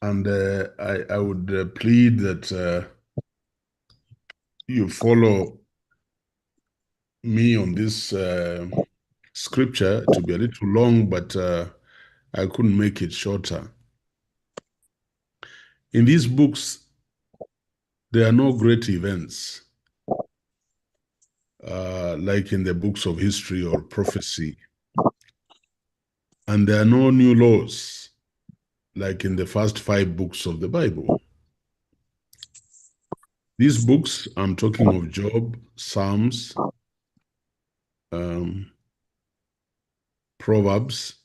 And I would plead that you follow me on this scripture. To be a little long, but I couldn't make it shorter. In these books, there are no great events like in the books of history or prophecy, and there are no new laws like in the first five books of the Bible. These books, I'm talking of Job, Psalms, um, Proverbs,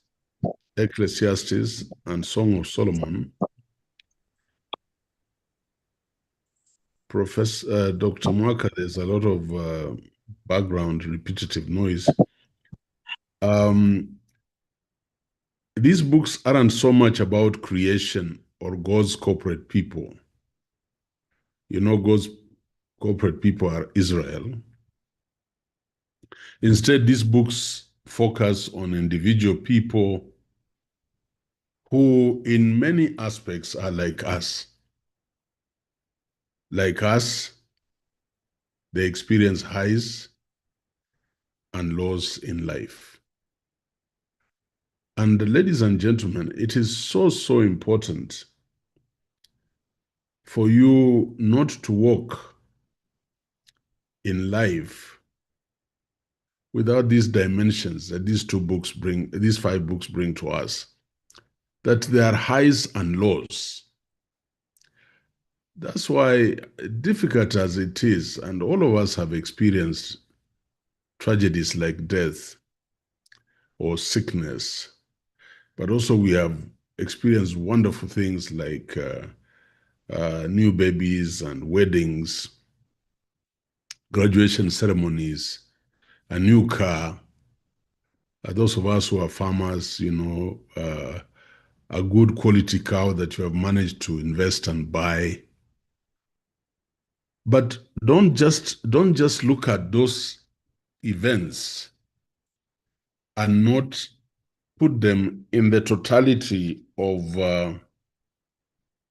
Ecclesiastes, and Song of Solomon. Professor Dr. Mwaka, there's a lot of background repetitive noise. Um, these books aren't so much about creation or God's corporate people. You know, God's corporate people are Israel. Instead, these books focus on individual people who, in many aspects, are like us. Like us, they experience highs and lows in life. And ladies and gentlemen, it is so, so important for you not to walk in life without these dimensions that these five books bring to us, that there are highs and lows. That's why, difficult as it is, and all of us have experienced tragedies like death or sickness, but also we have experienced wonderful things like new babies and weddings, graduation ceremonies, a new car. Those of us who are farmers, a good quality cow that you have managed to invest and buy. But don't just look at those events and not put them in the totality of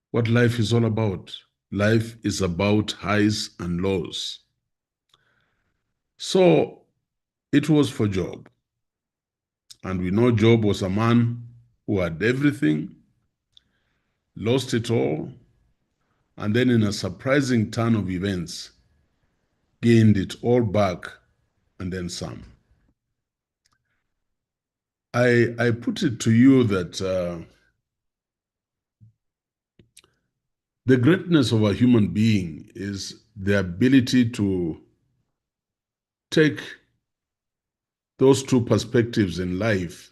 what life is all about. Life is about highs and lows. So it was for Job. And we know Job was a man who had everything, lost it all, and then in a surprising turn of events, gained it all back and then some. I put it to you that the greatness of a human being is the ability to take those two perspectives in life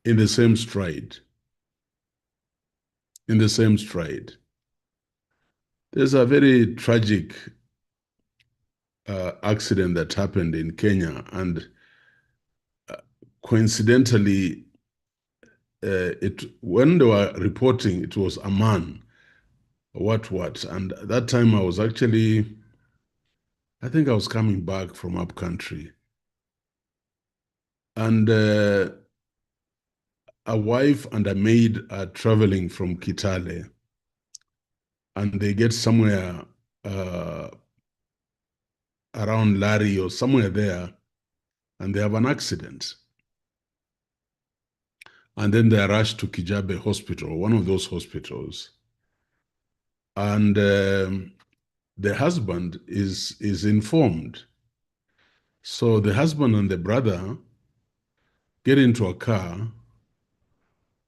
in the same stride. In the same stride. There's a very tragic accident that happened in Kenya, and coincidentally, when they were reporting, it was a man. What? And at that time, I think I was coming back from up country, and a wife and a maid are traveling from Kitale, and they get somewhere around Lari or somewhere there, and they have an accident. And then they are rushed to Kijabe Hospital, one of those hospitals. And the husband is informed. So the husband and the brother get into a car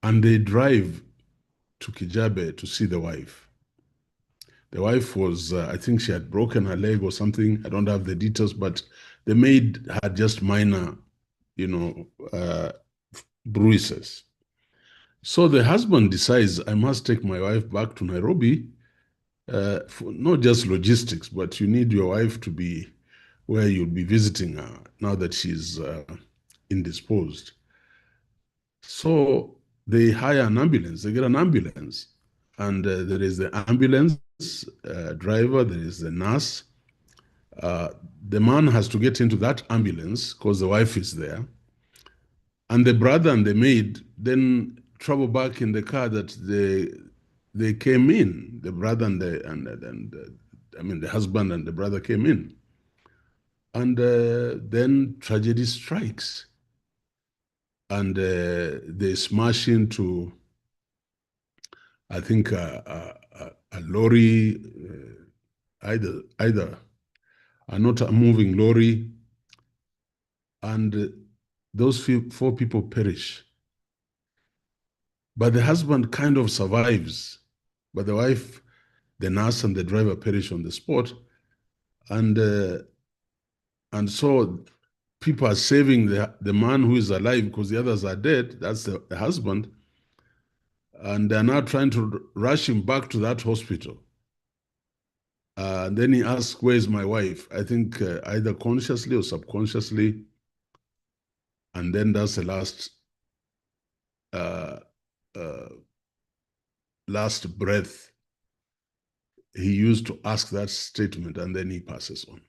and they drive to Kijabe to see the wife. The wife was, I think she had broken her leg or something. I don't have the details, but the maid had just minor, bruises. So the husband decides, I must take my wife back to Nairobi, for not just logistics, but you need your wife to be where you'll be visiting her now that she's indisposed. So they hire an ambulance, they get an ambulance, and there is the ambulance driver, there is the nurse. The man has to get into that ambulance because the wife is there. And the brother and the maid then trouble back in the car that they came in, the brother and I mean the husband and the brother came in, and then tragedy strikes, and they smash into, I think, a lorry, either not a moving lorry, and those four people perish. But the husband kind of survives, but the wife, the nurse, and the driver perish on the spot, and so people are saving the man who is alive because the others are dead. That's the husband, and they're now trying to rush him back to that hospital. And then he asks, "Where's my wife?" I think either consciously or subconsciously, and then that's the uh, uh, last breath he used to ask that statement, and then he passes on.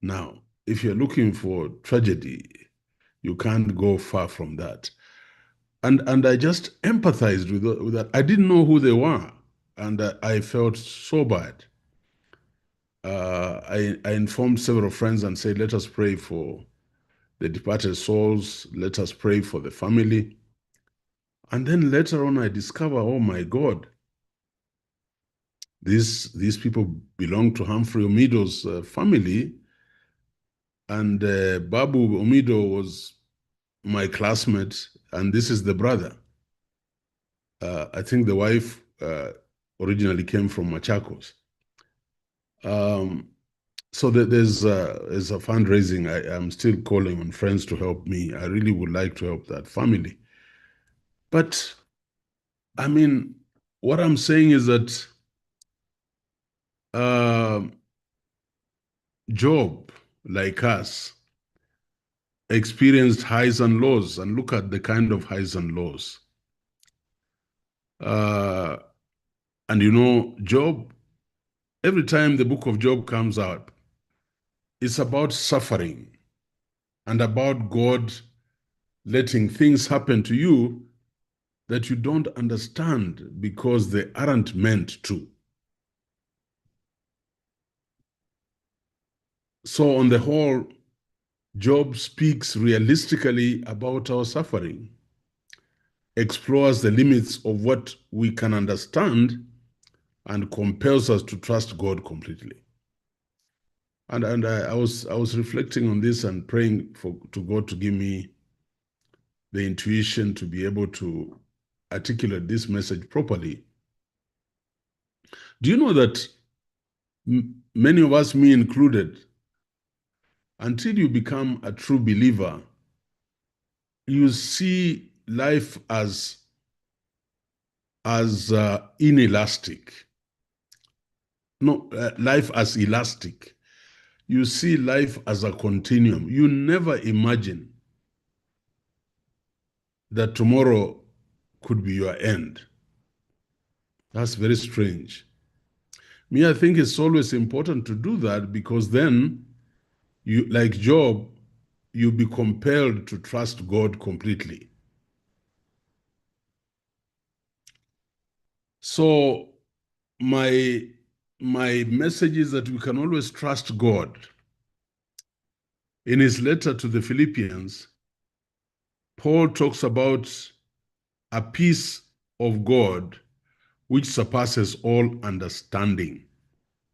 Now, if you're looking for tragedy, you can't go far from that. And I just empathized with that. I didn't know who they were, and I felt so bad. I informed several friends and said, let us pray for the departed souls. Let us pray for the family. And then later on, I discover, oh my God, these people belong to Humphrey Omido's family. And Babu Omido was my classmate, and this is the brother. I think the wife originally came from Machakos. So there's a fundraising. I am still calling on friends to help me. I really would like to help that family. But I mean, what I'm saying is that uh, Job, like us, experienced highs and lows, and look at the kind of highs and lows. Uh, and you know, Job, every time the book of Job comes out, it's about suffering and about God letting things happen to you that you don't understand because they aren't meant to. So, on the whole, Job speaks realistically about our suffering, explores the limits of what we can understand, and compels us to trust God completely. And I was reflecting on this and praying to God to give me the intuition to be able to articulate this message properly. Do you know that many of us, me included, until you become a true believer, you see life as inelastic. No, life as elastic. You see life as a continuum. You never imagine that tomorrow could be your end. That's very strange. Me, I think it's always important to do that because then you, like Job, you'll be compelled to trust God completely. So my message is that we can always trust God. In his letter to the Philippians, Paul talks about a peace of God which surpasses all understanding.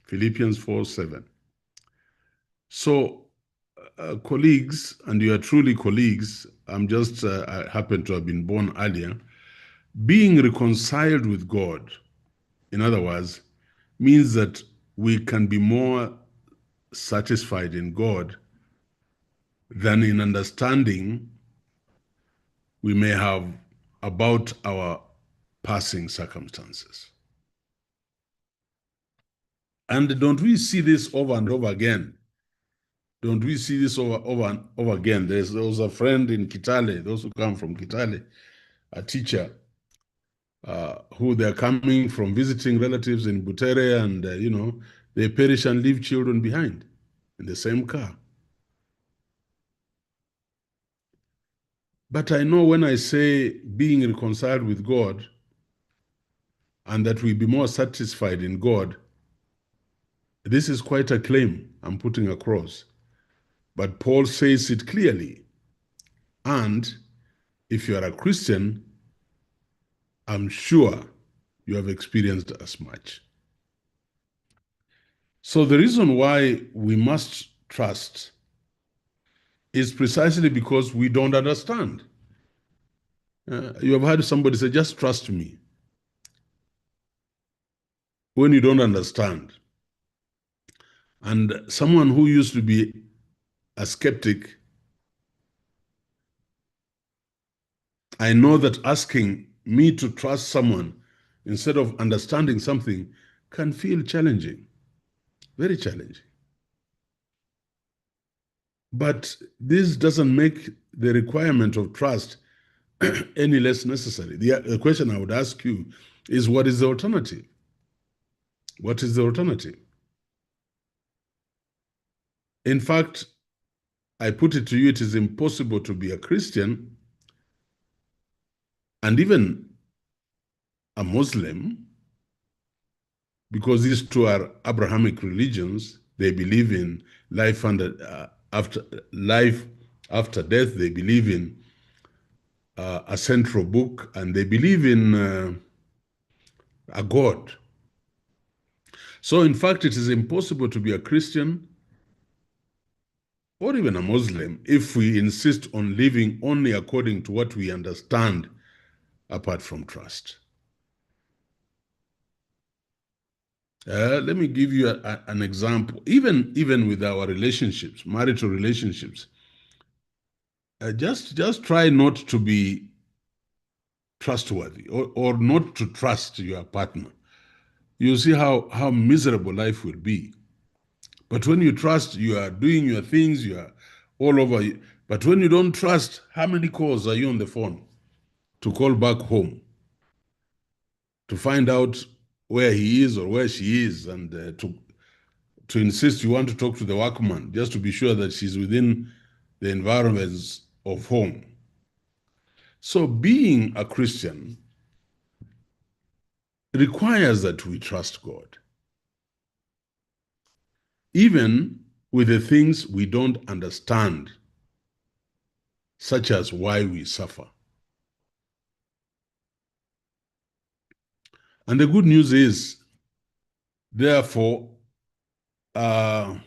Philippians 4:7. So, colleagues, and you are truly colleagues, I happen to have been born earlier, being reconciled with God, in other words, means that we can be more satisfied in God than in understanding we may have about our passing circumstances. And don't we see this over and over again? Don't we see this over and over again? There was a friend in Kitale, those who come from Kitale, a teacher, who they're coming from visiting relatives in Butere, and they perish and leave children behind in the same car. But I know when I say being reconciled with God and that we be more satisfied in God, this is quite a claim I'm putting across. But Paul says it clearly. And if you are a Christian, I'm sure you have experienced as much. So the reason why we must trust is precisely because we don't understand. You have heard somebody say, just trust me, when you don't understand. And someone who used to be a skeptic, I know that asking me to trust someone instead of understanding something can feel challenging, very challenging. But this doesn't make the requirement of trust any less necessary. The question I would ask you is, what is the alternative? What is the alternative? In fact, I put it to you, it is impossible to be a Christian and even a Muslim, because these two are Abrahamic religions. They believe in life after life after death. They believe in a central book, and they believe in a God. So, in fact, it is impossible to be a Christian or even a Muslim if we insist on living only according to what we understand apart from trust. Let me give you an example. Even with our relationships, marital relationships, just try not to be trustworthy or not to trust your partner. You see how miserable life will be. But when you trust, you are doing your things, you are all over. But when you don't trust, how many calls are you on the phone to call back home to find out where he is or where she is, and to insist you want to talk to the workman just to be sure that she's within the environments of home. So being a Christian requires that we trust God, even with the things we don't understand, such as why we suffer. And the good news is, therefore, there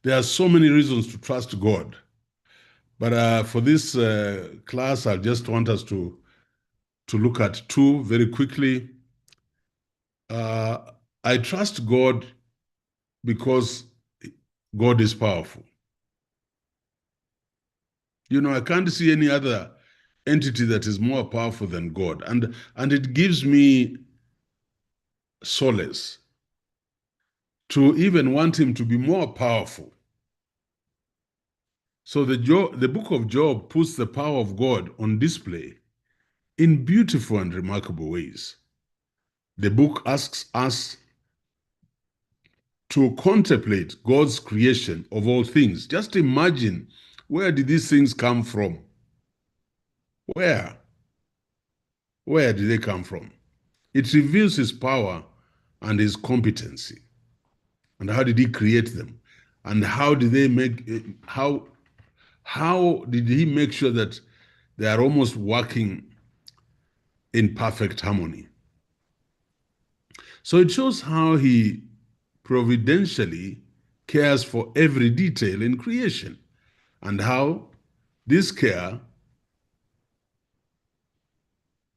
are so many reasons to trust God. But for this class, I just want us to look at two very quickly. I trust God because God is powerful. You know, I can't see any other entity that is more powerful than God. And it gives me solace to even want him to be more powerful. So the book of Job puts the power of God on display in beautiful and remarkable ways. The book asks us to contemplate God's creation of all things. Just imagine, where did these things come from? Where? Where did they come from? It reveals his power and his competency. And how did he create them? And how did they make how did he make sure that they are almost working in perfect harmony? So it shows how he providentially cares for every detail in creation, and how this care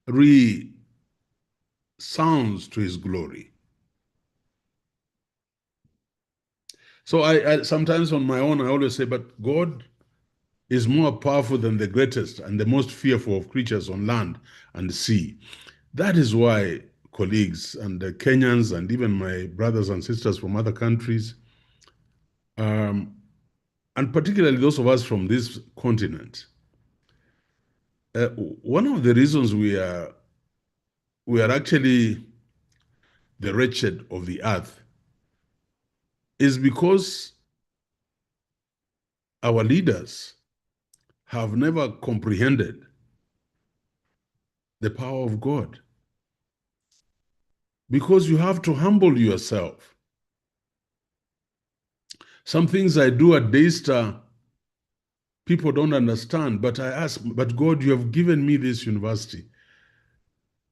resounds to his glory. So I sometimes on my own, I always say, but God is more powerful than the greatest and the most fearful of creatures on land and sea. That is why colleagues and the Kenyans and even my brothers and sisters from other countries, and particularly those of us from this continent, one of the reasons we are actually the wretched of the earth is because our leaders have never comprehended the power of God. Because you have to humble yourself. Some things I do at Daystar, people don't understand, but I ask, but God, you have given me this university.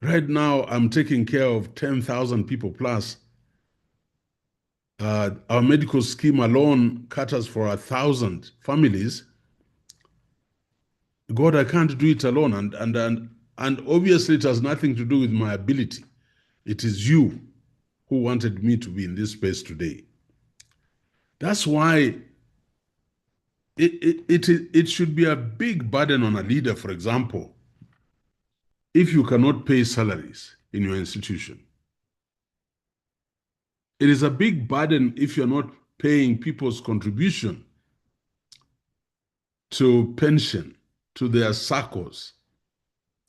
Right now, I'm taking care of 10,000 people plus. Our medical scheme alone caters for 1,000 families. God, I can't do it alone. And obviously, it has nothing to do with my ability. It is you who wanted me to be in this space today. That's why it should be a big burden on a leader, for example, if you cannot pay salaries in your institution. It is a big burden if you're not paying people's contribution to pension, to their SACCOs,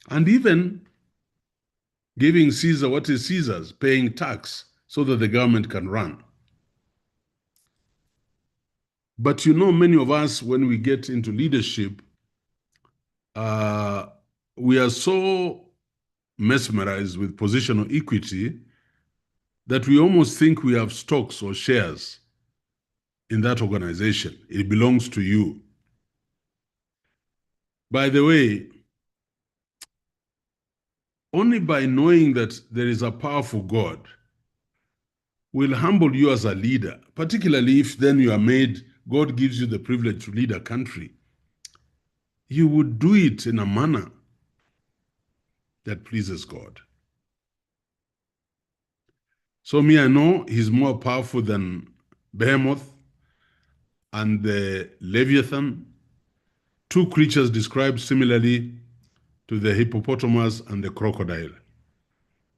and even giving Caesar what is Caesar's, paying tax so that the government can run. But you know, many of us, when we get into leadership, we are so mesmerized with positional equity that we almost think we have stocks or shares in that organization. It belongs to you. By the way, only by knowing that there is a powerful God will humble you as a leader, particularly if then you are made, God gives you the privilege to lead a country. You would do it in a manner that pleases God. So me, I know he's more powerful than Behemoth and the Leviathan, two creatures described similarly to the hippopotamus and the crocodile,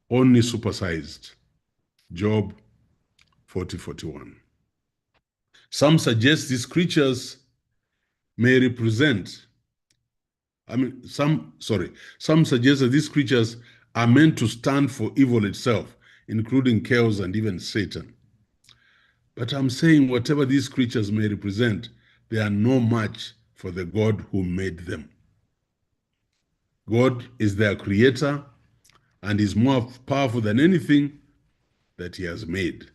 only supersized. Job 40:41. Some suggest these creatures may represent, some suggest that these creatures are meant to stand for evil itself, including chaos and even Satan. But I'm saying whatever these creatures may represent, they are no match for the God who made them. God is their creator and is more powerful than anything that he has made.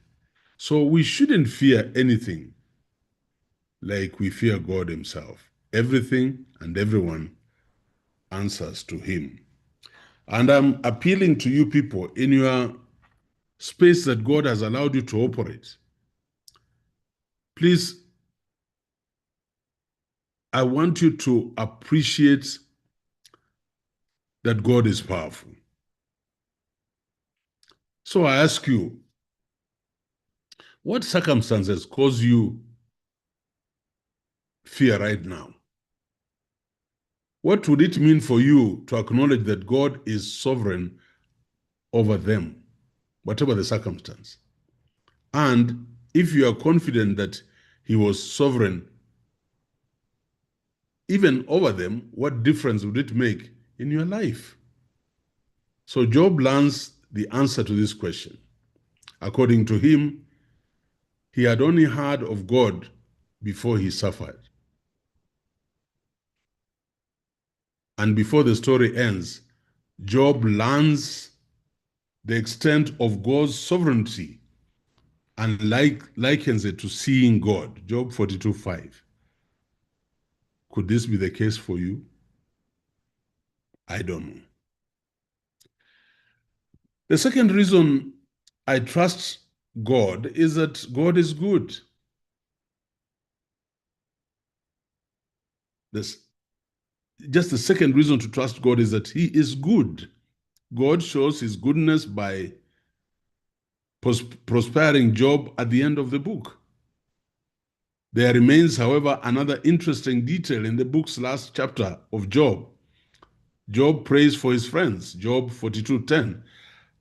So we shouldn't fear anything like we fear God himself. Everything and everyone answers to him. And I'm appealing to you people in your space that God has allowed you to operate. Please, I want you to appreciate that God is powerful. So I ask you, what circumstances cause you fear right now? What would it mean for you to acknowledge that God is sovereign over them, whatever the circumstance? And if you are confident that he was sovereign even over them, what difference would it make in your life? So Job learns the answer to this question. According to him, he had only heard of God before he suffered. And before the story ends, Job learns the extent of God's sovereignty and likens it to seeing God. Job 42:5. Could this be the case for you? I don't know. The second reason I trust God is that God is good. Just the second reason to trust God is that he is good. God shows his goodness by prospering Job at the end of the book. There remains, however, another interesting detail in the book's last chapter of Job. Job prays for his friends, Job 42:10.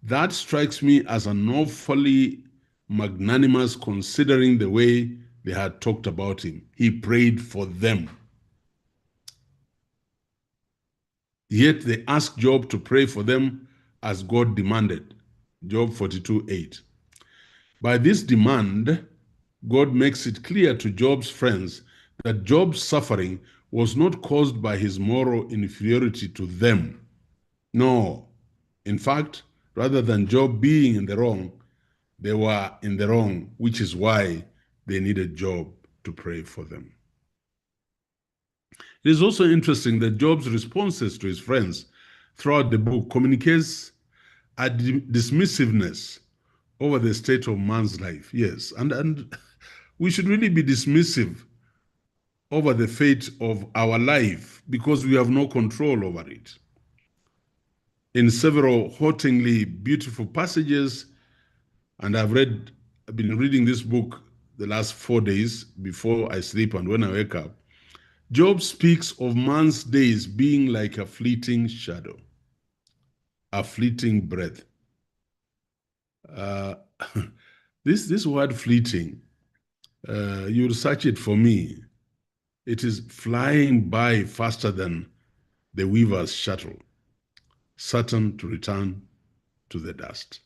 That strikes me as an awfully magnanimous considering the way they had talked about him. He prayed for them. Yet they asked Job to pray for them as God demanded. Job 42:8. By this demand, God makes it clear to Job's friends that Job's suffering was not caused by his moral inferiority to them. No. In fact, rather than Job being in the wrong, they were in the wrong, which is why they needed Job to pray for them. It is also interesting that Job's responses to his friends throughout the book communicates a dismissiveness over the state of man's life. Yes, and we should really be dismissive over the fate of our life because we have no control over it. In several hauntingly beautiful passages, and I've been reading this book the last 4 days before I sleep and when I wake up, Job speaks of man's days being like a fleeting shadow, a fleeting breath. This word fleeting, you search it for me. It is flying by faster than the weaver's shuttle, certain to return to the dust.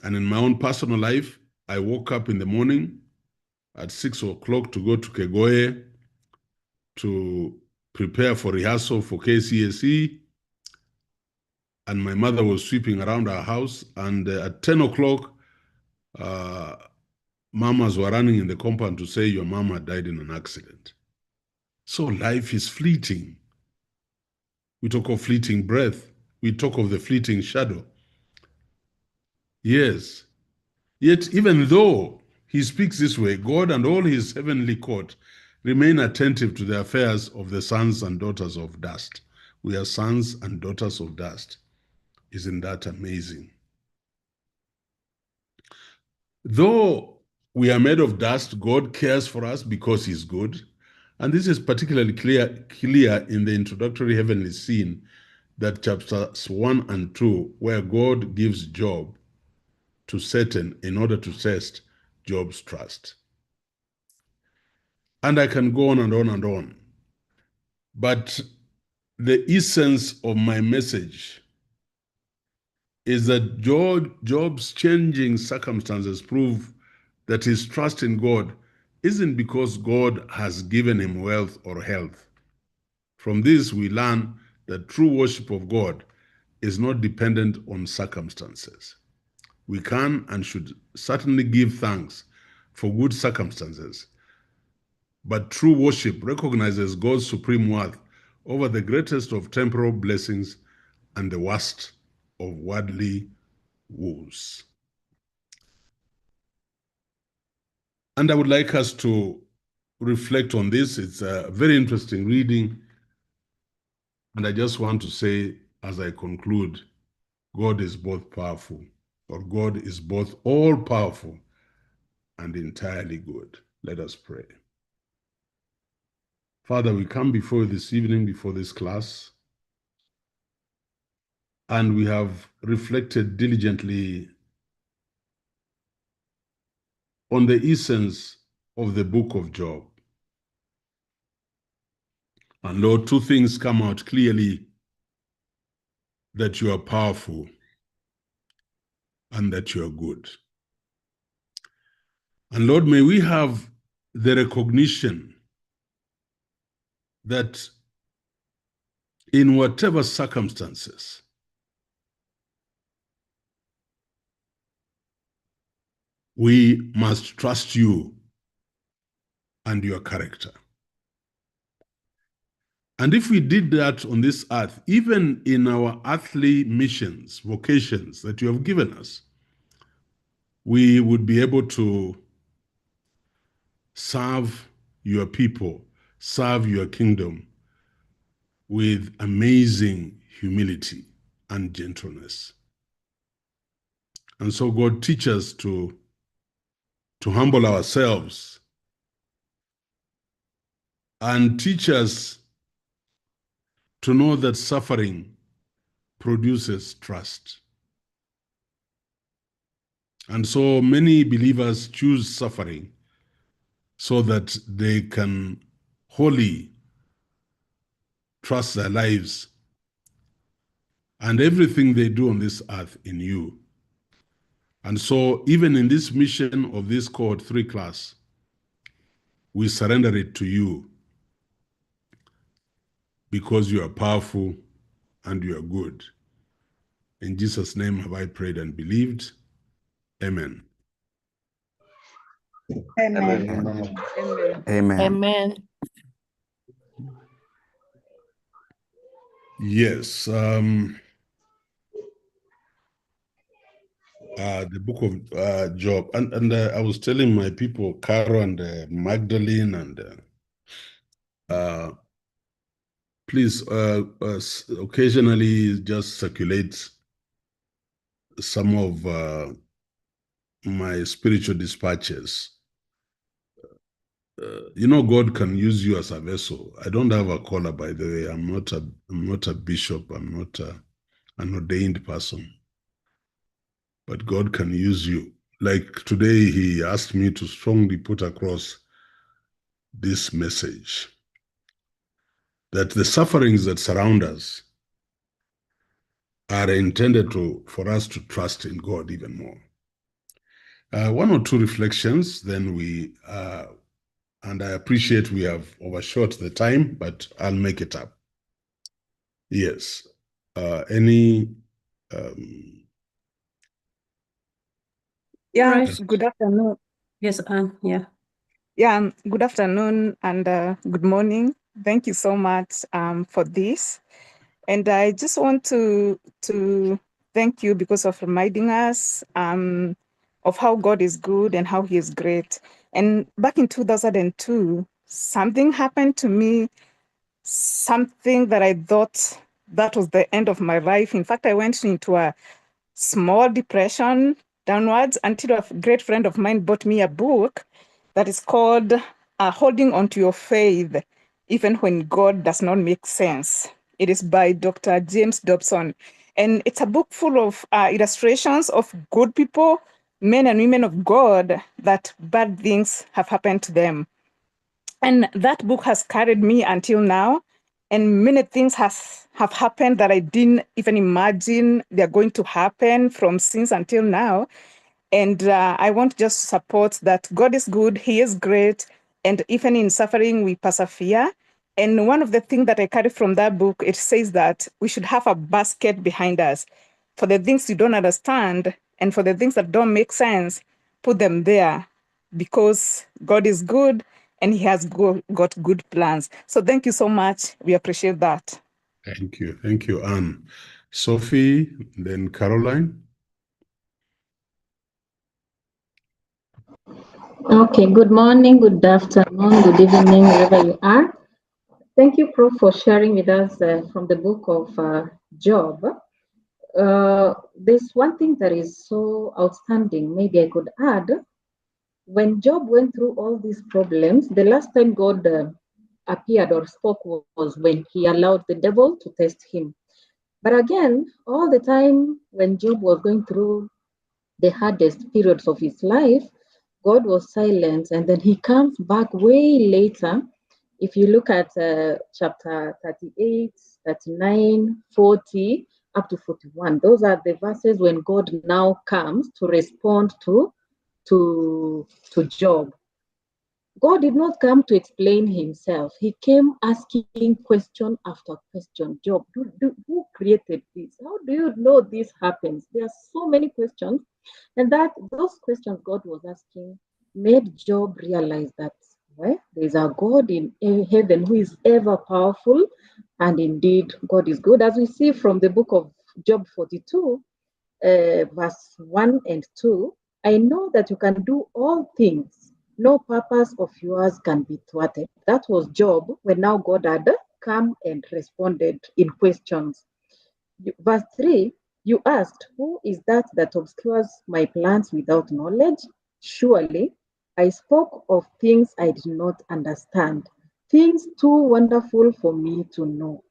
And in my own personal life, I woke up in the morning at 6 o'clock to go to Kegoe to prepare for rehearsal for KCSE. And my mother was sweeping around our house. And at 10 o'clock, mamas were running in the compound to say your mama died in an accident. So life is fleeting. We talk of fleeting breath. We talk of the fleeting shadow. Yes. Yet even though he speaks this way, God and all his heavenly court remain attentive to the affairs of the sons and daughters of dust. We are sons and daughters of dust. Isn't that amazing? Though we are made of dust, God cares for us because he's good. And this is particularly clear in the introductory heavenly scene, that chapters 1 and 2, where God gives Job to Satan in order to test Job's trust. And I can go on and on and on. But the essence of my message is that Job's changing circumstances prove that his trust in God isn't because God has given him wealth or health. From this, we learn that true worship of God is not dependent on circumstances. We can and should certainly give thanks for good circumstances, but true worship recognizes God's supreme worth over the greatest of temporal blessings and the worst of worldly woes. And I would like us to reflect on this. It's a very interesting reading. And I just want to say, as I conclude, God is both powerful, or God is both all powerful and entirely good. Let us pray. Father, we come before you this evening, before this class, and we have reflected diligently on the essence of the book of Job. And Lord, two things come out clearly: that you are powerful and that you are good. And Lord, may we have the recognition that in whatever circumstances, we must trust you and your character. And if we did that on this earth, even in our earthly missions, vocations that you have given us, we would be able to serve your people, serve your kingdom with amazing humility and gentleness. And so God, teach us to humble ourselves, and teach us to know that suffering produces trust. And so many believers choose suffering so that they can wholly trust their lives and everything they do on this earth in you. And so even in this mission of this Cohort 3 class, we surrender it to you. because you are powerful and you are good. In Jesus' name have I prayed and believed. Amen. Amen. Amen. Amen. Amen. Amen. Yes. The book of Job. And I was telling my people, Caro and Magdalene, and please occasionally just circulate some of my spiritual dispatches. God can use you as a vessel. I don't have a collar, by the way. I'm not a bishop. I'm not an ordained person. But God can use you. Like today, he asked me to strongly put across this message that the sufferings that surround us are intended for us to trust in God even more. One or two reflections, then and I appreciate we have overshot the time, but I'll make it up. Yes. Any Yeah, Prof. good afternoon. Yes, yeah. Yeah, good afternoon and good morning. Thank you so much for this. And I just want to thank you because of reminding us of how God is good and how he is great. And back in 2002, something happened to me, something that I thought that was the end of my life. In fact, I went into a small depression downwards until a great friend of mine bought me a book that is called Holding On to Your Faith, Even When God Does Not Make Sense. It is by Dr. James Dobson. And it's a book full of illustrations of good people, men and women of God, that bad things have happened to them. And that book has carried me until now. And many things have happened that I didn't even imagine they're going to happen from since until now. And I want just to support that God is good, he is great, and even in suffering, we persevere. And one of the things that I carry from that book, it says that we should have a basket behind us. For the things you don't understand and for the things that don't make sense, put them there because God is good and he has got good plans. So thank you so much. We appreciate that. Thank you. Thank you, Anne. Sophie, then Caroline. Okay, good morning, good afternoon, good evening, wherever you are. Thank you, Prof, for sharing with us from the book of Job. There's one thing that is so outstanding, maybe I could add. When Job went through all these problems, the last time God appeared or spoke was when he allowed the devil to test him. But again, all the time when Job was going through the hardest periods of his life, God was silent, and then he comes back way later. If you look at chapter 38, 39, 40, up to 41, those are the verses when God now comes to respond to Job. God did not come to explain himself. He came asking question after question. Job, who created this? How do you know this happens? There are so many questions. And those questions God was asking made Job realize that there is a God in heaven who is ever powerful. And indeed, God is good. As we see from the book of Job 42, verse 1 and 2, I know that you can do all things. No purpose of yours can be thwarted. That was Job when now God had come and responded in questions. Verse 3, you asked, who is that obscures my plans without knowledge? Surely I spoke of things I did not understand, things too wonderful for me to know.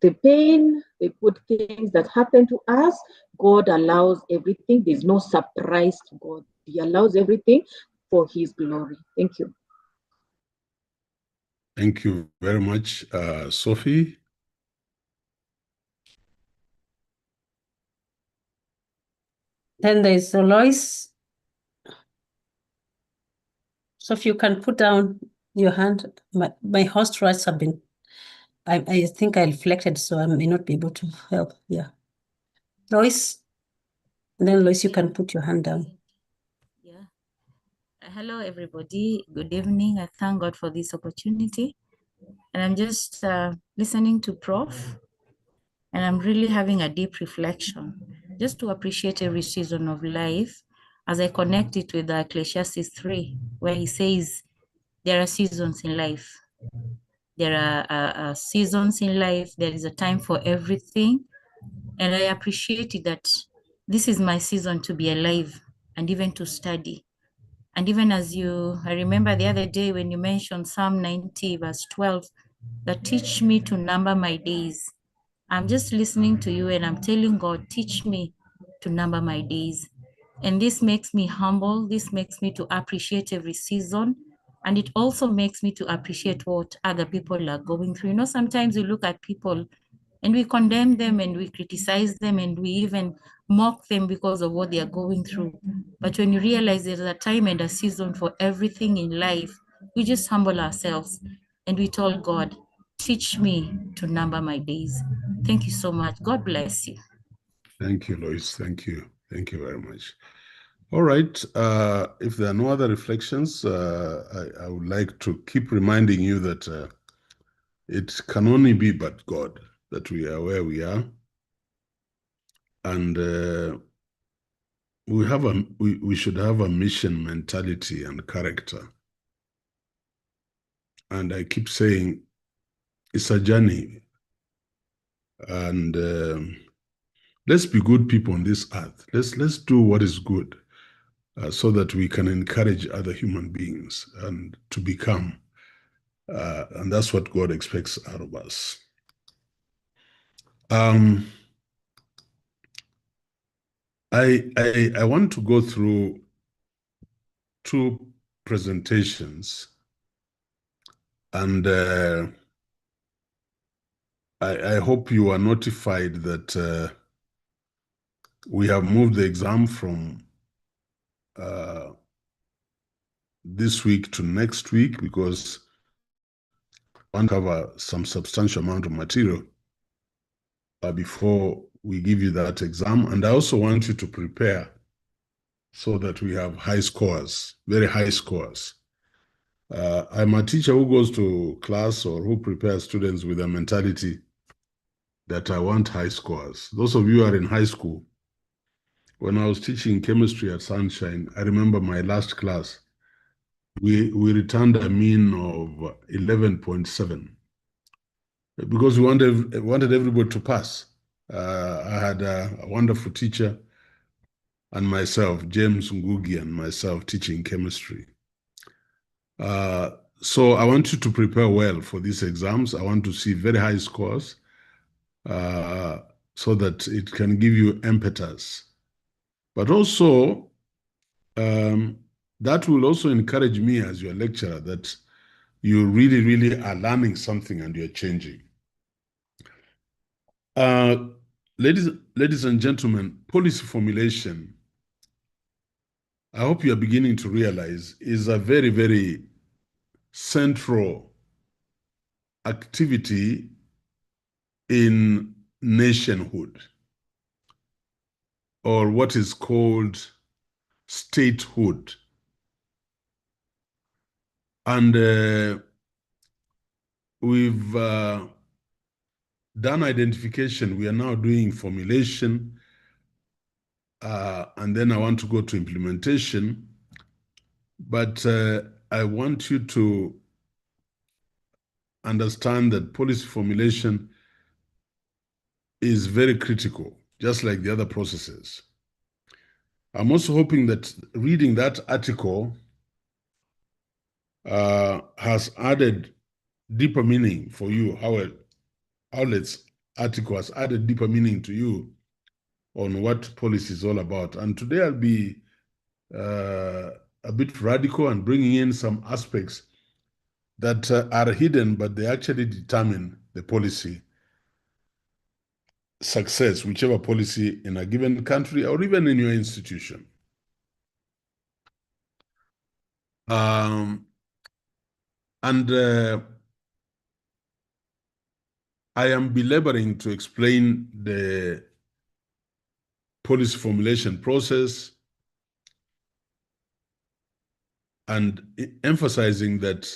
The pain, the good things that happen to us, God allows everything. There's no surprise to God. He allows everything for his glory. Thank you. Thank you very much, Sophie. Then there's Lois. So if you can put down your hand, my host rights have been I think I reflected, so I may not be able to help. Yeah. Lois? And then Lois, you can put your hand down. Yeah. Hello, everybody. Good evening. I thank God for this opportunity. And I'm just listening to Prof. And I'm really having a deep reflection just to appreciate every season of life as I connect it with Ecclesiastes 3, where he says there are seasons in life. There are seasons in life. There is a time for everything. And I appreciate it that this is my season to be alive and even to study. And even as I remember the other day when you mentioned Psalm 90, verse 12, that teach me to number my days. I'm just listening to you and I'm telling God, teach me to number my days. And this makes me humble. This makes me to appreciate every season. And it also makes me to appreciate what other people are going through. You know, sometimes we look at people and we condemn them and we criticize them and we even mock them because of what they are going through. But when you realize there's a time and a season for everything in life, we just humble ourselves and we told God, teach me to number my days. Thank you so much. God bless you. Thank you, Lois. Thank you. Thank you very much. All right. If there are no other reflections, I would like to keep reminding you that it can only be but God that we are where we are. And we should have a mission mentality and character. And I keep saying it's a journey. And let's be good people on this earth. Let's do what is good so that we can encourage other human beings and to become. And that's what God expects out of us. I want to go through two presentations, and I hope you are notified that we have moved the exam from this week to next week because I want to cover some substantial amount of material before we give you that exam. And I also want you to prepare so that we have high scores, very high scores. I'm a teacher who goes to class or who prepares students with a mentality that I want high scores. Those of you who are in high school, when I was teaching chemistry at Sunshine, I remember my last class, we returned a mean of 11.7 because we wanted everybody to pass. I had a wonderful teacher and myself, James Ngugi, and myself teaching chemistry. So I want you to prepare well for these exams. I want to see very high scores so that it can give you impetus. But also, that will also encourage me as your lecturer that you really, really are learning something and you're changing. Ladies and gentlemen, policy formulation, I hope you're beginning to realize, is a very, very central activity in nationhood, or what is called statehood. And we've done identification. We are now doing formulation. And then I want to go to implementation. But I want you to understand that policy formulation is very critical, just like the other processes. I'm also hoping that reading that article has added deeper meaning for you. Howlett's article has added deeper meaning to you on what policy is all about. And today I'll be a bit radical and bringing in some aspects that are hidden, but they actually determine the policy success, whichever policy in a given country or even in your institution. And I am belaboring to explain the policy formulation process and emphasizing that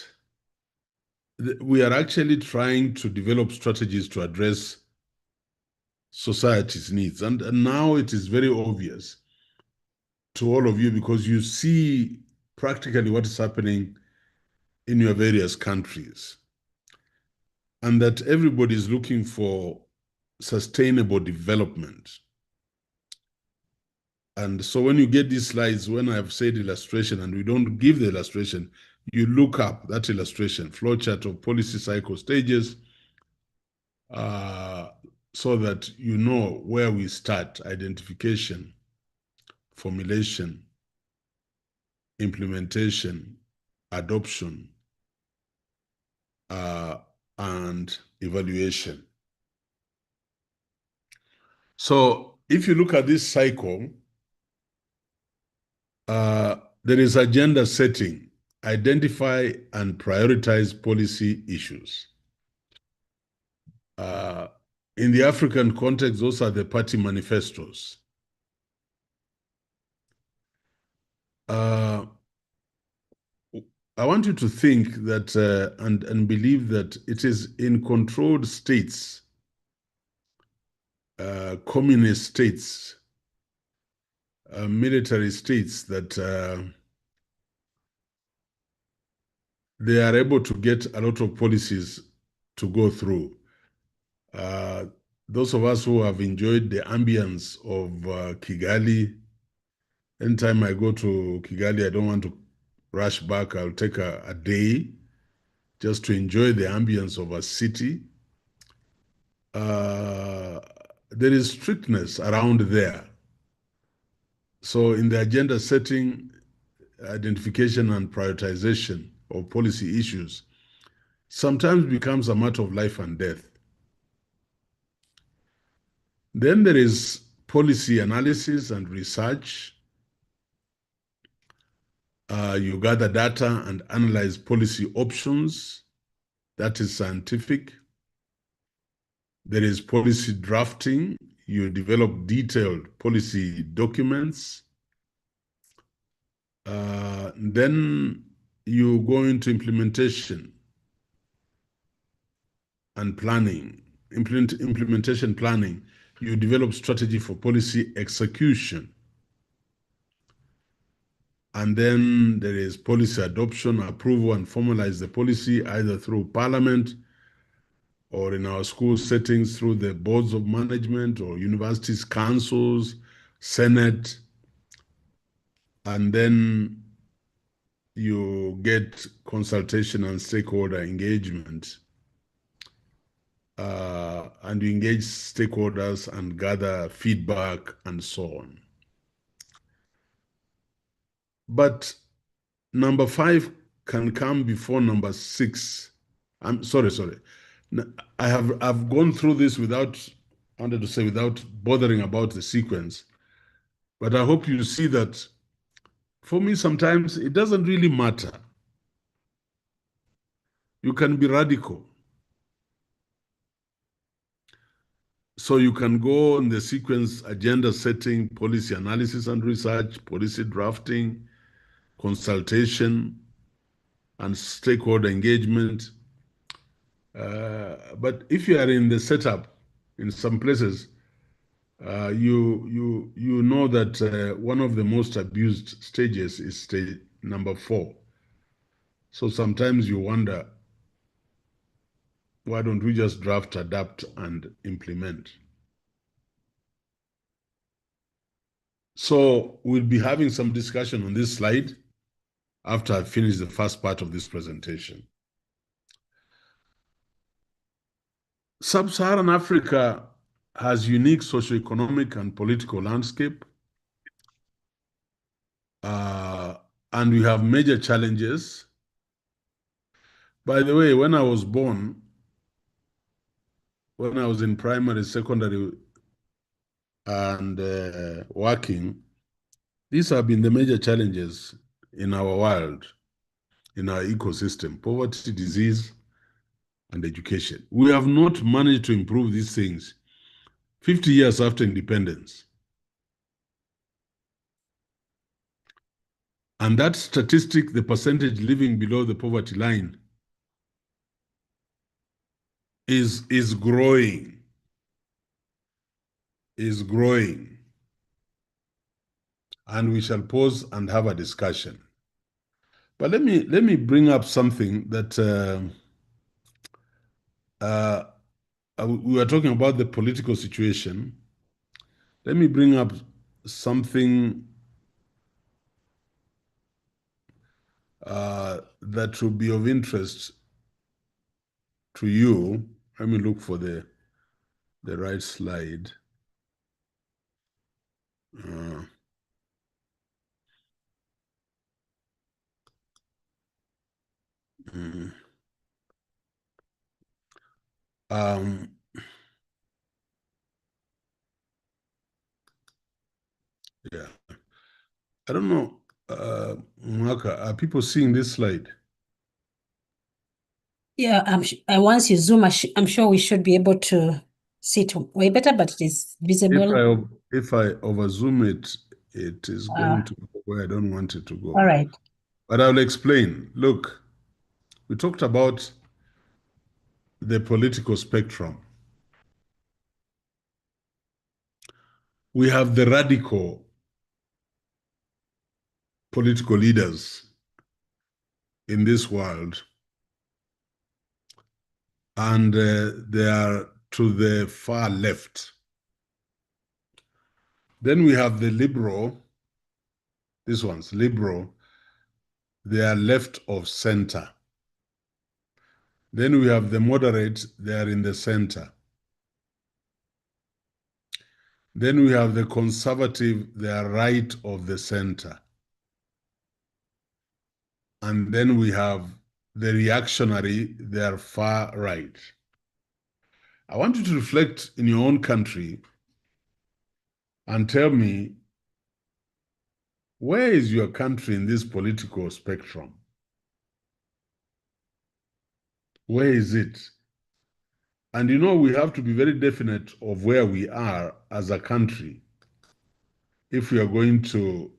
we are actually trying to develop strategies to address society's needs. And now it is very obvious to all of you because you see practically what is happening in your various countries, and that everybody is looking for sustainable development. And so when you get these slides, when I've said illustration and we don't give the illustration, you look up that illustration, flowchart of policy cycle stages, so that you know where we start: identification, formulation, implementation, adoption, and evaluation. So if you look at this cycle, there is agenda setting, identify and prioritize policy issues. In the African context, those are the party manifestos. I want you to think that and believe that it is in controlled states, communist states, military states, that they are able to get a lot of policies to go through. Those of us who have enjoyed the ambience of Kigali, anytime I go to Kigali, I don't want to rush back. I'll take a day just to enjoy the ambience of a city. There is strictness around there. So in the agenda setting, identification and prioritization of policy issues sometimes becomes a matter of life and death. Then there is policy analysis and research. You gather data and analyze policy options. That is scientific. There is policy drafting. You develop detailed policy documents. Then you go into implementation and planning. Implementation planning. You develop strategy for policy execution. And then there is policy adoption, approval, and formalize the policy either through parliament or in our school settings through the boards of management or universities, councils, senate. And then you get consultation and stakeholder engagement. And you engage stakeholders and gather feedback and so on. But number 5 can come before number 6. I'm sorry. I've gone through this without bothering about the sequence. But I hope you see that for me, sometimes it doesn't really matter. You can be radical. So you can go on the sequence: agenda setting, policy analysis and research, policy drafting, consultation, and stakeholder engagement. But if you are in the setup, in some places, you know that one of the most abused stages is stage number 4. So sometimes you wonder, why don't we just draft, adapt, and implement? So we'll be having some discussion on this slide after I finish the first part of this presentation. Sub-Saharan Africa has unique socioeconomic and political landscape, and we have major challenges. By the way, when I was born, when I was in primary, secondary, and working, these have been the major challenges in our world, in our ecosystem: poverty, disease, and education. We have not managed to improve these things 50 years after independence. And that statistic, the percentage living below the poverty line, is growing. Is growing. And we shall pause and have a discussion. But let me bring up something that we were talking about the political situation. Let me bring up something that will be of interest to you. Let me look for the right slide. Yeah, I don't know, Mwaka, are people seeing this slide? Yeah, once you zoom, I'm sure we should be able to see it way better, but it is visible. If I over zoom it, it is going to go where I don't want it to go. All right. But I'll explain. Look, we talked about the political spectrum. We have the radical political leaders in this world, and they are to the far left. Then we have the liberal, this one's liberal, they are left of center. Then we have the moderate, they are in the center. Then we have the conservative, they are right of the center. And then we have the reactionary, they are far right. I want you to reflect in your own country and tell me, where is your country in this political spectrum? Where is it? And you know, we have to be very definite of where we are as a country if we are going to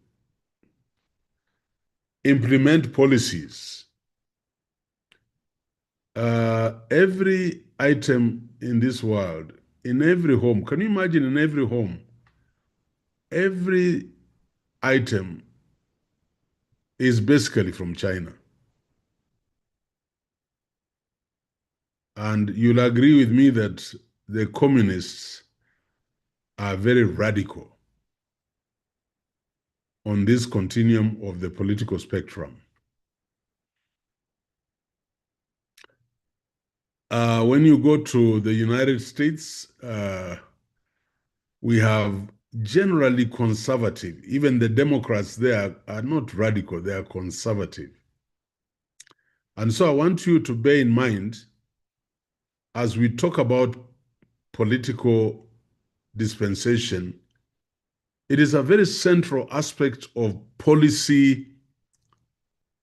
implement policies. Every item in this world, in every home, can you imagine in every home, every item is basically from China. And you'll agree with me that the communists are very radical on this continuum of the political spectrum. When you go to the United States, we have generally conservative. Even the Democrats there are not radical, they are conservative. And so I want you to bear in mind, as we talk about political dispensation, it is a very central aspect of policy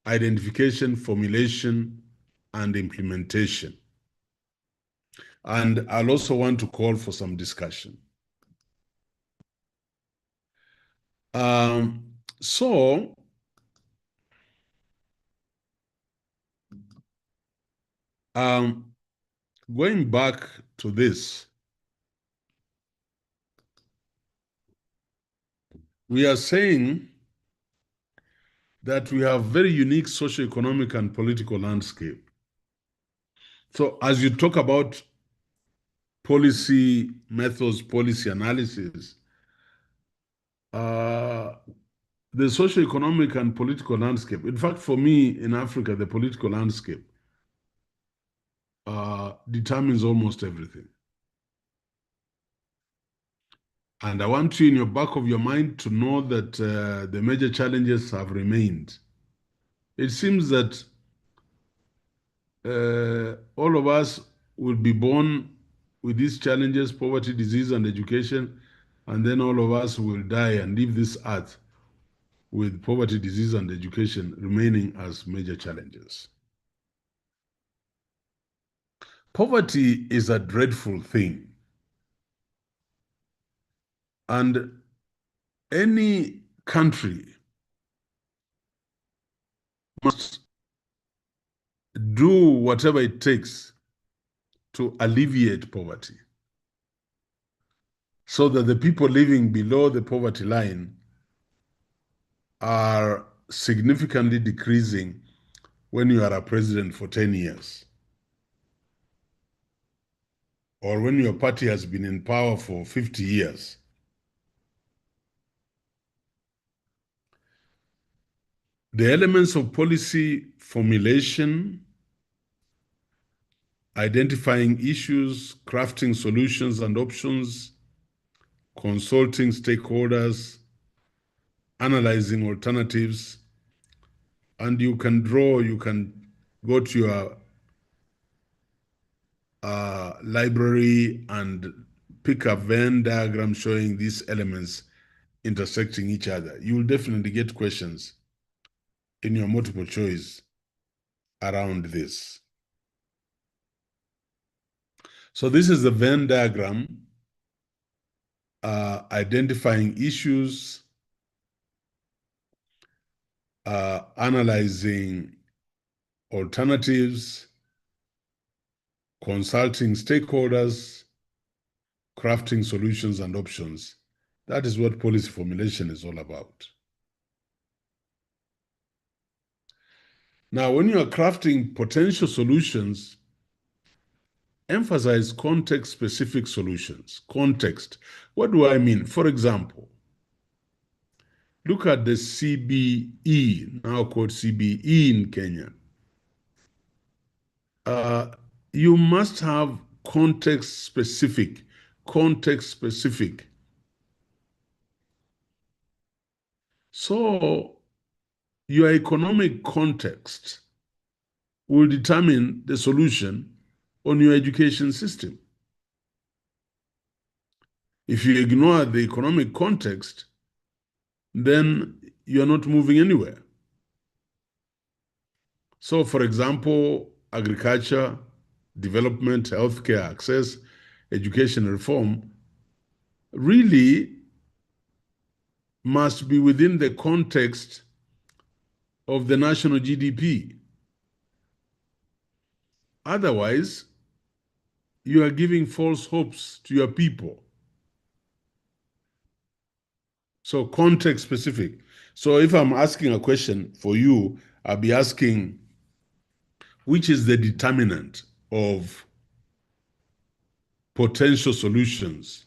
identification, formulation, and implementation. And I'll also want to call for some discussion. So, going back to this, we are saying that we have very unique socioeconomic and political landscape. So as you talk about policy methods, policy analysis, the socioeconomic and political landscape, in fact, for me in Africa, the political landscape determines almost everything. And I want you in your back of your mind to know that the major challenges have remained. It seems that all of us will be born with these challenges, poverty, disease, and education, and then all of us will die and leave this earth with poverty, disease, and education remaining as major challenges. Poverty is a dreadful thing. And any country must do whatever it takes to alleviate poverty so that the people living below the poverty line are significantly decreasing when you are a president for 10 years, or when your party has been in power for 50 years. The elements of policy formulation, identifying issues, crafting solutions and options, consulting stakeholders, analyzing alternatives, and you can go to your library and pick a Venn diagram showing these elements intersecting each other. You will definitely get questions in your multiple choice around this. So this is the Venn diagram, identifying issues, analyzing alternatives, consulting stakeholders, crafting solutions and options. That is what policy formulation is all about. Now, when you are crafting potential solutions, emphasize context-specific solutions. Context. What do I mean? For example, look at the CBE, now called CBE in Kenya. You must have context-specific. So your economic context will determine the solution on your education system. If you ignore the economic context, then you're not moving anywhere. So, for example, agriculture, development, healthcare access, education reform really must be within the context of the national GDP. Otherwise, you are giving false hopes to your people. So context specific. So if I'm asking a question for you, I'll be asking, which is the determinant of potential solutions?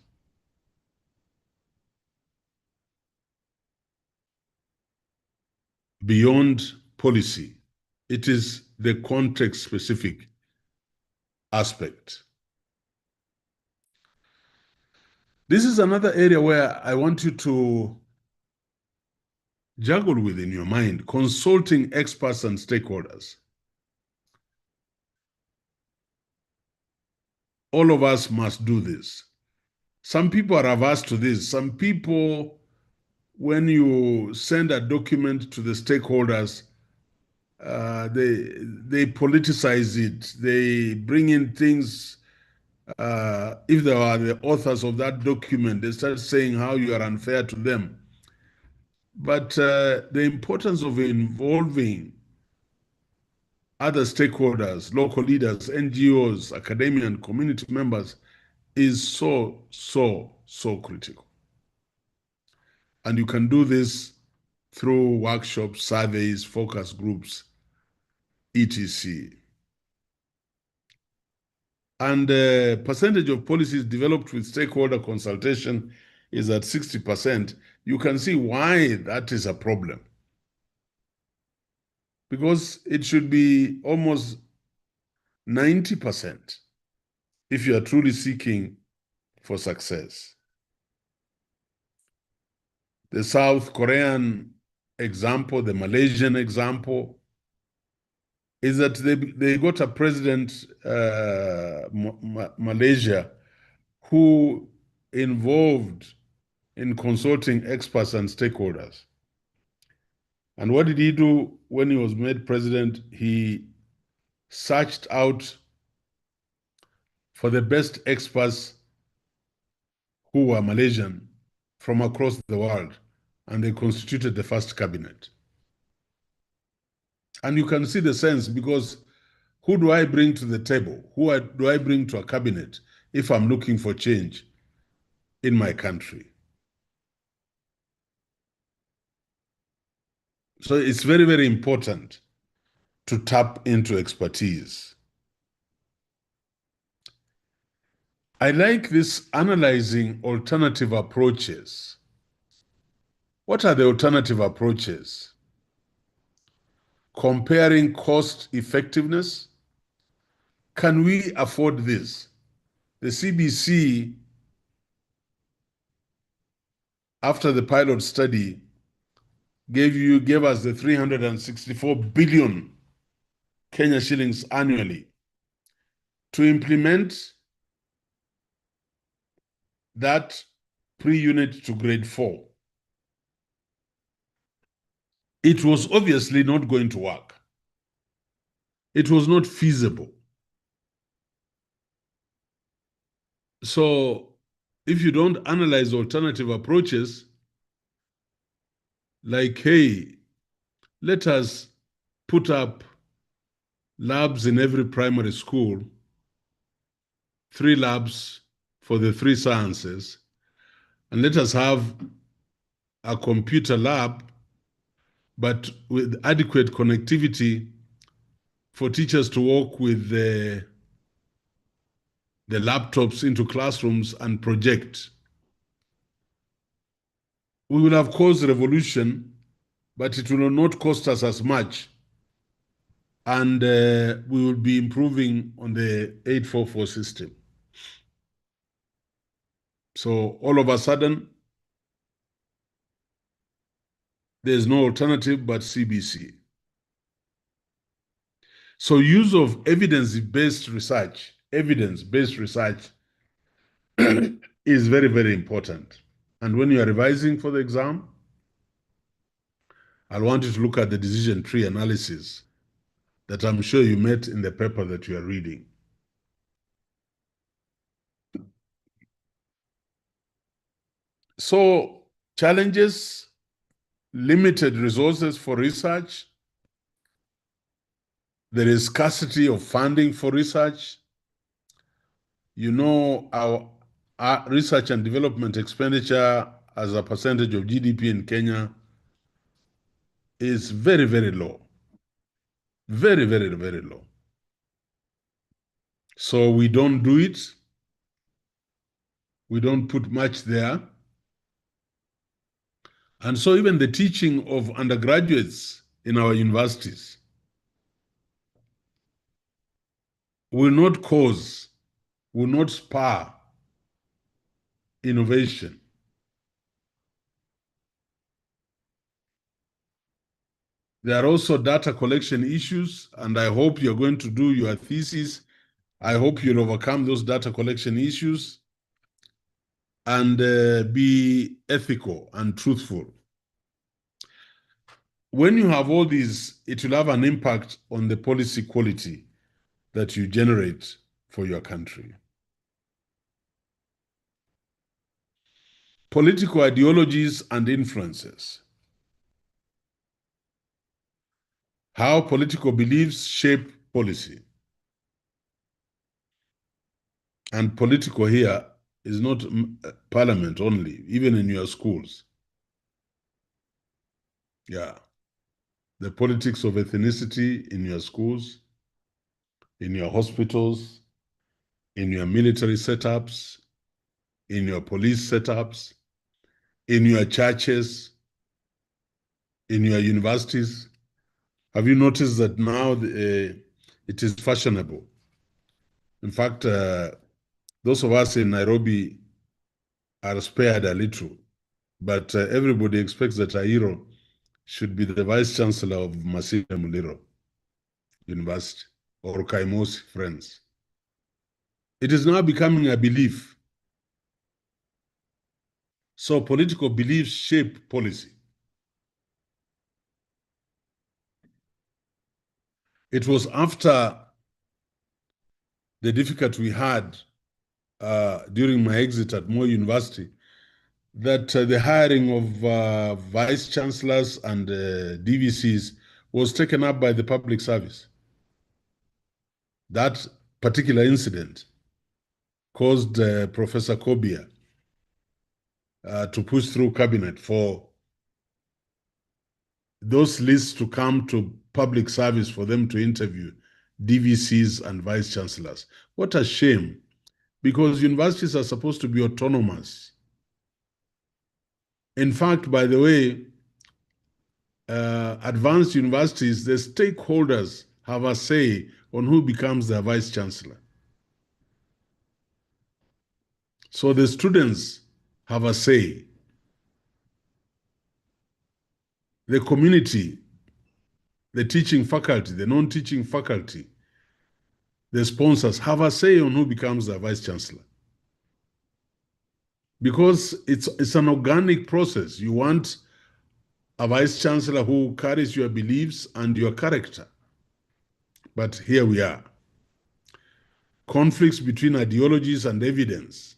Beyond policy, it is the context specific aspect. This is another area where I want you to juggle with in your mind, consulting experts and stakeholders. All of us must do this. Some people are averse to this. Some people, when you send a document to the stakeholders, they politicize it. They bring in things. If they are the authors of that document, they start saying how you are unfair to them. But the importance of involving other stakeholders, local leaders, NGOs, academia, and community members is so critical. And you can do this through workshops, surveys, focus groups, etc. And the percentage of policies developed with stakeholder consultation is at 60%. You can see why that is a problem. Because it should be almost 90% if you are truly seeking for success. The South Korean example, the Malaysian example, is that they got a president, Malaysia, who involved in consulting experts and stakeholders. And what did he do when he was made president? He searched out for the best experts who were Malaysian from across the world, and they constituted the first cabinet. And you can see the sense, because who do I bring to the table? Do I bring to a cabinet if I'm looking for change in my country? So it's very, very important to tap into expertise. I like this analyzing alternative approaches. What are the alternative approaches? Comparing cost effectiveness. Can we afford this? The CBC, after the pilot study, gave us the 364 billion Kenya shillings annually to implement that pre-unit to grade 4. It was obviously not going to work. It was not feasible. So if you don't analyze alternative approaches, like, hey, let us put up labs in every primary school, 3 labs for the 3 sciences, and let us have a computer lab, but with adequate connectivity for teachers to work with the laptops into classrooms and project. We will have caused revolution, but it will not cost us as much. And we will be improving on the 844 system. So all of a sudden, there's no alternative but CBC. So use of evidence-based research is very, very important. And when you are revising for the exam, I want you to look at the decision tree analysis that I'm sure you met in the paper that you are reading. So challenges, limited resources for research. There is scarcity of funding for research. You know, our research and development expenditure as a percentage of GDP in Kenya is very, very low. Very, very, very low. So we don't do it. We don't put much there. And so even the teaching of undergraduates in our universities will not spur innovation. There are also data collection issues, and I hope you're going to do your thesis. I hope you'll overcome those data collection issues and be ethical and truthful. When you have all these, it will have an impact on the policy quality that you generate for your country. Political ideologies and influences. How political beliefs shape policy. And political here is not parliament only, even in your schools. Yeah. The politics of ethnicity in your schools, in your hospitals, in your military setups, in your police setups, in your churches, in your universities. Have you noticed that now it is fashionable? In fact, those of us in Nairobi are spared a little, but everybody expects that Ayiro should be the Vice Chancellor of Masinde Muliro University or Kaimosi Friends. It is now becoming a belief. So political beliefs shape policy. It was after the difficulty we had during my exit at Moi University, that the hiring of vice chancellors and DVCs was taken up by the public service. That particular incident caused Professor Kobia to push through cabinet for those lists to come to public service for them to interview DVCs and vice chancellors. What a shame, because universities are supposed to be autonomous. In fact, by the way, advanced universities, the stakeholders have a say on who becomes the vice chancellor. So the students have a say. The community, the teaching faculty, the non-teaching faculty, the sponsors have a say on who becomes the vice chancellor. Because it's an organic process. You want a vice chancellor who carries your beliefs and your character. But here we are. Conflicts between ideologies and evidence.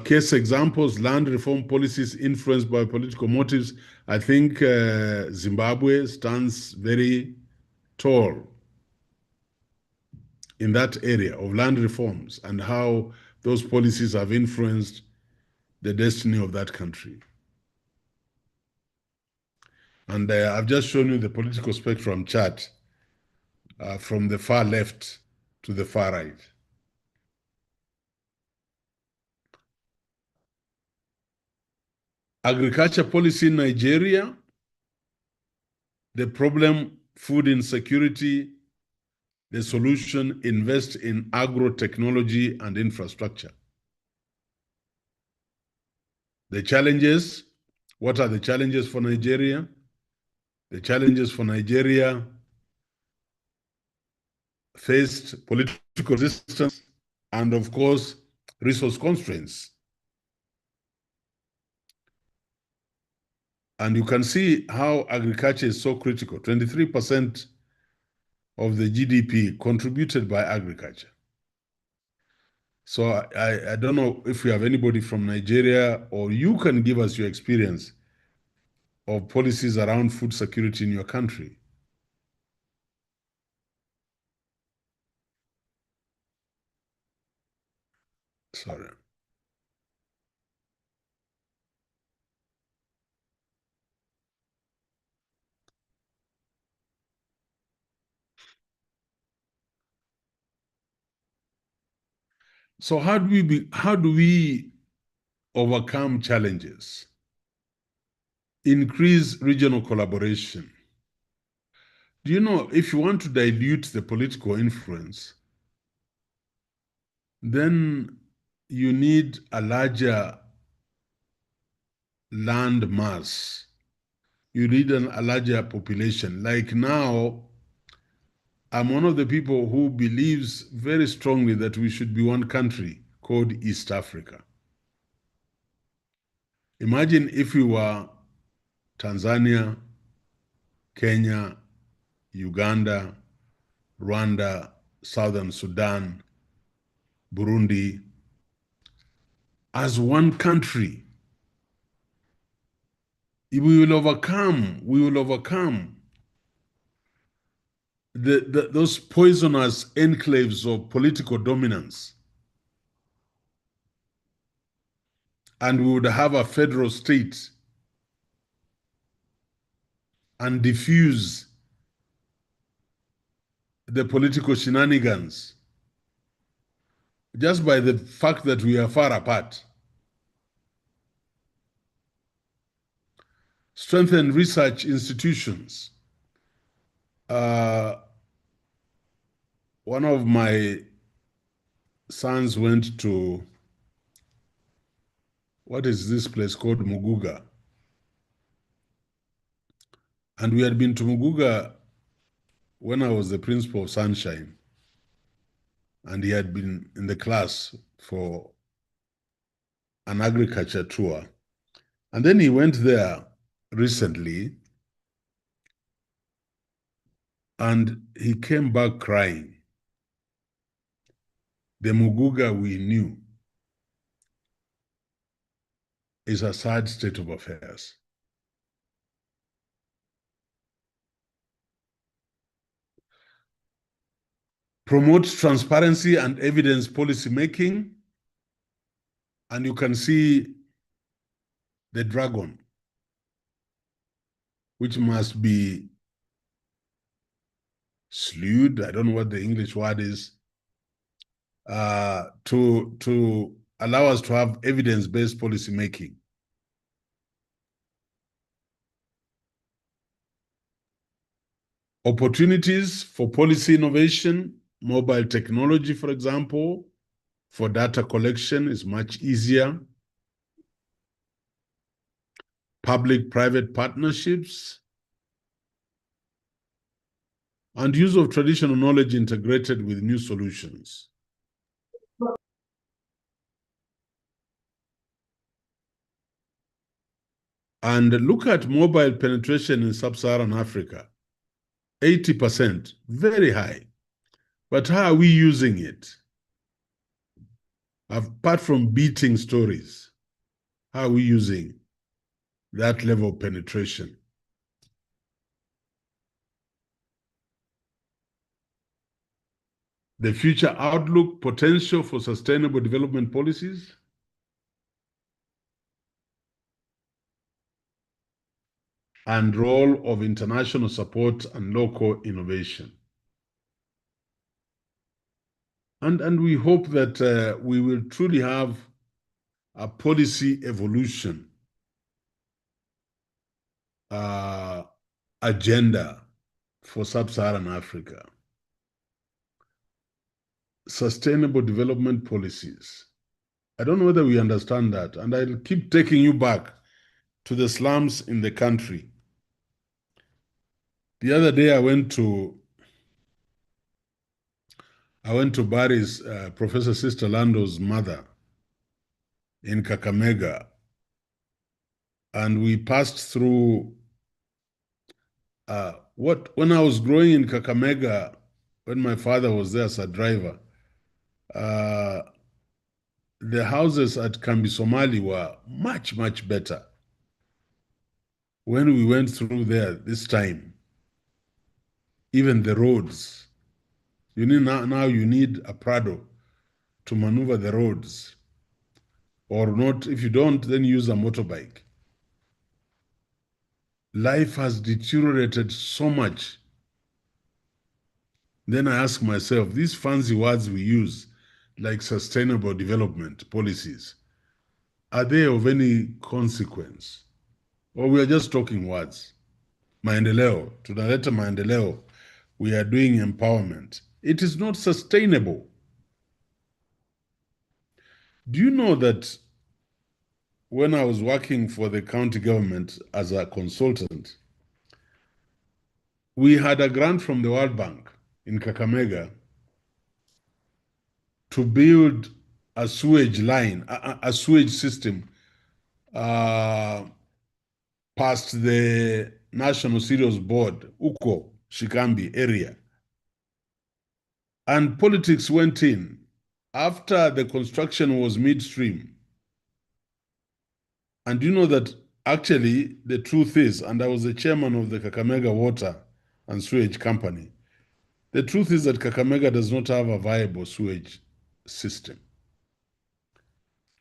Case examples, land reform policies influenced by political motives. I think Zimbabwe stands very tall in that area of land reforms and how those policies have influenced the destiny of that country. And I've just shown you the political spectrum chart from the far left to the far right. Agriculture policy in Nigeria, the problem, food insecurity, the solution, invest in agro-technology and infrastructure. The challenges, what are the challenges for Nigeria? The challenges for Nigeria faced political resistance and, of course, resource constraints. And you can see how agriculture is so critical. 23% of the GDP contributed by agriculture. So I don't know if we have anybody from Nigeria, or you can give us your experience of policies around food security in your country. Sorry. So how do we overcome challenges? Increase regional collaboration. Do you know, if you want to dilute the political influence, then you need a larger land mass. You need a larger population. Like now, I'm one of the people who believes very strongly that we should be one country called East Africa. Imagine if we were Tanzania, Kenya, Uganda, Rwanda, Southern Sudan, Burundi, as one country. We will overcome those poisonous enclaves of political dominance. And we would have a federal state and diffuse the political shenanigans just by the fact that we are far apart. Strengthen research institutions. One of my sons went to, what is this place called, Muguga? And we had been to Muguga when I was the principal of Sunshine. And he had been in the class for an agriculture tour. And then he went there recently. And he came back crying. The Muguga we knew is a sad state of affairs. Promotes transparency and evidence policy making. And you can see the dragon, which must be slewed. I don't know what the English word is, to allow us to have evidence-based policy making. Opportunities for policy innovation, mobile technology, for example, for data collection is much easier. Public-private partnerships, and use of traditional knowledge integrated with new solutions. And look at mobile penetration in sub-Saharan Africa, 80%, very high. But how are we using it? Apart from beating stories, how are we using that level of penetration? The future outlook, potential for sustainable development policies, and role of international support and local innovation. And we hope that we will truly have a policy evolution agenda for sub-Saharan Africa. Sustainable development policies. I don't know whether we understand that, and I'll keep taking you back to the slums in the country. The other day I went to Barry's Professor Sister Lando's mother in Kakamega, and we passed through when I was growing in Kakamega, when my father was there as a driver, the houses at Kambi Somali were much, much better. When we went through there this time, even the roads, now you need a Prado to maneuver the roads, or not. If you don't, then use a motorbike. Life has deteriorated so much. Then I ask myself, these fancy words we use, like sustainable development policies, are they of any consequence? Or we are just talking words? Maendeleo, tunaleta maendeleo, we are doing empowerment. It is not sustainable. Do you know that when I was working for the county government as a consultant, we had a grant from the World Bank in Kakamega to build a sewage line, a sewage system past the National Cereals Board, Uko, Shikambi area. And politics went in. After the construction was midstream, and you know that actually the truth is, and I was the chairman of the Kakamega Water and Sewage Company, the truth is that Kakamega does not have a viable sewage system.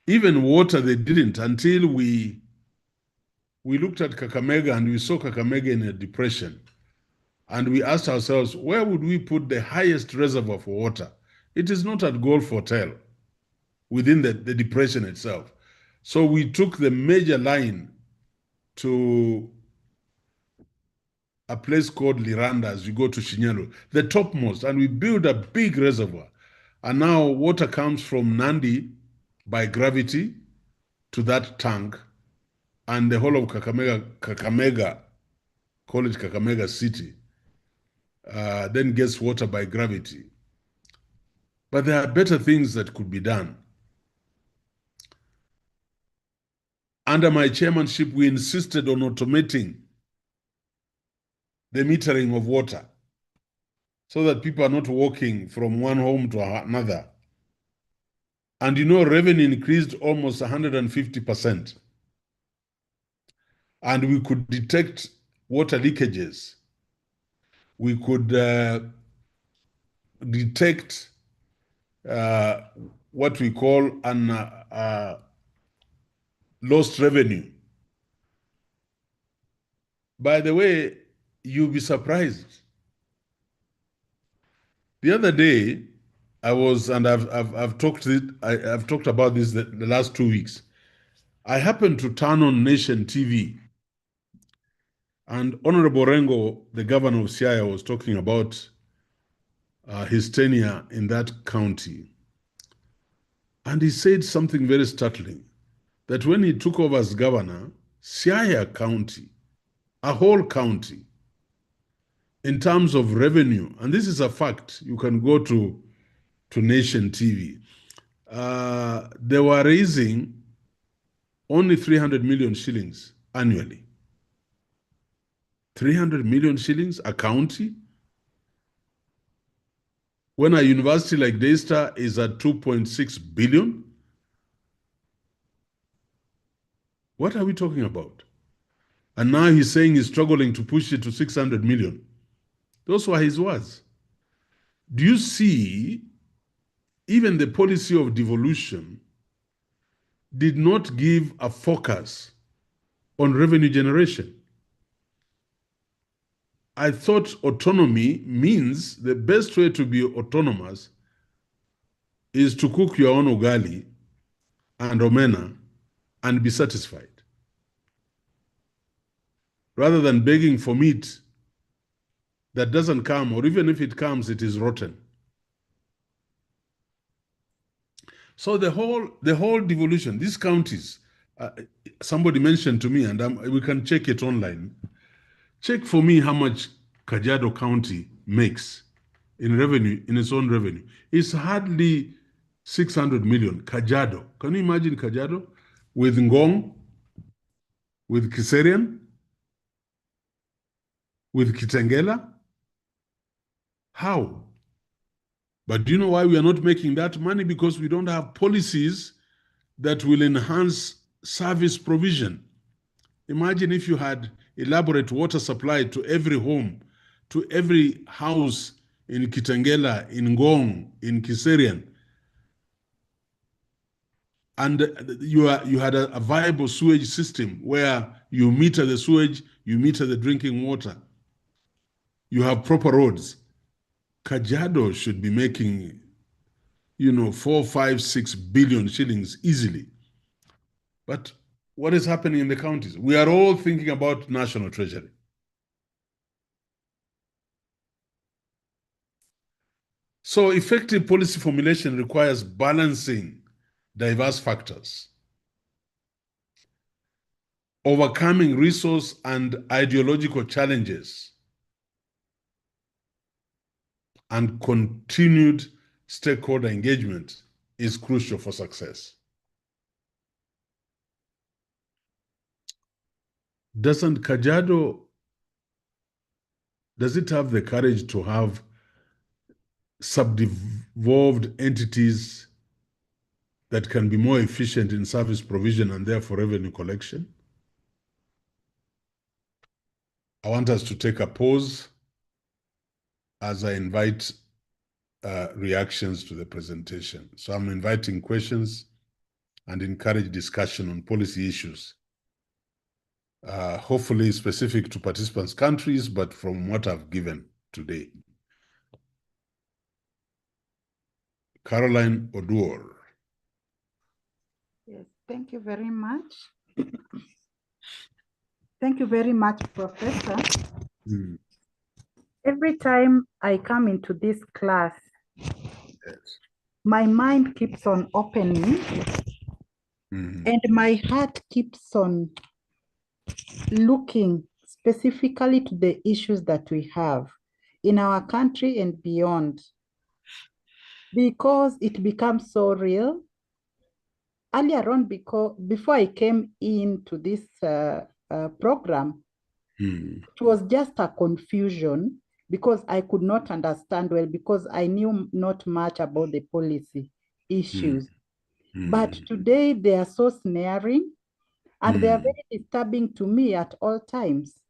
Even water they didn't, until we looked at Kakamega and we saw Kakamega in a depression. And we asked ourselves, where would we put the highest reservoir for water? It is not at Golf Hotel, within the depression itself. So we took the major line to a place called Liranda as you go to Shinyalo, the topmost, and we built a big reservoir. And now water comes from Nandi by gravity to that tank, and the whole of Kakamega, call it Kakamega City, then gets water by gravity. But there are better things that could be done. Under my chairmanship, we insisted on automating the metering of water. so that people are not walking from one home to another. And you know, revenue increased almost 150%. And we could detect water leakages. We could detect what we call an lost revenue. By the way, you'll be surprised. The other day, I was, and I've talked about this the last 2 weeks. I happened to turn on Nation TV, and Honorable Rengo, the governor of Siaya, was talking about his tenure in that county. And he said something very startling, that when he took over as governor, Siaya County, a whole county, in terms of revenue, and this is a fact, you can go to Nation TV, they were raising only 300 million shillings annually. 300 million shillings a county? When a university like Daystar is at 2.6 billion? What are we talking about? And now he's saying he's struggling to push it to 600 million. Those were his words. Do you see, even the policy of devolution did not give a focus on revenue generation? I thought autonomy means the best way to be autonomous is to cook your own ugali and omena and be satisfied, rather than begging for meat that doesn't come, or even if it comes, it is rotten. So the whole devolution, these counties, somebody mentioned to me, and we can check it online. Check for me how much Kajiado County makes in revenue, in its own revenue. It's hardly 600 million. Kajiado. Can you imagine Kajiado with Ngong, with Kiserian, with Kitengela? How? But do you know why we are not making that money? Because we don't have policies that will enhance service provision. Imagine if you had elaborate water supply to every home, to every house in Kitengela, in Ngong, in Kiserian, and you had a viable sewage system where you meter the sewage, you meter the drinking water, you have proper roads. Kajiado should be making, 4, 5, 6 billion shillings easily. But what is happening in the counties? We are all thinking about national treasury. So effective policy formulation requires balancing diverse factors, overcoming resource and ideological challenges, and continued stakeholder engagement is crucial for success. Doesn't Kajiado, does it have the courage to have subdevolved entities that can be more efficient in service provision and therefore revenue collection? I want us to take a pause as I invite reactions to the presentation. So I'm inviting questions and encourage discussion on policy issues, hopefully specific to participants' countries, but from what I've given today. Caroline Oduor. Yes, thank you very much. Thank you very much, Professor. Mm. Every time I come into this class, Yes. my mind keeps on opening and my heart keeps on looking specifically to the issues that we have in our country and beyond, because it becomes so real. Earlier on, before I came into this program, it was just a confusion because I could not understand well, because I knew not much about the policy issues. But today they are so snaring, and they are very disturbing to me at all times.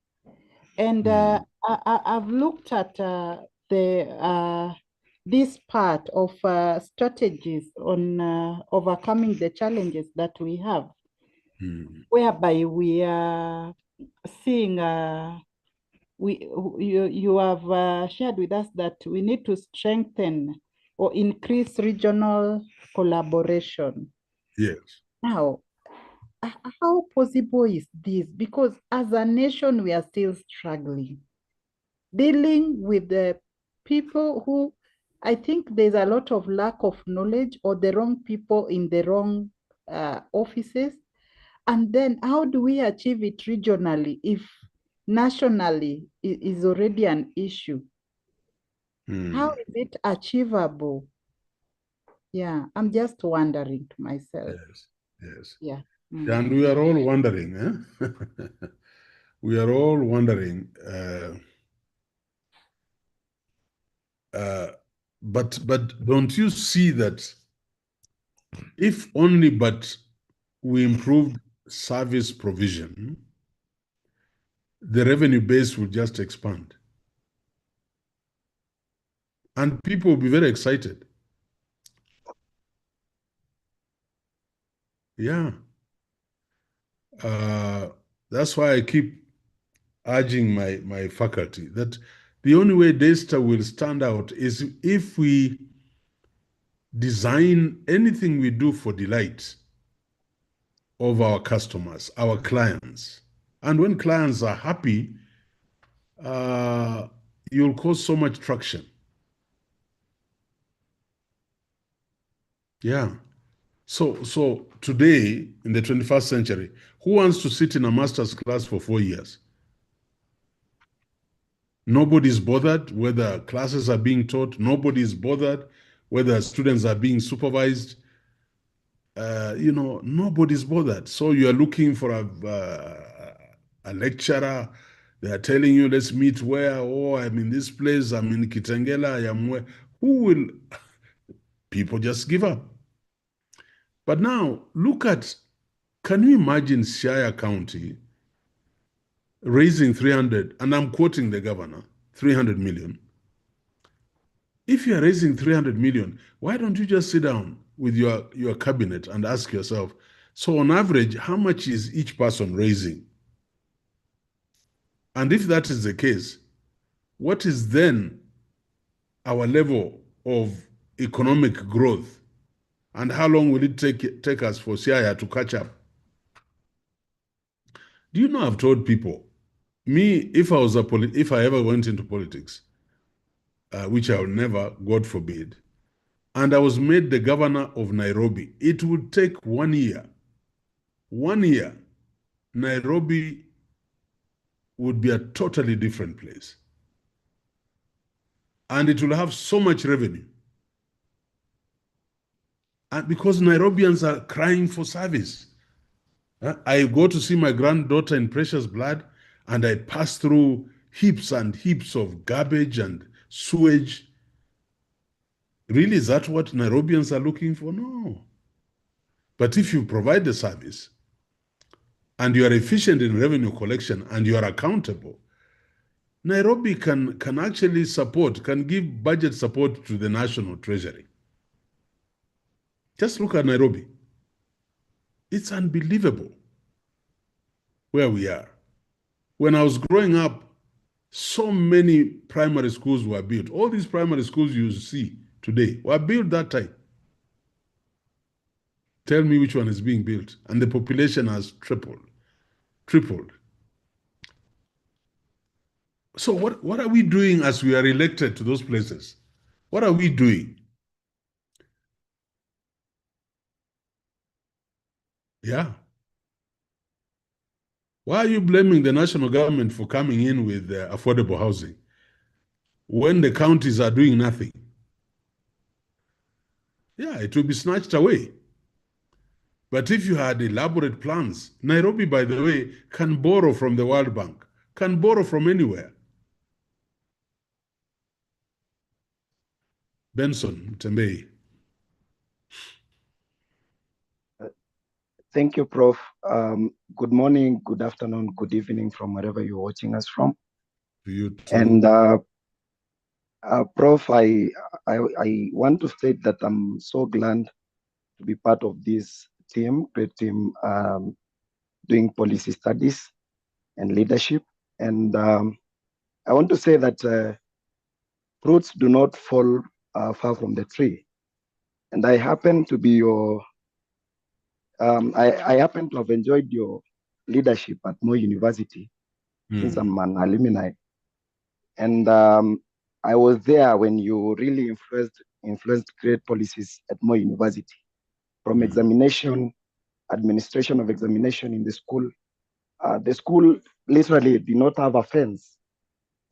And I've looked at this part of strategies on overcoming the challenges that we have, whereby we are seeing, you have shared with us that we need to strengthen or increase regional collaboration. Yes. Now, how possible is this? Because as a nation, we are still struggling, dealing with the people who, I think there's a lot of lack of knowledge, or the wrong people in the wrong offices. And then how do we achieve it regionally if nationally it is already an issue? How is it achievable? Yeah, I'm just wondering to myself. Yes, yes. Yeah. And we are all wondering, eh? We are all wondering, but don't you see that if only but we improved service provision, the revenue base will just expand. And people will be very excited. Yeah. That's why I keep urging my faculty that the only way DASTA will stand out is if we design anything we do for delight of our customers, our clients. And when clients are happy, you'll cause so much traction. Yeah. So today, in the 21st century, who wants to sit in a master's class for 4 years? Nobody's bothered whether classes are being taught. Nobody's bothered whether students are being supervised. Nobody's bothered. So you are looking for a lecturer. They are telling you, let's meet where? Oh, I'm in this place. I'm in Kitengela. I am where? Who will? People just give up. But now, look at, can you imagine Shire County raising 300, and I'm quoting the governor, 300 million. If you are raising 300 million, why don't you just sit down with your cabinet and ask yourself, so on average, how much is each person raising? And if that is the case, what is then our level of economic growth? And how long will it take us for Shire to catch up? Do you know, I've told people, me, if I ever went into politics, which I will never, God forbid, and I was made the governor of Nairobi, it would take 1 year. 1 year, Nairobi would be a totally different place. And it will have so much revenue. And because Nairobians are crying for service. I go to see my granddaughter in Precious Blood, and I pass through heaps and heaps of garbage and sewage. Really, is that what Nairobians are looking for? No. But if you provide the service, and you are efficient in revenue collection, and you are accountable, Nairobi can actually can give budget support to the national treasury. Just look at Nairobi. It's unbelievable where we are. When I was growing up, so many primary schools were built. All these primary schools you see today were built that time. Tell me which one is being built. And the population has tripled. So what are we doing as we are elected to those places? What are we doing? Yeah. Why are you blaming the national government for coming in with affordable housing when the counties are doing nothing? Yeah, it will be snatched away. But if you had elaborate plans, Nairobi, by the way, can borrow from the World Bank, can borrow from anywhere. Benson Mtembei. Thank you, Prof. Good morning, good afternoon, good evening from wherever you're watching us from. To you too. And Prof, I want to state that I'm so glad to be part of this team, great team, doing policy studies and leadership. And I want to say that fruits do not fall far from the tree. And I happen to be your, I happen to have enjoyed your leadership at Moi University since I'm an alumni. And I was there when you really influenced great policies at Moi University, from examination, administration of examination in the school. The school literally did not have a fence,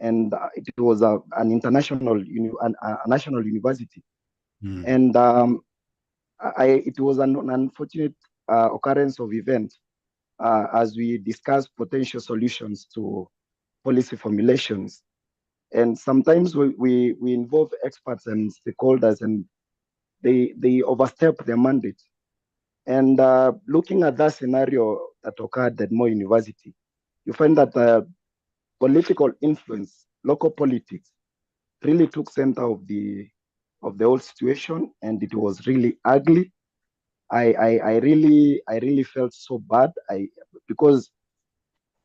and it was an international, a national university. And it was an unfortunate occurrence of event as we discussed potential solutions to policy formulations. And sometimes we involve experts and stakeholders, and they overstep their mandate. And looking at that scenario that occurred at Moi University, you find that political influence, local politics, really took center of the whole situation, and it was really ugly. I really felt so bad. Because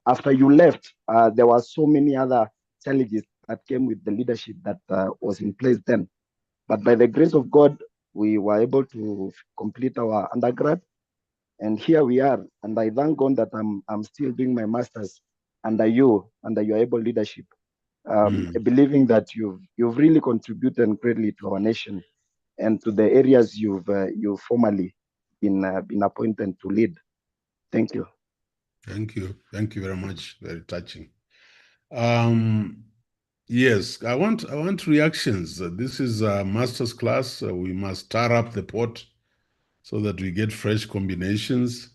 after you left, there were so many other challenges that came with the leadership that was in place then. But by the grace of God, we were able to complete our undergrad, and here we are. And I thank God that I'm still doing my master's under your able leadership, believing that you've really contributed greatly to our nation and to the areas you've formerly been appointed to lead. Thank you. Thank you. Thank you very much. Very touching. Yes, I want reactions. This is a master's class. We must stir up the pot so that we get fresh combinations.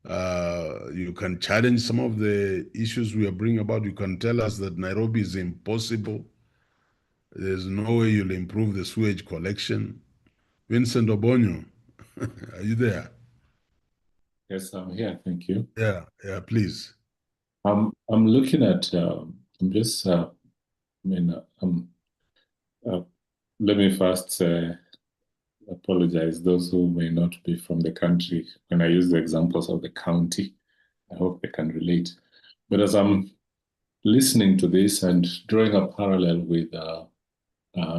You can challenge some of the issues we are bringing about. You can tell us that Nairobi is impossible. There's no way you'll improve the sewage collection. Vincent Obonyo, are you there? Yes, I'm here. Thank you. Yeah, please. I'm looking at. I'm just. Let me first apologize those who may not be from the country. When I use the examples of the county, I hope they can relate. But as I'm listening to this and drawing a parallel with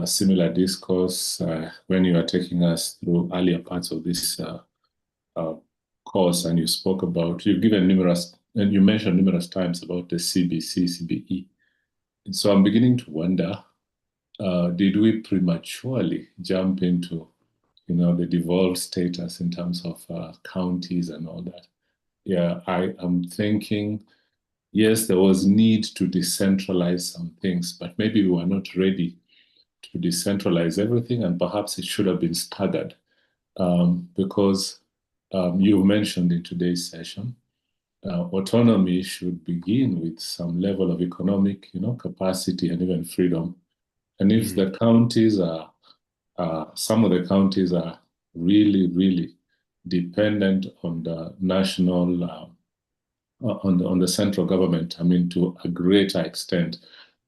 similar discourse when you are taking us through earlier parts of this course, and you've given numerous, and you mentioned numerous times about the CBC, CBE. And so I'm beginning to wonder, did we prematurely jump into, the devolved status in terms of counties and all that? Yeah, I am thinking, yes, there was need to decentralize some things, but maybe we were not ready to decentralize everything, and perhaps it should have been staggered. Because you mentioned in today's session, autonomy should begin with some level of economic, capacity and even freedom. And if the counties are, some of the counties are really, really dependent on the national, on the central government, to a greater extent,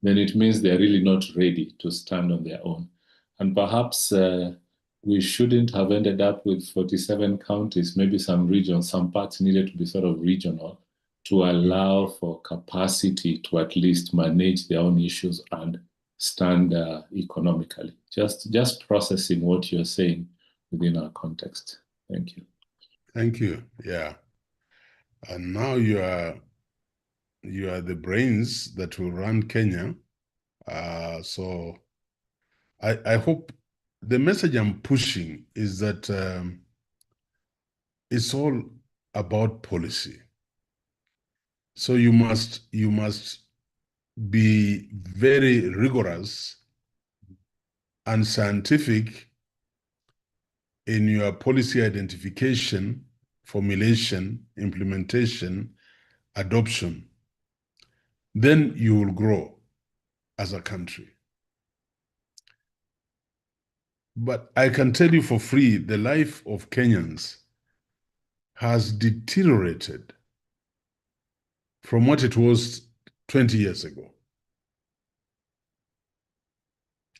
then it means they're really not ready to stand on their own. And perhaps we shouldn't have ended up with 47 counties. Maybe some regions, some parts needed to be sort of regional to allow for capacity to at least manage their own issues and stand economically. Just processing what you're saying within our context. Thank you. Thank you. Yeah. And now you are the brains that will run Kenya. So I hope the message I'm pushing is that it's all about policy. So you must be very rigorous and scientific in your policy identification, formulation, implementation, adoption. Then you will grow as a country. But I can tell you for free, the life of Kenyans has deteriorated from what it was 20 years ago.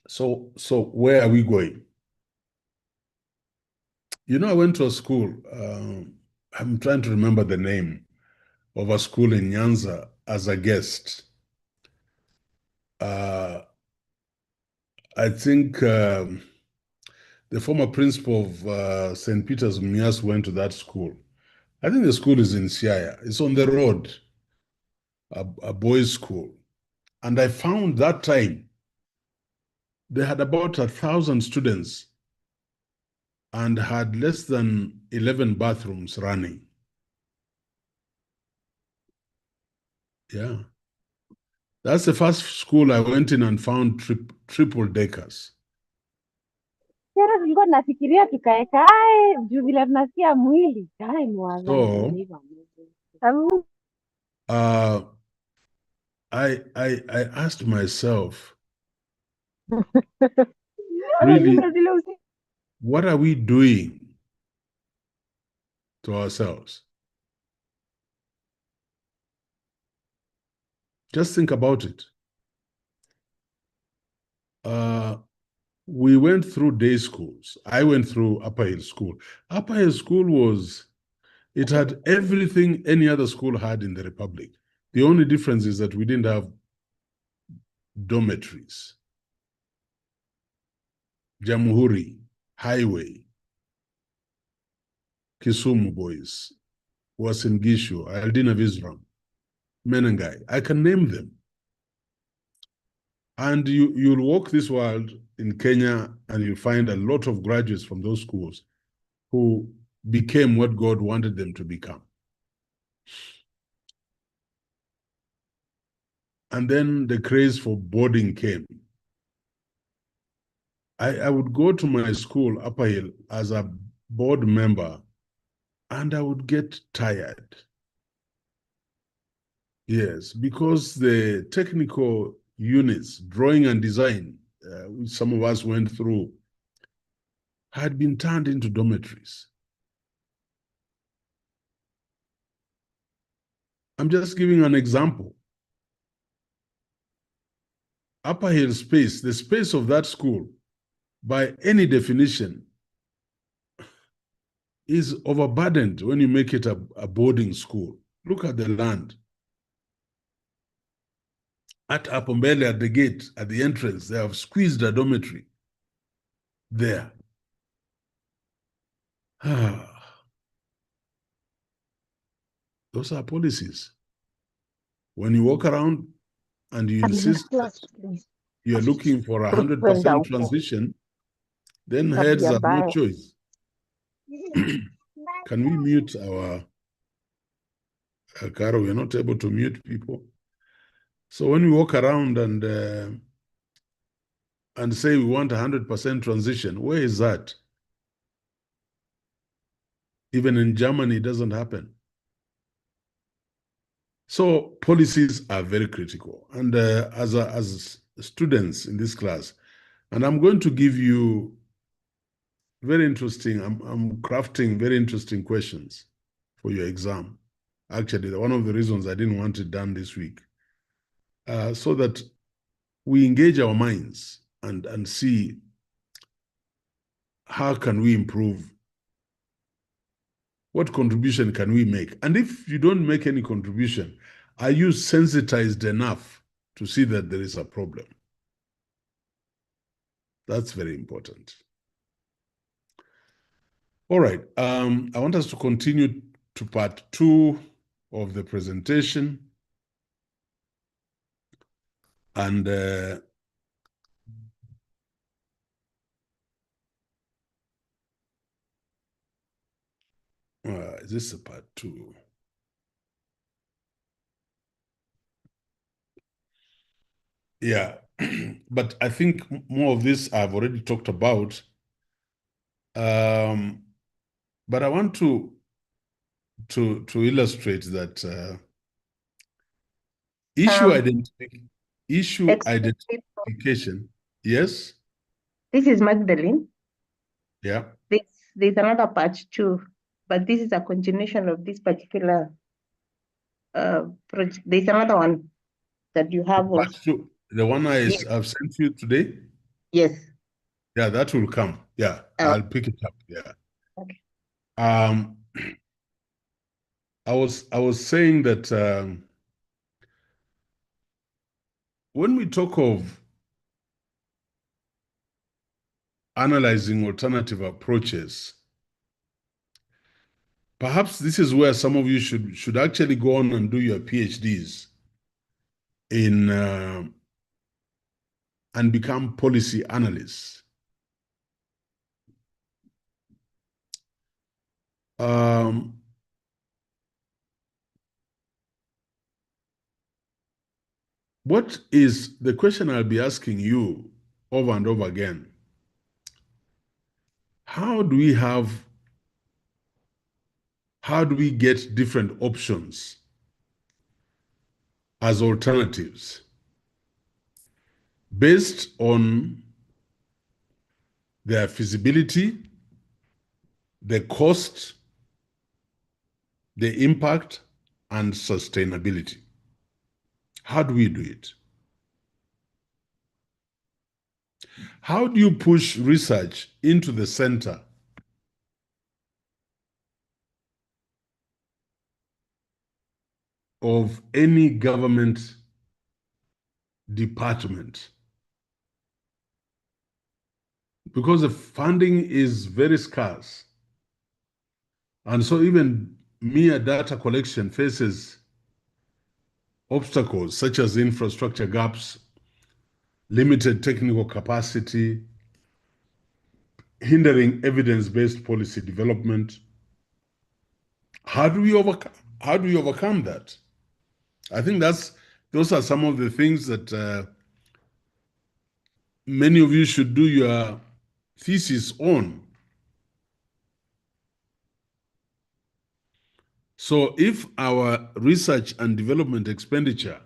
So where are we going? You know, I went to a school, I'm trying to remember the name of a school in Nyanza as a guest. I think the former principal of St. Peter's Mumias went to that school. I think the school is in Siaya. It's on the road, a boys' school. And I found that time they had about 1,000 students and had less than 11 bathrooms running. Yeah. That's the first school I went in and found triple deckers. Tena tulikuwa tunafikiria tukae kae juu vile tunasikia mwili kae mwaga. So I asked myself, really, what are we doing to ourselves? Just think about it. We went through day schools. I went through Upper Hill School. Upper Hill School it had everything any other school had in the Republic. The only difference is that we didn't have dormitories. Jamhuri, Highway, Kisumu boys, Uasin Gishu, Aldina Visram, Menengai. I can name them. And you'll walk this world in Kenya and you'll find a lot of graduates from those schools who became what God wanted them to become. And then the craze for boarding came. I would go to my school, Upper Hill, as a board member, and I would get tired. Yes, because the technical units, drawing and design, which some of us went through, had been turned into dormitories. I'm just giving an example. Upper Hill space, the space of that school, by any definition, is overburdened when you make it a boarding school. Look at the land. At Apombele, at the gate, at the entrance, they have squeezed a dormitory there. Those are policies. When you walk around and you insist that you're looking for 100% transition, then heads have no choice. Can we mute our Caro? We're not able to mute people. So when we walk around and say we want 100% transition, where is that? Even in Germany, it doesn't happen. So policies are very critical. And as students in this class, and I'm going to give you very interesting, I'm crafting very interesting questions for your exam. Actually, one of the reasons I didn't want it done this week, so that we engage our minds and see how can we improve, what contribution can we make? And if you don't make any contribution, are you sensitized enough to see that there is a problem? That's very important. All right, I want us to continue to part 2 of the presentation. And is this a part 2? Yeah, but I think more of this I've already talked about. But I want to illustrate that issue identification. Yes. This is Magdalene. Yeah. There's another part too, but this is a continuation of this particular project. There's another one that you have Part also. two, the one Yes. I've sent you today. Yes. Yeah, that will come. Yeah, Oh. I'll pick it up. Yeah. Okay. I was saying that when we talk of analyzing alternative approaches, perhaps this is where some of you should actually go on and do your PhDs in and become policy analysts. What is the question I'll be asking you over and over again? How do we get different options as alternatives based on their feasibility, the cost, the impact, and sustainability? How do we do it? How do you push research into the center of any government department? Because the funding is very scarce. And so even mere data collection faces obstacles such as infrastructure gaps, limited technical capacity, hindering evidence-based policy development. How do we overcome that? I think those are some of the things that many of you should do your thesis on. So if our research and development expenditure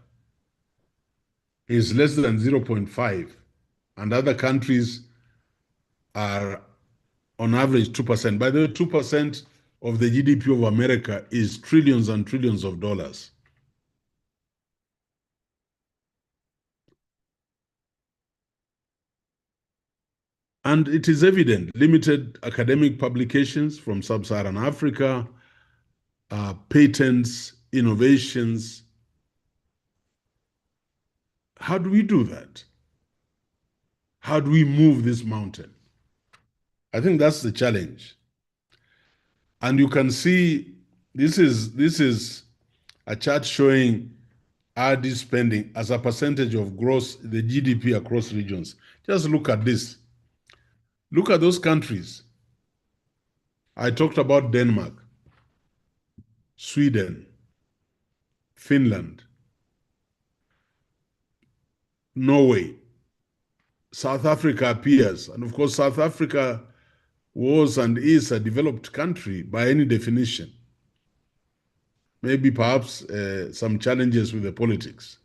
is less than 0.5 and other countries are on average 2%. By the way, 2% of the GDP of America is trillions and trillions of dollars. And it is evident, limited academic publications from sub-Saharan Africa, patents, innovations. How do we do that? How do we move this mountain? I think that's the challenge. And you can see this is a chart showing RD spending as a percentage of gross the GDP across regions. Just look at this. Look at those countries. I talked about Denmark, Sweden, Finland, Norway, South Africa appears. And of course, South Africa was and is a developed country by any definition. Maybe perhaps some challenges with the politics.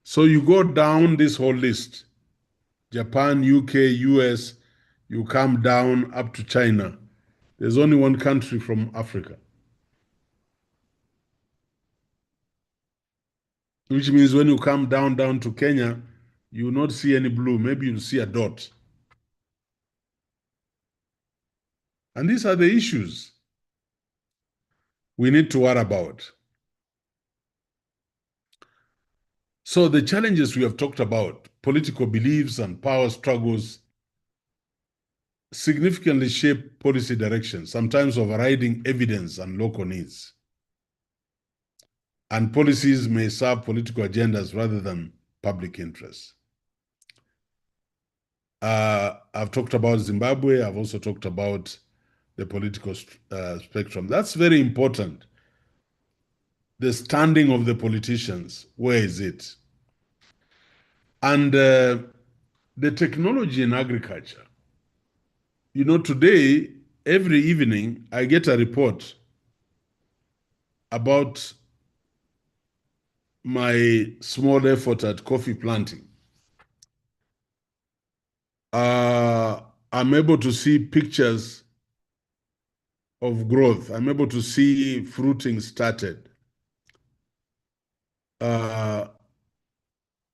So you go down this whole list, Japan, UK, US, you come down up to China. There's only one country from Africa. Which means when you come down to Kenya, you will not see any blue. Maybe you'll see a dot. And these are the issues we need to worry about. So the challenges we have talked about, political beliefs and power struggles, significantly shape policy direction, sometimes overriding evidence and local needs. And policies may serve political agendas rather than public interests. I've talked about Zimbabwe. I've also talked about the political spectrum. That's very important. The standing of the politicians, where is it? And the technology in agriculture. You know, today, every evening, I get a report about my small effort at coffee planting. I'm able to see pictures of growth. I'm able to see fruiting started.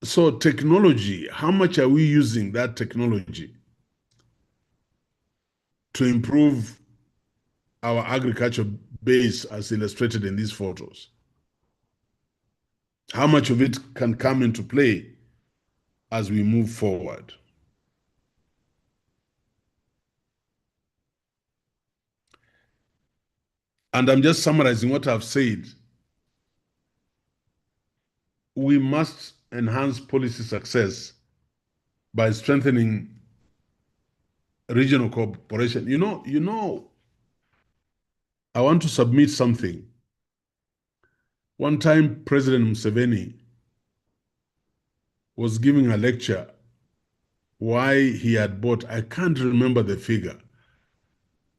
So technology, how much are we using that technology to improve our agriculture base as illustrated in these photos? How much of it can come into play as we move forward? And I'm just summarizing what I've said. We must enhance policy success by strengthening regional cooperation. You know, I want to submit something. One time, President Museveni was giving a lecture why he had bought, I can't remember the figure,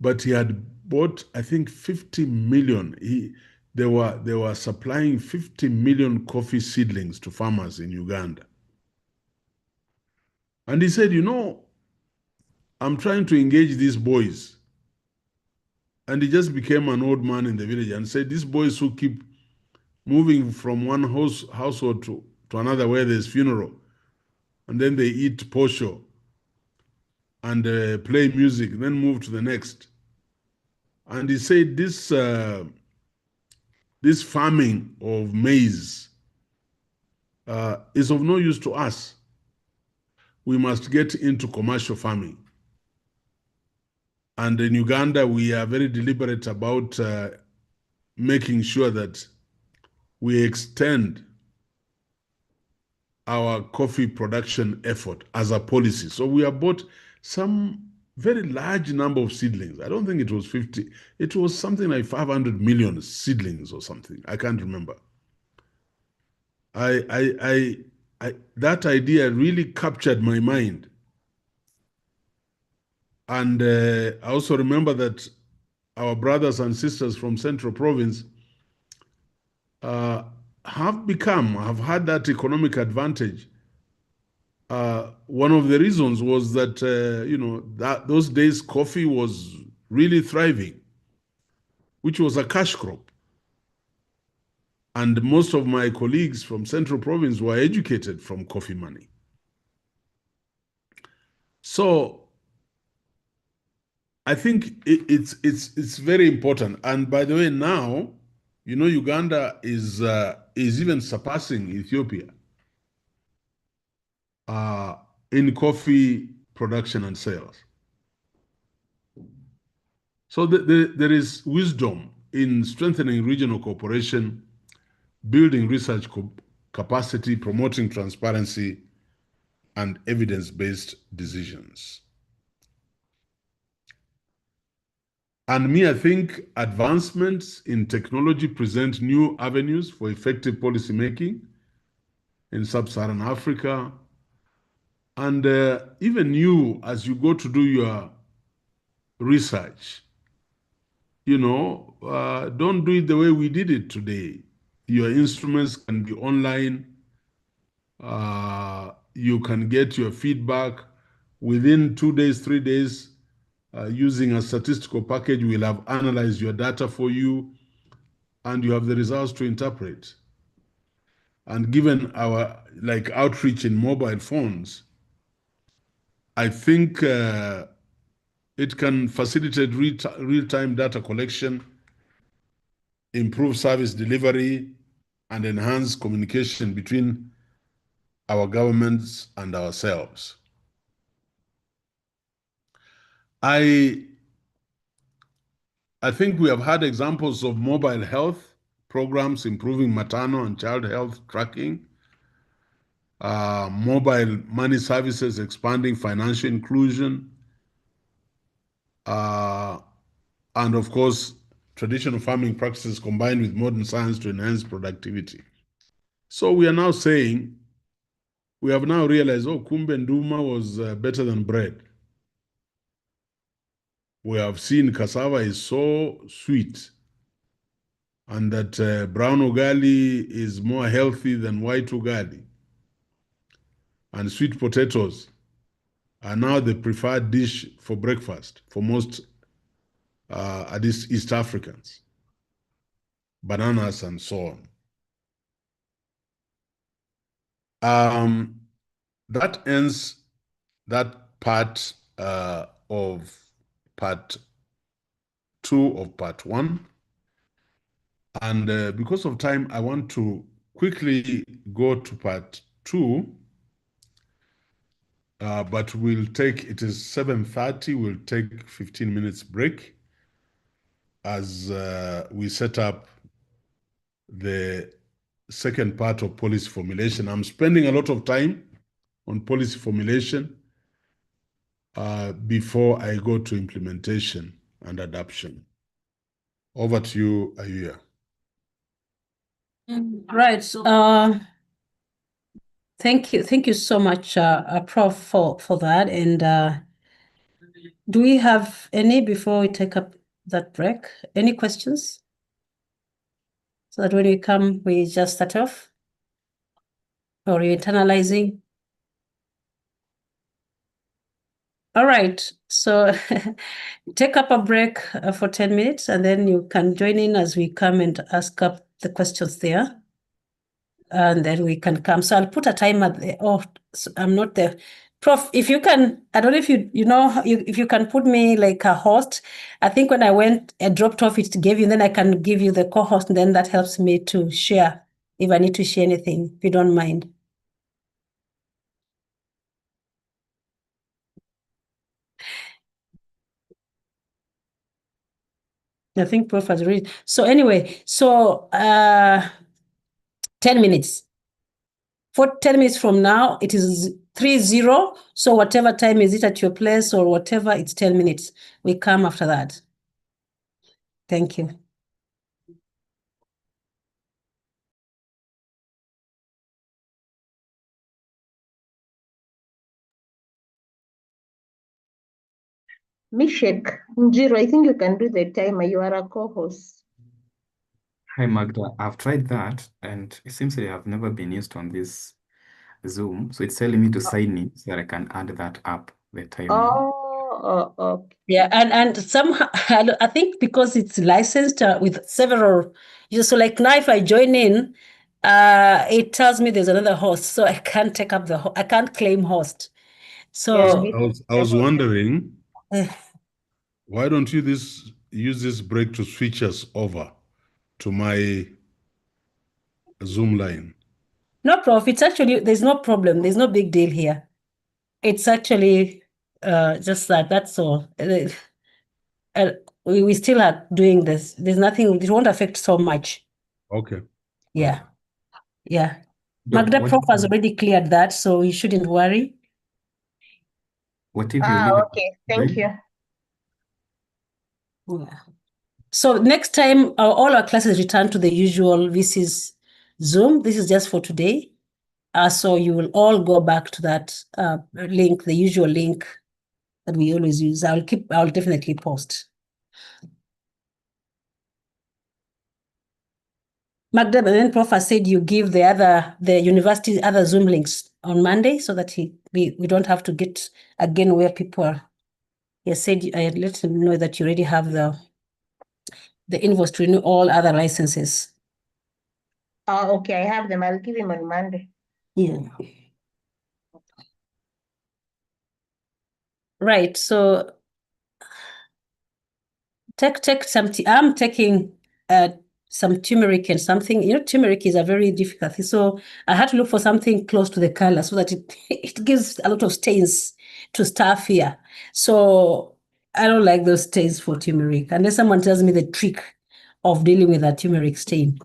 but he had bought, I think, 50 million. They were supplying 50 million coffee seedlings to farmers in Uganda. And he said, you know, I'm trying to engage these boys. And he just became an old man in the village and said, these boys who keep moving from one household to another where there's funeral, and then they eat posho and play music, then move to the next. And he said this farming of maize is of no use to us. We must get into commercial farming. And in Uganda, we are very deliberate about making sure that we extend our coffee production effort as a policy. So we have bought some very large number of seedlings. I don't think it was 50. It was something like 500 million seedlings or something. I can't remember. That idea really captured my mind. And I also remember that our brothers and sisters from Central Province have had that economic advantage. One of the reasons was that, those days coffee was really thriving, which was a cash crop. And most of my colleagues from Central Province were educated from coffee money. So I think it's very important. And by the way, now, you know, Uganda is even surpassing Ethiopia in coffee production and sales. So there is wisdom in strengthening regional cooperation, building research capacity, promoting transparency, and evidence-based decisions. And I think advancements in technology present new avenues for effective policymaking in sub-Saharan Africa, and even you, as you go to do your research, don't do it the way we did it today. Your instruments can be online. You can get your feedback within 2 days, 3 days. Using a statistical package, we'll have analyzed your data for you, and you have the results to interpret. And given our outreach in mobile phones, I think it can facilitate real-time data collection, improve service delivery, and enhance communication between our governments and ourselves. I think we have had examples of mobile health programs improving maternal and child health tracking, mobile money services expanding financial inclusion, and of course, traditional farming practices combined with modern science to enhance productivity. So we are now saying, we have now realized, kumbe nduma was better than bread. We have seen cassava is so sweet, and that brown ugali is more healthy than white ugali, and sweet potatoes are now the preferred dish for breakfast for most at least East Africans. Bananas and so on. That ends that part of part 2 of part 1. And because of time, I want to quickly go to part 2. But it is 7:30, we'll take 15 minutes break as we set up the second part of policy formulation. I'm spending a lot of time on policy formulation before I go to implementation and adoption. Over to you, Ayiro. Right. Thank you so much, Prof, for that. And do we have any before we take up that break? Any questions? So that when we come, we just start off? Or you internalizing? All right. So take up a break for 10 minutes, and then you can join in as we come and ask up the questions there. And then we can come. So I'll put a timer there. Oh, so I'm not there. Prof, if you can, I don't know if if you can put me like a host. I think when I dropped off, it gave you, then I can give you the co-host, and then that helps me to share if I need to share anything, if you don't mind. I think Prof has read. So anyway, 10 minutes. For 10 minutes from now, it is 3:00. So whatever time is it at your place or whatever, it's 10 minutes. We come after that. Thank you. Mishek, Njiro, I think you can do the timer. You are a co-host. Hi, Magda. I've tried that, and it seems like I've never been used on this Zoom. So it's telling me to sign in so that I can add that up, the timing. Oh, okay. Yeah, and somehow I think because it's licensed with several, so like now if I join in, it tells me there's another host, so I can't take up I can't claim host. So I was wondering, why don't you use this break to switch us over to my Zoom line? No, Prof, it's actually, there's no problem. There's no big deal here. It's actually just that's all. We still are doing this. There's nothing, it won't affect so much. Okay. Yeah. Yeah. Doc, Magda Prof has already cleared that, so you shouldn't worry. What if you leave it? Okay, thank you. Yeah. So next time, all our classes return to the usual. This is Zoom. This is just for today. So you will all go back to that link, the usual link that we always use. I'll definitely post. Magda, and then Prof said you give the university other Zoom links on Monday so that we don't have to get again where people are. He said I let him know that you already have the invoice to renew all other licenses. Oh, okay, I have them. I'll give him on Monday. Yeah. Right. So take some. I'm taking some turmeric and something. Turmeric is a very difficult thing. So I had to look for something close to the color so that it gives a lot of stains to stuff here. So I don't like those stains for turmeric unless someone tells me the trick of dealing with a turmeric stain.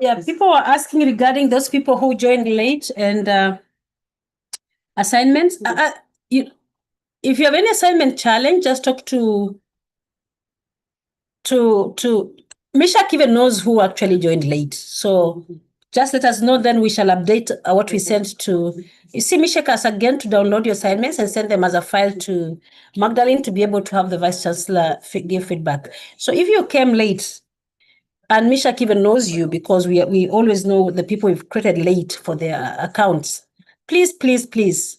Yeah, people were asking regarding those people who joined late and assignments. If you have any assignment challenge, just talk to Mishak even knows who actually joined late. So just let us know, then we shall update what we sent to. You see, Mishak has again to download your assignments and send them as a file to Magdalene to be able to have the Vice Chancellor give feedback. So if you came late, and Mishak even knows you because we always know the people we've created late for their accounts. Please, please, please.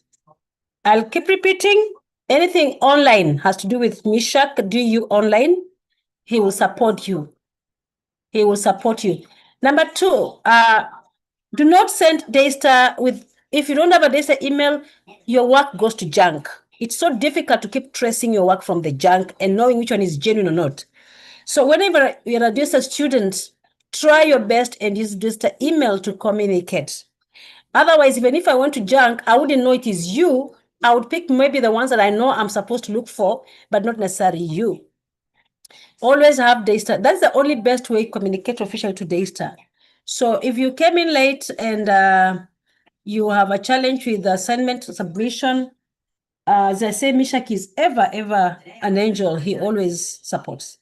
I'll keep repeating. Anything online has to do with Mishak, do you online? He will support you. He will support you. Number two, do not send Daystar with, if you don't have a Daystar email, your work goes to junk. It's so difficult to keep tracing your work from the junk and knowing which one is genuine or not. So whenever you're a Daystar student, try your best and use Daystar email to communicate. Otherwise, even if I went to junk, I wouldn't know it is you. I would pick maybe the ones that I know I'm supposed to look for, but not necessarily you. Always have Daystar. That's the only best way to communicate officially to Daystar. So if you came in late and you have a challenge with the assignment submission, as I say, Mishak is ever an angel. He always supports.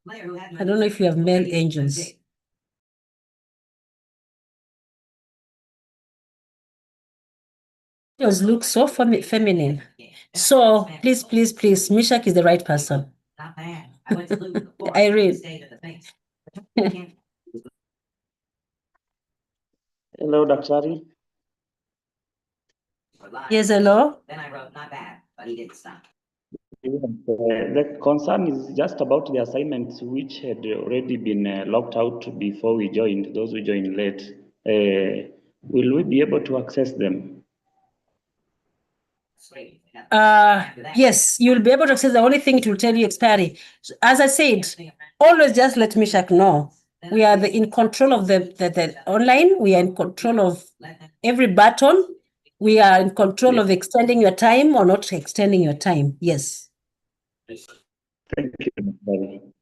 I don't know if you have male angels. Angels look so feminine. So please, please, please, Mishak is the right person. Irene. Hello, Daktari. Yes, hello. The concern is just about the assignments which had already been locked out before we joined, those who joined late. Will we be able to access them? Yes, you'll be able to access. The only thing it will tell you expiry. As I said, always just let Mishak know. We are in control of the online. We are in control of every button. We are in control of extending your time or not extending your time. Yes. Thank you.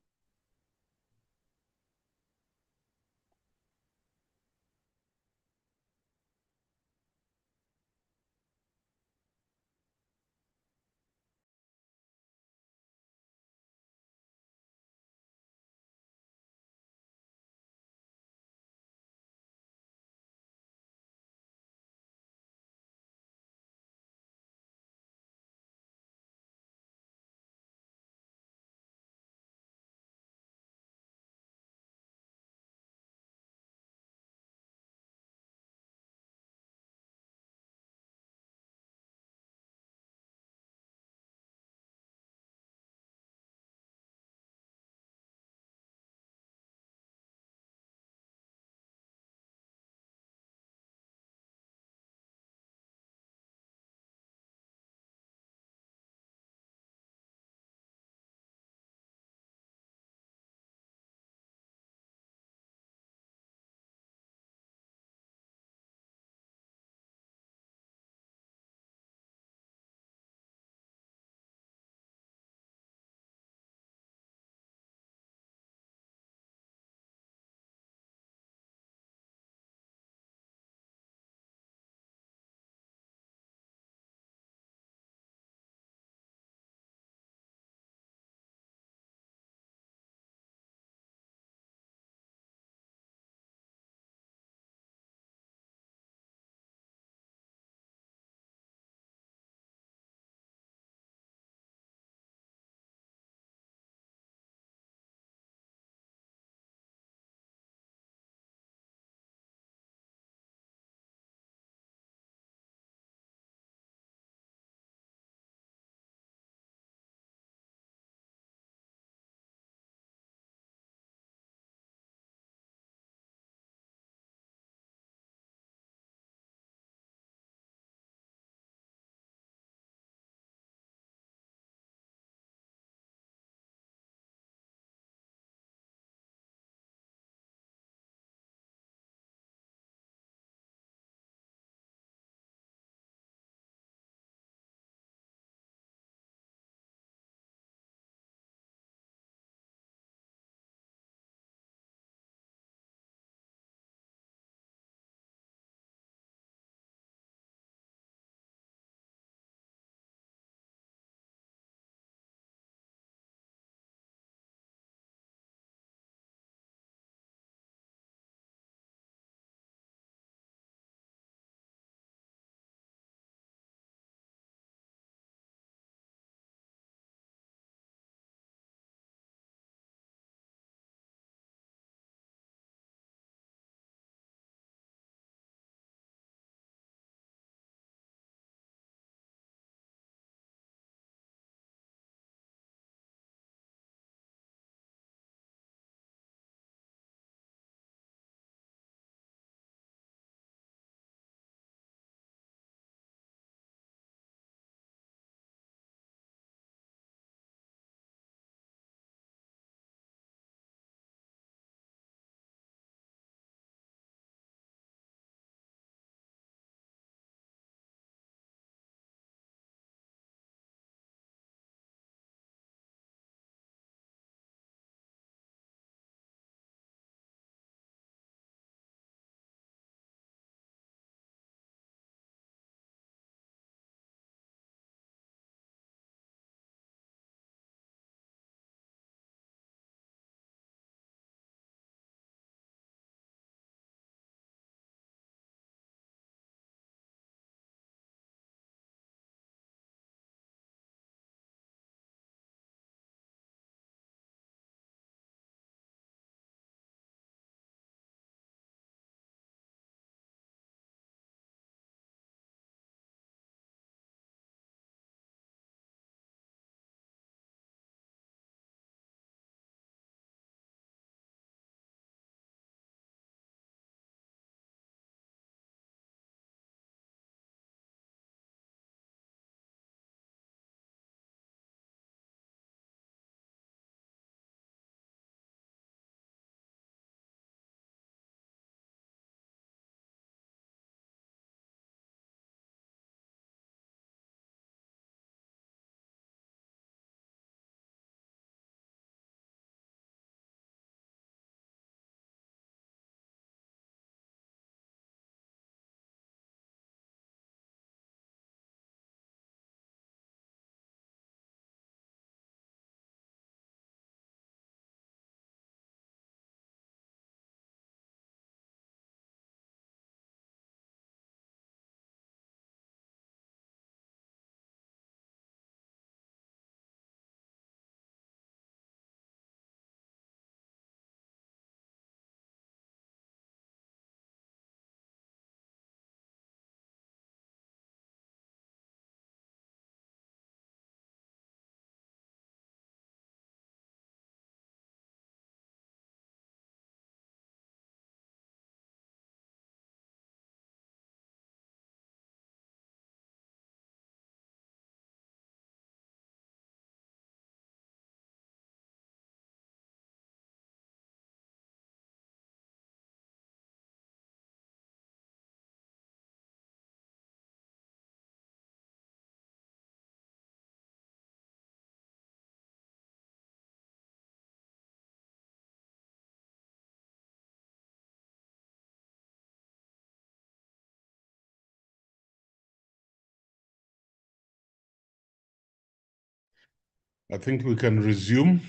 I think we can resume.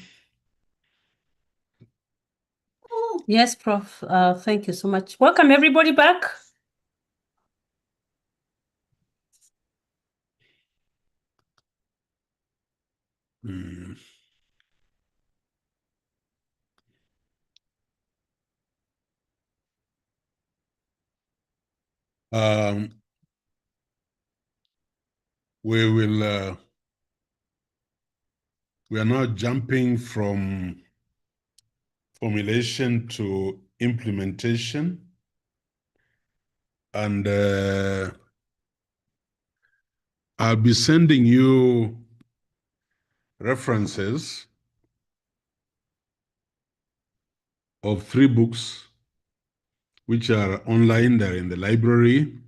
Yes, Prof. Thank you so much. Welcome everybody back. Mm. We will. We are now jumping from formulation to implementation, and I'll be sending you references of 3 books which are online. They're in the library.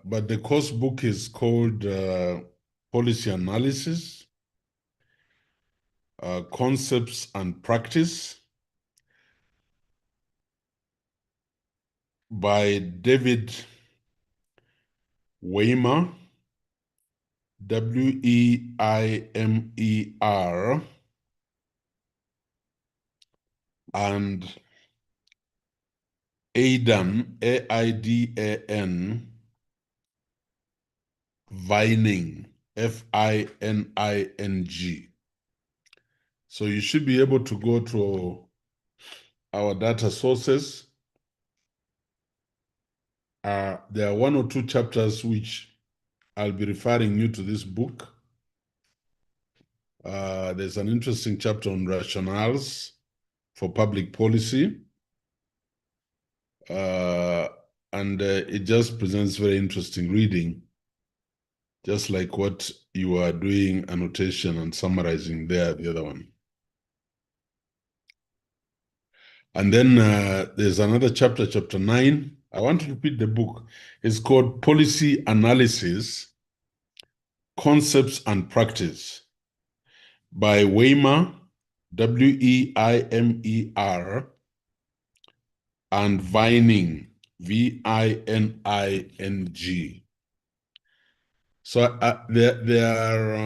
But the course book is called Policy Analysis, Concepts and Practice by David Weimer, Weimer, and Aidan, Aidan, Vining, Fining. So you should be able to go to our data sources. There are 1 or 2 chapters which I'll be referring you to this book. There's an interesting chapter on rationales for public policy. And it just presents very interesting reading, just like what you are doing, annotation and summarizing there, the other one. And then there's another chapter, chapter 9. I want to repeat the book. It's called Policy Analysis, Concepts and Practice by Weimer, Weimer, and Vining, Vining. So there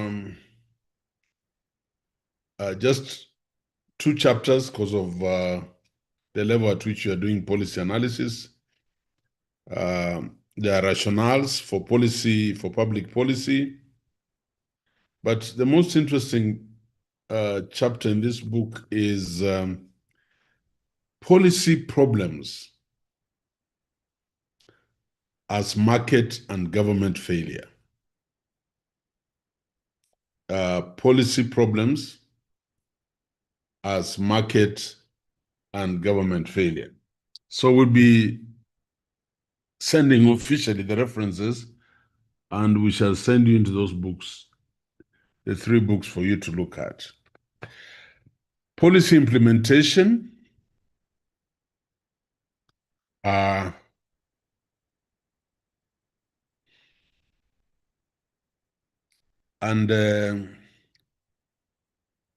are just 2 chapters because of the level at which you are doing policy analysis. There are rationales for policy, for public policy. But the most interesting chapter in this book is policy problems as market and government failure. Policy problems as market and government failure. So we'll be sending officially the references, and we shall send you into those books, the 3 books for you to look at. Policy implementation, and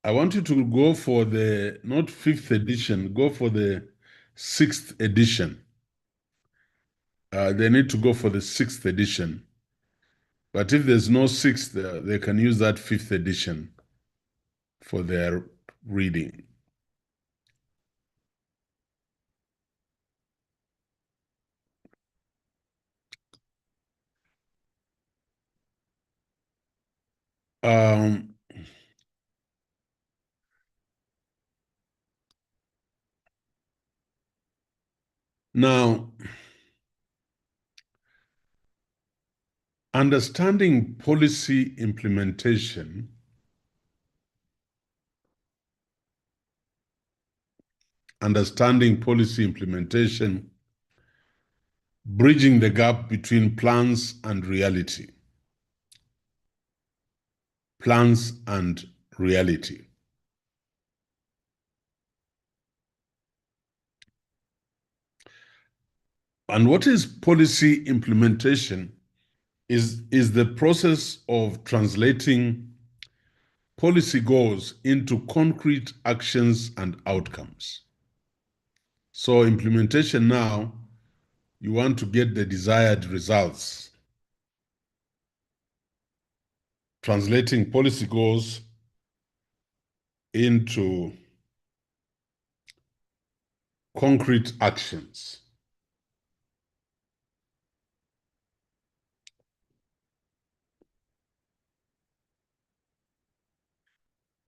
I want you to go for the, not 5th edition, go for the 6th edition. They need to go for the 6th edition. But if there's no 6th, they can use that 5th edition for their reading. Now, understanding policy implementation bridging the gap between plans and reality. Plans and reality. And what is policy implementation is the process of translating policy goals into concrete actions and outcomes. So implementation now, you want to get the desired results. translating policy goals into concrete actions.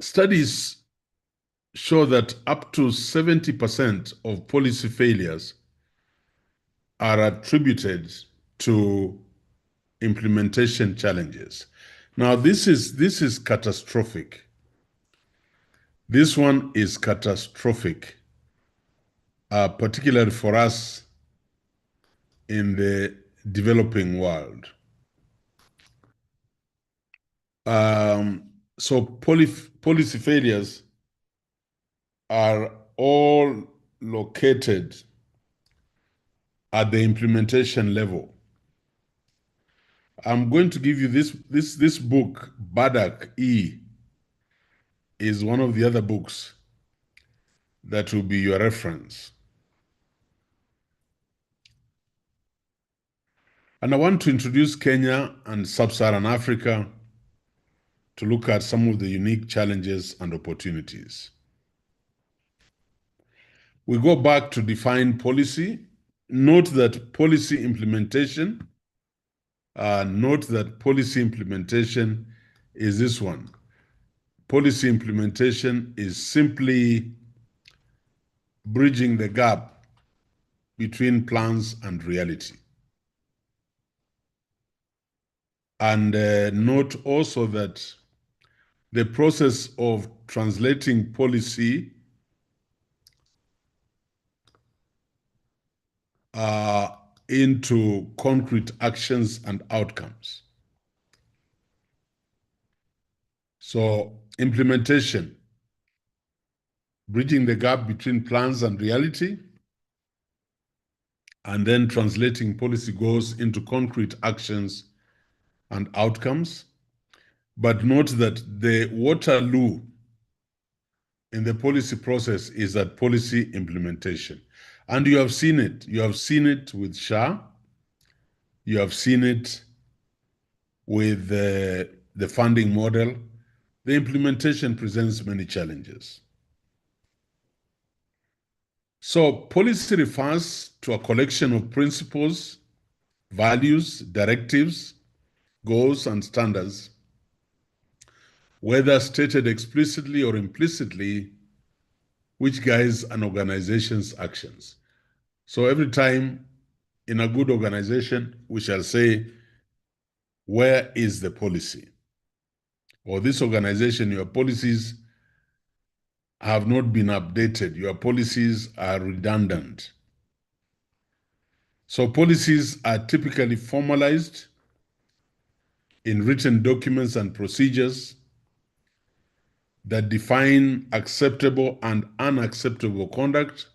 Studies show that up to 70% of policy failures are attributed to implementation challenges. Now, this is catastrophic. This one is catastrophic, particularly for us in the developing world. So policy failures are all located at the implementation level. I'm going to give you this book, Badak E, is one of the other books that will be your reference. And I want to introduce Kenya and Sub-Saharan Africa to look at some of the unique challenges and opportunities. We go back to define policy. Note that policy implementation is this one. Policy implementation is simply bridging the gap between plans and reality. And note also that the process of translating policy into concrete actions and outcomes. So implementation, bridging the gap between plans and reality, and then translating policy goals into concrete actions and outcomes. But note that the Waterloo in the policy process is that policy implementation. And you have seen it. You have seen it with SHA. You have seen it with the funding model. The implementation presents many challenges. So policy refers to a collection of principles, values, directives, goals, and standards, whether stated explicitly or implicitly, which guides an organization's actions. So every time in a good organization, we shall say, where is the policy? Or this organization, your policies have not been updated. Your policies are redundant. So policies are typically formalized in written documents and procedures that define acceptable and unacceptable conduct,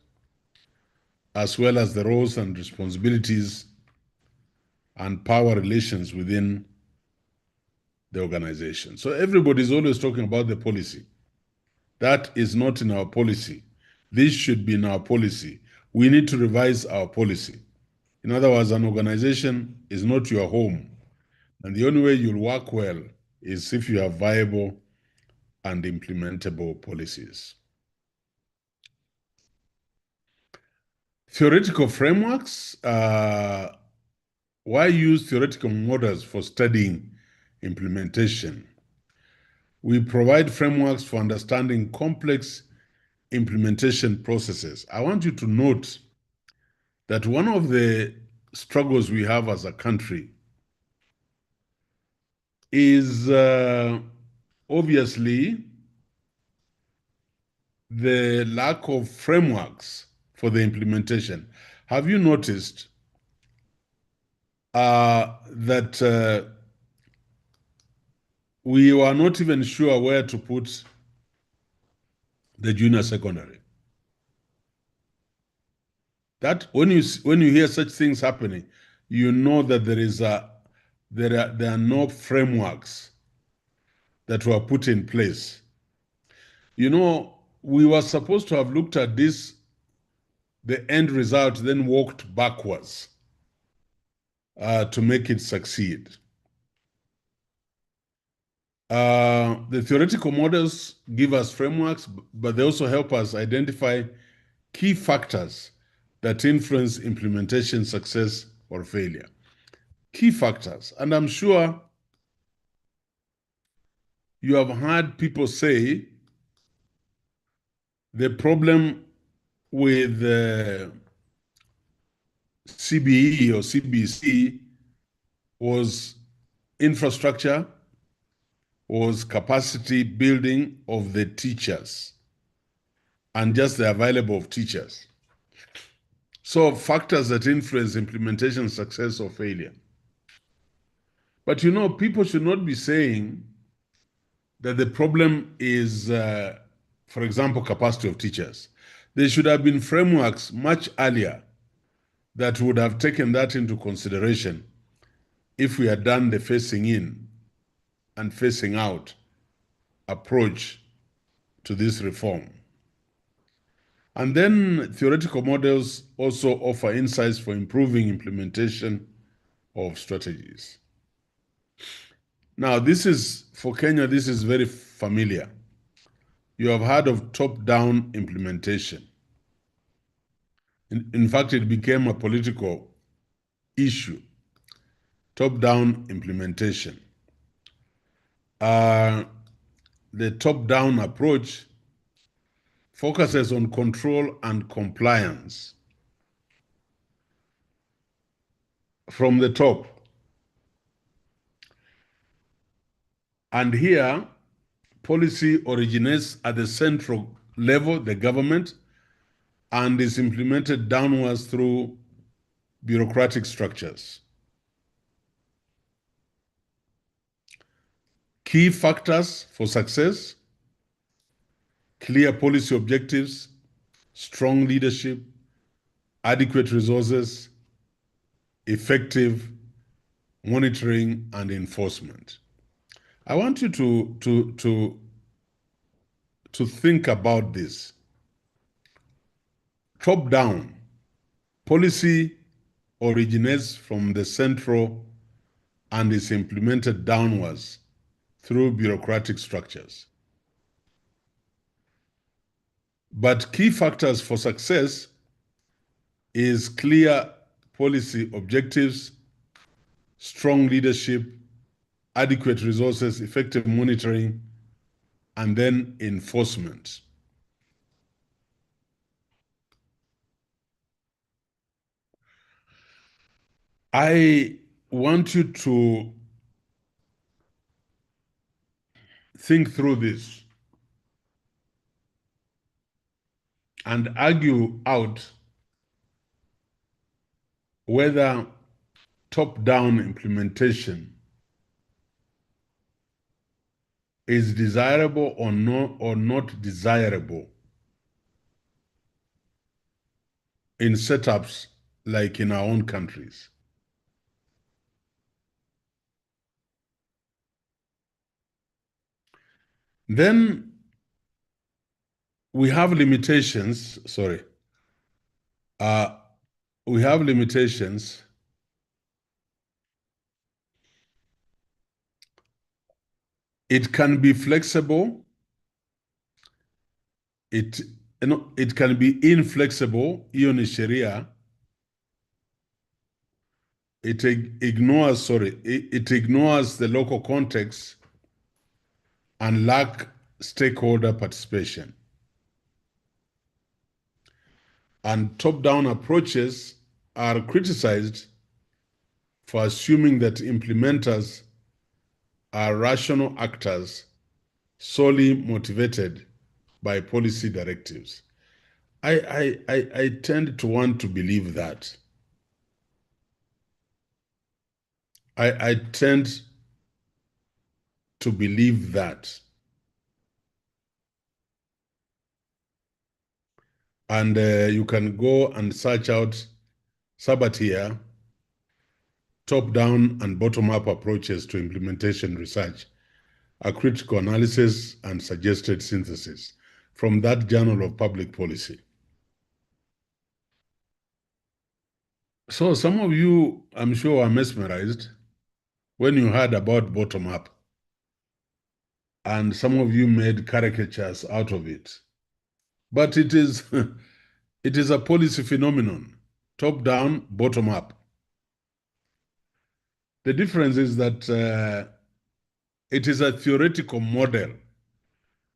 as well as the roles and responsibilities and power relations within the organization. So everybody is always talking about the policy. That is not in our policy. This should be in our policy. We need to revise our policy. In other words, an organization is not your home. And the only way you'll work well is if you have viable and implementable policies. Theoretical frameworks. Why use theoretical models for studying implementation? We provide frameworks for understanding complex implementation processes. I want you to note that one of the struggles we have as a country is obviously the lack of frameworks for the implementation. Have you noticed that we were not even sure where to put the junior secondary? That when you hear such things happening, you know that there are no frameworks that were put in place. You know, we were supposed to have looked at this, the end result, then walked backwards to make it succeed. The theoretical models give us frameworks, but they also help us identify key factors that influence implementation success or failure. Key factors. And I'm sure you have heard people say the problem with CBE or CBC was infrastructure, was capacity building of the teachers and just the available of teachers. So factors that influence implementation success or failure. But you know, people should not be saying that the problem is, for example, capacity of teachers. There should have been frameworks much earlier that would have taken that into consideration if we had done the facing in and facing out approach to this reform. And then theoretical models also offer insights for improving implementation of strategies. Now, this is, for Kenya, this is very familiar. You have heard of top-down implementation. In fact, it became a political issue, top-down implementation. The top-down approach focuses on control and compliance from the top. And here, policy originates at the central level, the government, and is implemented downwards through bureaucratic structures. Key factors for success: clear policy objectives, strong leadership, adequate resources, effective monitoring and enforcement. I want you to think about this. Top down, policy originates from the central and is implemented downwards through bureaucratic structures. But key factors for success is clear policy objectives, strong leadership, adequate resources, effective monitoring, and then enforcement. I want you to think through this and argue out whether top-down implementation is desirable or not desirable in setups like in our own countries. Then we have limitations, we have limitations It can be flexible. It can be inflexible. Hiyo ni sheria. It ignores the local context and lack stakeholder participation. And top-down approaches are criticized for assuming that implementers are rational actors solely motivated by policy directives. I tend to want to believe that. I tend to believe that. And you can go and search out Sabatier, top-down and bottom-up approaches to implementation research, a critical analysis and suggested synthesis from that Journal of Public Policy. So some of you, I'm sure, are mesmerized when you heard about bottom-up. and some of you made caricatures out of it. But it is, it is a policy phenomenon, top down, bottom up. The difference is that it is a theoretical model.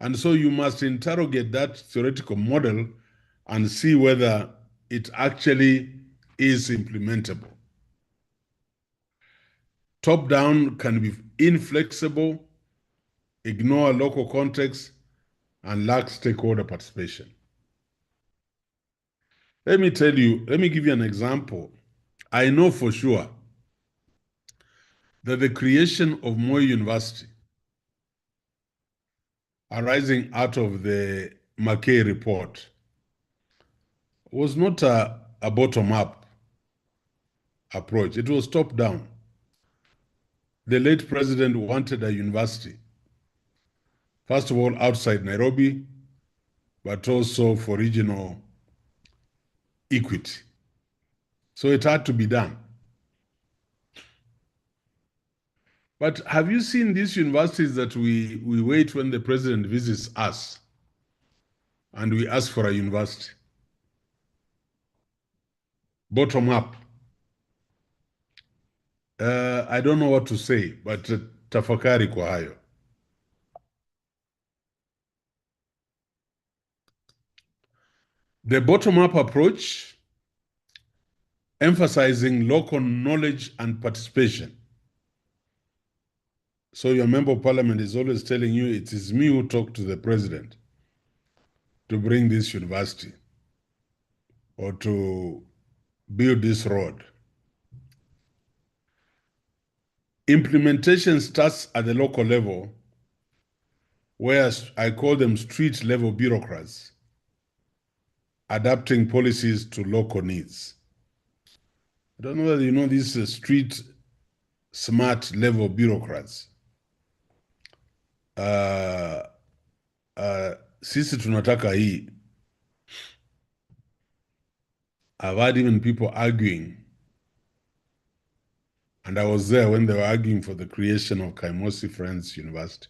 And so you must interrogate that theoretical model and see whether it actually is implementable. Top down can be inflexible, ignore local context, and lack stakeholder participation. Let me give you an example. I know for sure that the creation of Moi University, arising out of the Mackay report, was not a bottom-up approach. It was top-down. The late president wanted a university, first of all, outside Nairobi, but also for regional equity. So it had to be done. But have you seen these universities that we wait when the president visits us and we ask for a university? Bottom up. I don't know what to say, but tafakari kwa hayo. The bottom-up approach, emphasizing local knowledge and participation. So your member of parliament is always telling you, it is me who talked to the president to bring this university or to build this road. Implementation starts at the local level, where I call them street-level bureaucrats, adapting policies to local needs. I don't know whether you know these street smart level bureaucrats. Sisi tunataka hii. I've had even people arguing, and I was there when they were arguing for the creation of Kaimosi Friends University.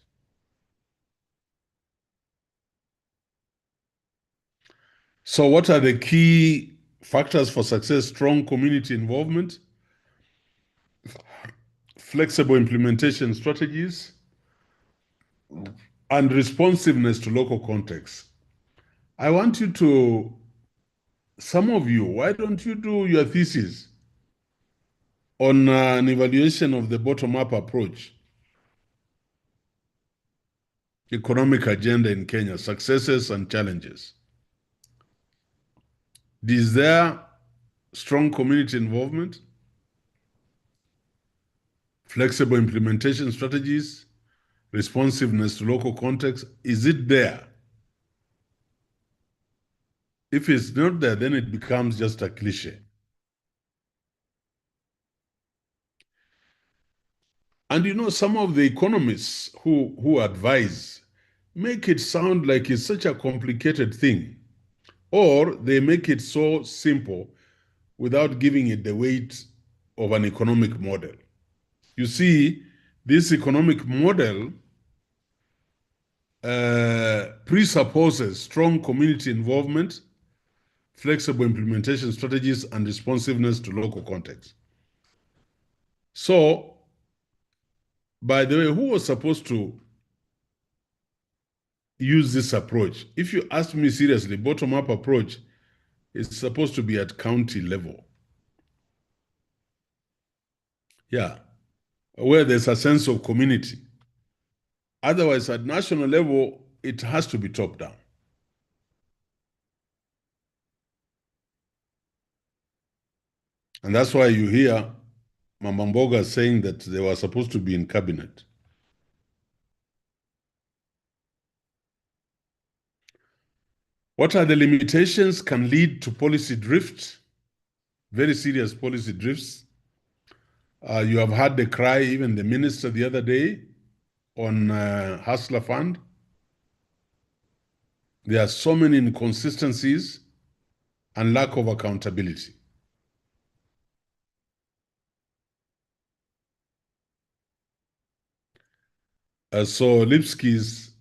So what are the key factors for success? Strong community involvement, flexible implementation strategies, and responsiveness to local context. I want you to, some of you, why don't you do your thesis on an evaluation of the bottom-up approach? Economic agenda in Kenya, successes and challenges. Is there strong community involvement, flexible implementation strategies, responsiveness to local context? Is it there? If it's not there, then it becomes just a cliche. And you know, some of the economists who advise make it sound like it's such a complicated thing, or they make it so simple without giving it the weight of an economic model. You see, this economic model presupposes strong community involvement, flexible implementation strategies, and responsiveness to local context. So, by the way, who was supposed to use this approach? If you ask me seriously, bottom-up approach is supposed to be at county level. Yeah, where there's a sense of community. Otherwise, at national level, it has to be top-down. And that's why you hear Mama Mboga saying that they were supposed to be in cabinet. What are the limitations can lead to policy drift? Very serious policy drifts. You have had the cry, even the minister the other day, on Hustler Fund. There are so many inconsistencies and lack of accountability. So Lipsky's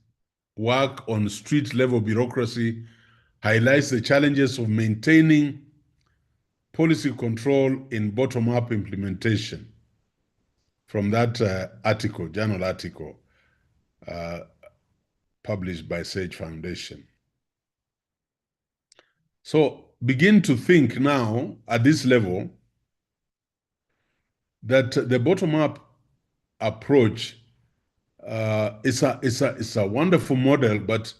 work on street-level bureaucracy highlights the challenges of maintaining policy control in bottom-up implementation from that journal article published by Sage Foundation. So begin to think now at this level that the bottom-up approach is a wonderful model, but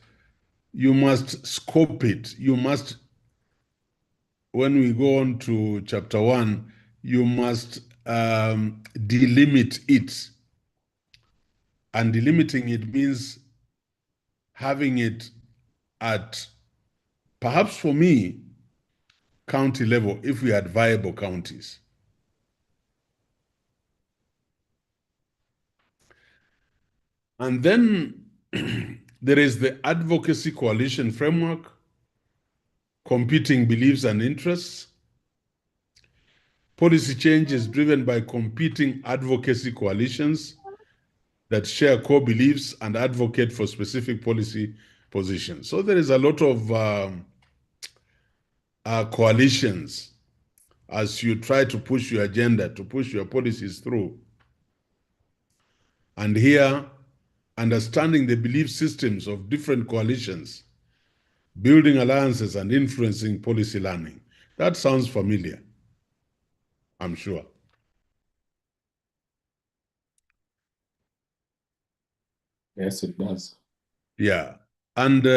you must scope it. You must, when we go on to chapter 1, you must delimit it. And delimiting it means having it at, perhaps for me, county level, if we had viable counties. And then there is the advocacy coalition framework, competing beliefs and interests. Policy change is driven by competing advocacy coalitions that share core beliefs and advocate for specific policy positions. So there is a lot of coalitions as you try to push your agenda, to push your policies through. And here, understanding the belief systems of different coalitions, building alliances and influencing policy learning. That sounds familiar, I'm sure. Yes, it does. Yeah. And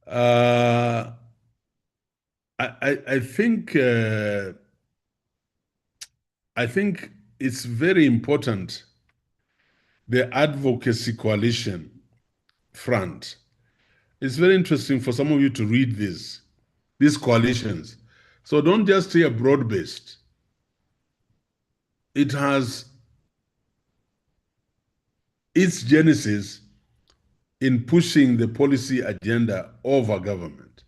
I think it's very important, the advocacy coalition front. It's very interesting for some of you to read these coalitions. So don't just hear broad-based. It has its genesis in pushing the policy agenda over government.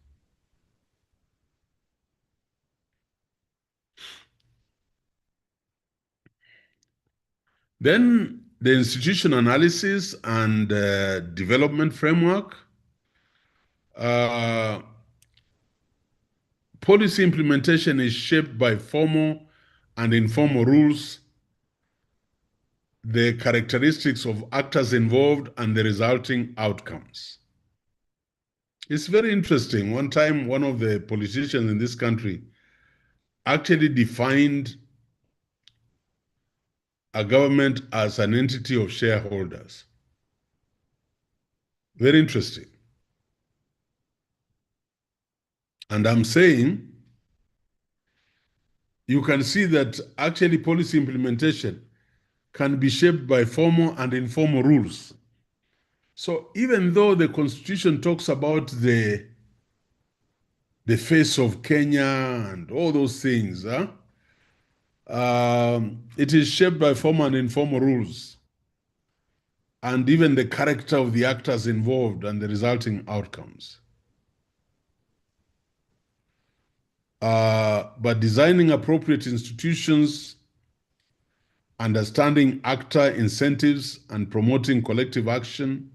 Then the institution analysis and development framework. Policy implementation is shaped by formal and informal rules, the characteristics of actors involved, and the resulting outcomes. It's very interesting. One time, one of the politicians in this country actually defined a government as an entity of shareholders. Very interesting. And I'm saying, you can see that actually policy implementation can be shaped by formal and informal rules. So even though the Constitution talks about the face of Kenya and all those things, it is shaped by formal and informal rules, and even the character of the actors involved and the resulting outcomes. But designing appropriate institutions, understanding actor incentives, and promoting collective action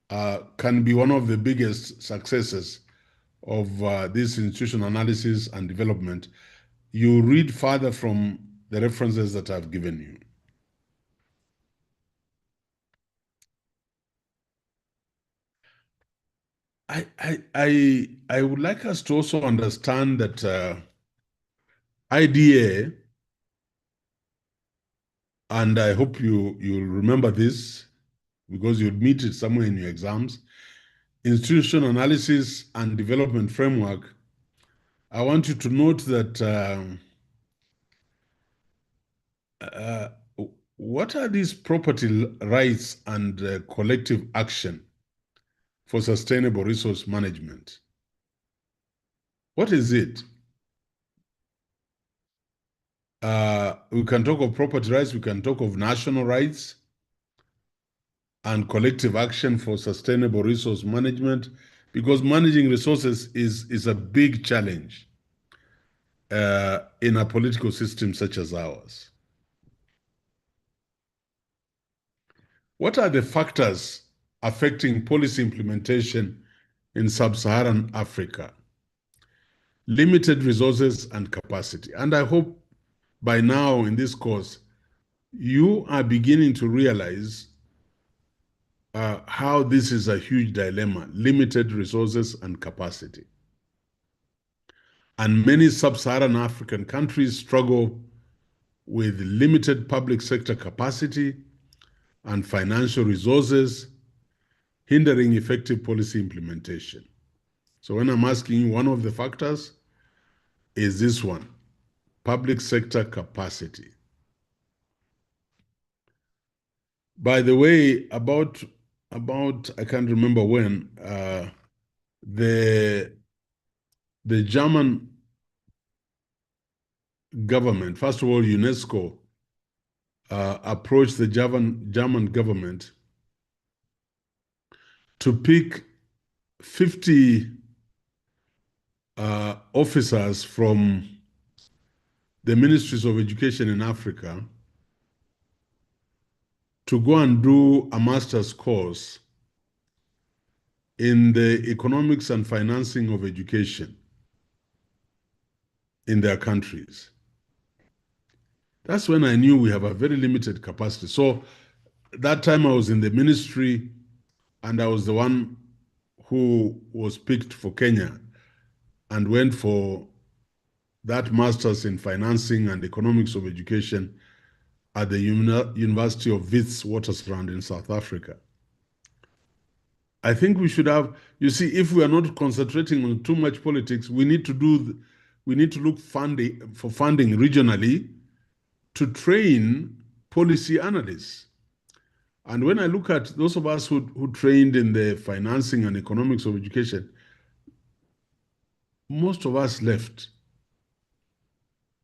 can be one of the biggest successes of this institutional analysis and development. You read further from the references that I've given you. I would like us to also understand that IDA, and I hope you'll remember this because you'll meet it somewhere in your exams, Institutional Analysis and Development Framework. I want you to note that what are these property rights and collective action for sustainable resource management? What is it? We can talk of property rights, we can talk of national rights and collective action for sustainable resource management, because managing resources is a big challenge in a political system such as ours. what are the factors affecting policy implementation in sub-Saharan Africa? Limited resources and capacity. And I hope by now in this course, you are beginning to realize how this is a huge dilemma, limited resources and capacity. And many sub-Saharan African countries struggle with limited public sector capacity and financial resources, hindering effective policy implementation. So when I'm asking you, one of the factors is this one, public sector capacity. By the way, about I can't remember when, the German government, first of all, UNESCO approached the German government to pick 50 officers from the ministries of education in Africa to go and do a master's course in the economics and financing of education in their countries. That's when I knew we have a very limited capacity. So that time I was in the ministry and I was the one who was picked for Kenya and went for that master's in financing and economics of education at the University of Witwatersrand in South Africa. I think we should have, you see, if we are not concentrating on too much politics, we need to look for funding regionally to train policy analysts. And when I look at those of us who trained in the financing and economics of education, most of us left.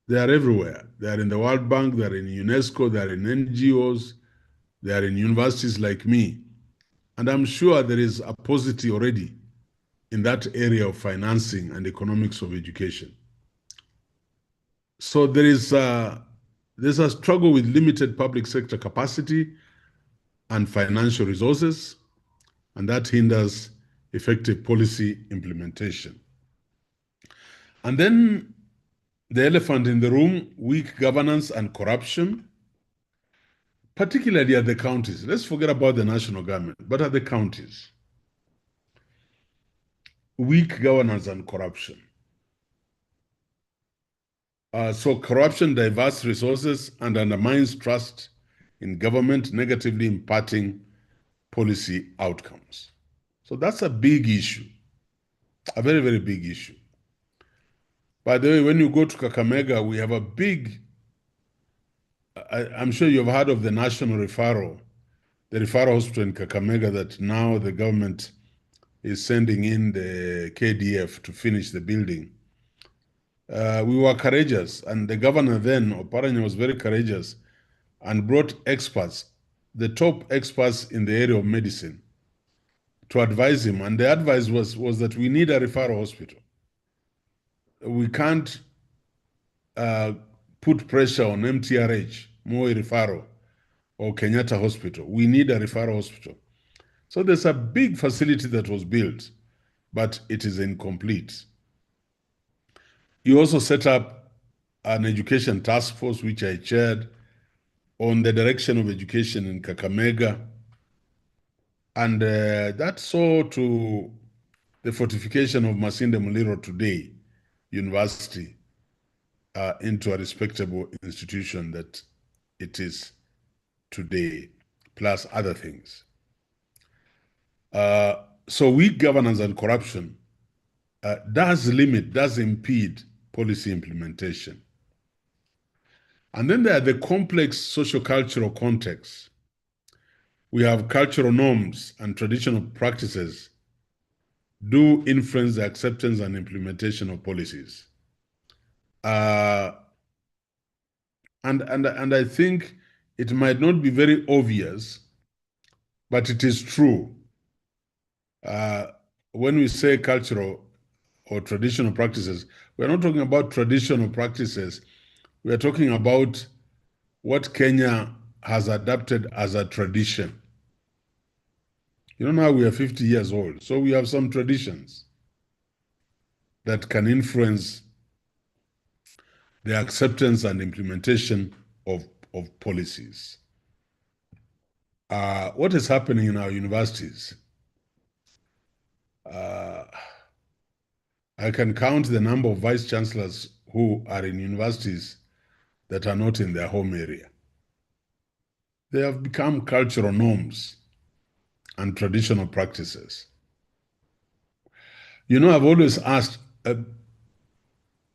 They are everywhere. They are in the World Bank, they are in UNESCO, they are in NGOs, they are in universities like me. And I'm sure there is a paucity already in that area of financing and economics of education. So there's a struggle with limited public sector capacity and financial resources, and that hinders effective policy implementation. And then the elephant in the room, weak governance and corruption, particularly at the counties. Let's forget about the national government, but at the counties. Weak governance and corruption. So corruption diverts resources and undermines trust in government, negatively impacting policy outcomes. So that's a big issue, a very, very big issue. By the way, when you go to Kakamega, we have a big, I'm sure you've heard of the national referral, the referral hospital in Kakamega that now the government is sending in the KDF to finish the building. We were courageous, and the governor then, Oparanya, was very courageous and brought experts, the top experts in the area of medicine, to advise him. And the advice was that we need a referral hospital. We can't put pressure on MTRH, Moi Referral, or Kenyatta Hospital. We need a referral hospital. So there's a big facility that was built, but it is incomplete. You also set up an education task force, which I chaired, on the direction of education in Kakamega. And that saw to the fortification of Masinde Muliro today University into a respectable institution that it is today, plus other things. So weak governance and corruption does impede policy implementation. And then there are the complex socio-cultural contexts. We have cultural norms and traditional practices do influence the acceptance and implementation of policies. And I think it might not be very obvious, but it is true. When we say cultural or traditional practices, we're not talking about traditional practices. We are talking about what Kenya has adopted as a tradition. You know, now we are 50 years old, so we have some traditions that can influence the acceptance and implementation of policies. What is happening in our universities? I can count the number of vice chancellors who are in universities that are not in their home area. They have become cultural norms and traditional practices. You know, I've always asked,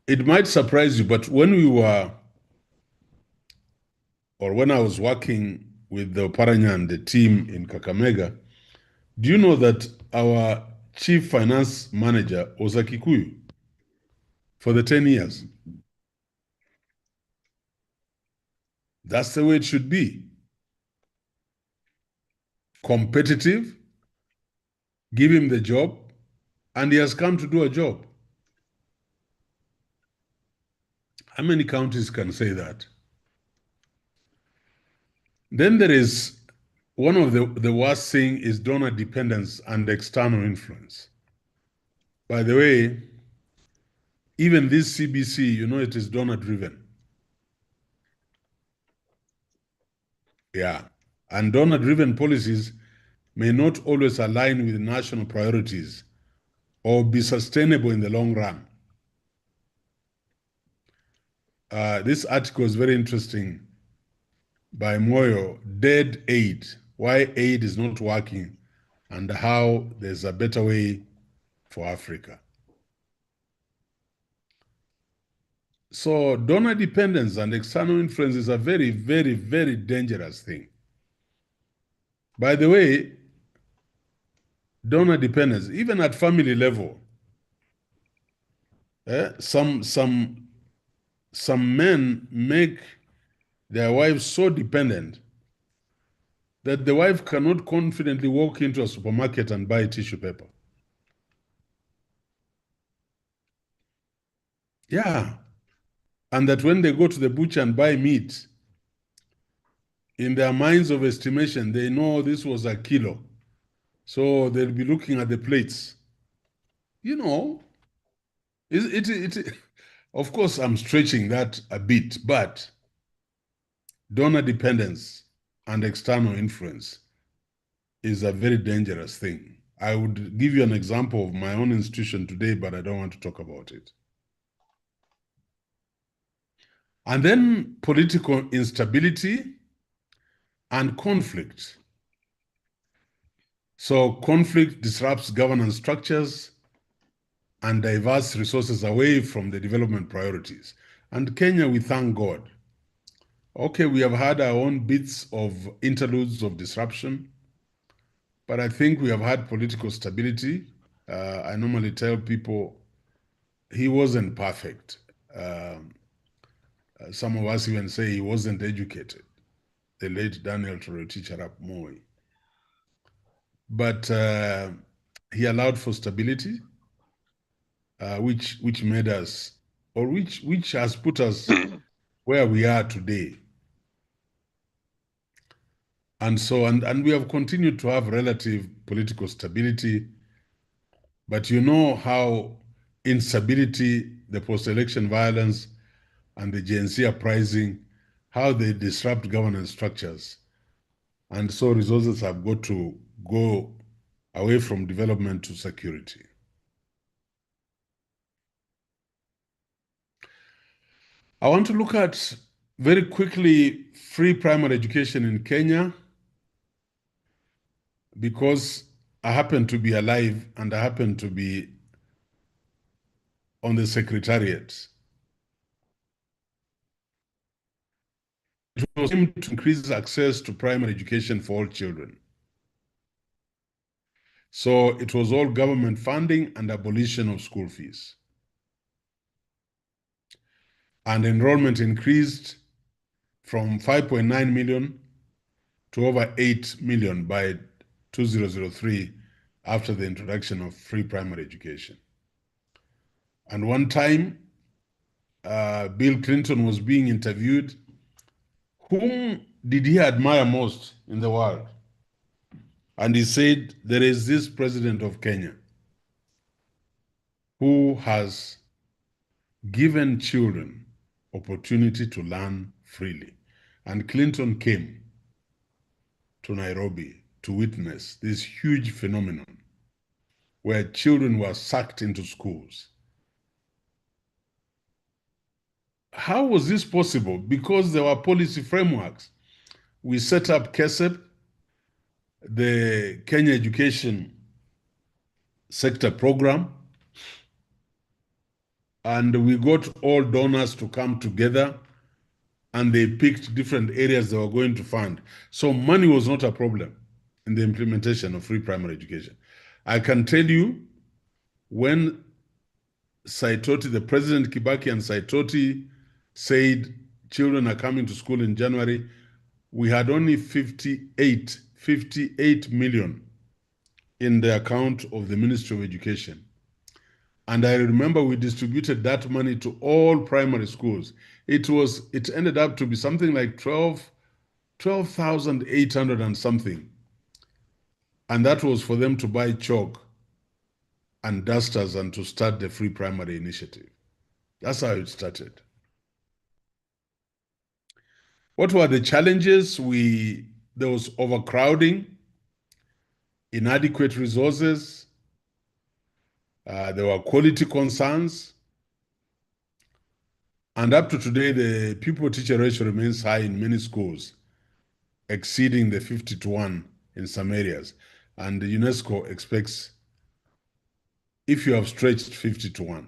it might surprise you, but when we were, or when I was working with the Paranya and the team in Kakamega, do you know that our chief finance manager was a Kikuyu for the 10 years? That's the way it should be. Competitive, give him the job, and he has come to do a job. How many counties can say that? Then there is one of the worst thing is donor dependence and external influence. By the way, even this CBC, you know, it is donor driven. Yeah. And donor driven policies may not always align with national priorities or be sustainable in the long run. This article is very interesting by Moyo, Dead Aid, why aid is not working and how there's a better way for Africa. So donor dependence and external influence is a very, very, very dangerous thing. By the way, donor dependence, even at family level, some men make their wives so dependent that the wife cannot confidently walk into a supermarket and buy tissue paper. Yeah. And that when they go to the butcher and buy meat, in their minds of estimation, they know this was a kilo. So they'll be looking at the plates. You know, of course, I'm stretching that a bit, but donor dependence and external influence is a very dangerous thing. I would give you an example of my own institution today, but I don't want to talk about it. And then political instability and conflict. So conflict disrupts governance structures and diverts resources away from the development priorities. And Kenya, we thank God. Okay, we have had our own bits of interludes of disruption, but I think we have had political stability. I normally tell people he wasn't perfect. Some of us even say he wasn't educated, the late Daniel Toroitich arap Moi. But he allowed for stability, which made us, or which has put us where we are today. And so, and we have continued to have relative political stability, but you know how instability, the post-election violence, and the GNC uprising, how they disrupt governance structures. And so resources have got to go away from development to security. I want to look at very quickly free primary education in Kenya, because I happen to be alive and I happen to be on the secretariat. It was aimed to increase access to primary education for all children. So it was all government funding and abolition of school fees. And enrollment increased from 5.9 million to over 8 million by 2003 after the introduction of free primary education. And one time, Bill Clinton was being interviewed. Whom did he admire most in the world? And he said, there is this president of Kenya who has given children opportunity to learn freely. And Clinton came to Nairobi to witness this huge phenomenon where children were sucked into schools. How was this possible? Because there were policy frameworks. We set up KESEP, the Kenya Education Sector Program, and we got all donors to come together and they picked different areas they were going to fund. So money was not a problem in the implementation of free primary education. I can tell you, when Saitoti, the President Kibaki and Saitoti said children are coming to school in January, we had only 58 million in the account of the Ministry of Education. And I remember we distributed that money to all primary schools. It ended up to be something like 12,800 and something. And that was for them to buy chalk and dusters and to start the free primary initiative. That's how it started. What were the challenges? There was overcrowding, inadequate resources, there were quality concerns, and up to today, the pupil-teacher ratio remains high in many schools, exceeding the 50-1 in some areas. And the UNESCO expects, if you have stretched 50-1.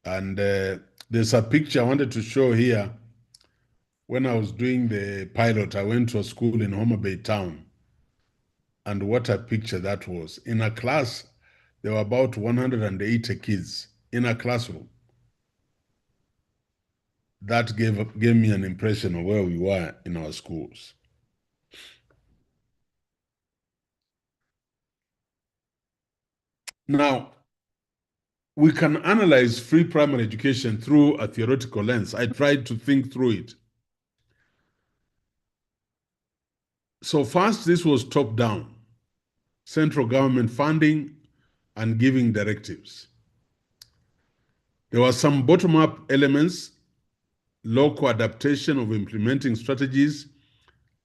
And there's a picture I wanted to show here. When I was doing the pilot, I went to a school in Homa Bay town. And what a picture that was. In a class, there were about 180 kids in a classroom. That gave me an impression of where we were in our schools. Now, we can analyze free primary education through a theoretical lens. I tried to think through it. So first, this was top-down, central government funding and giving directives. There were some bottom-up elements, local adaptation of implementing strategies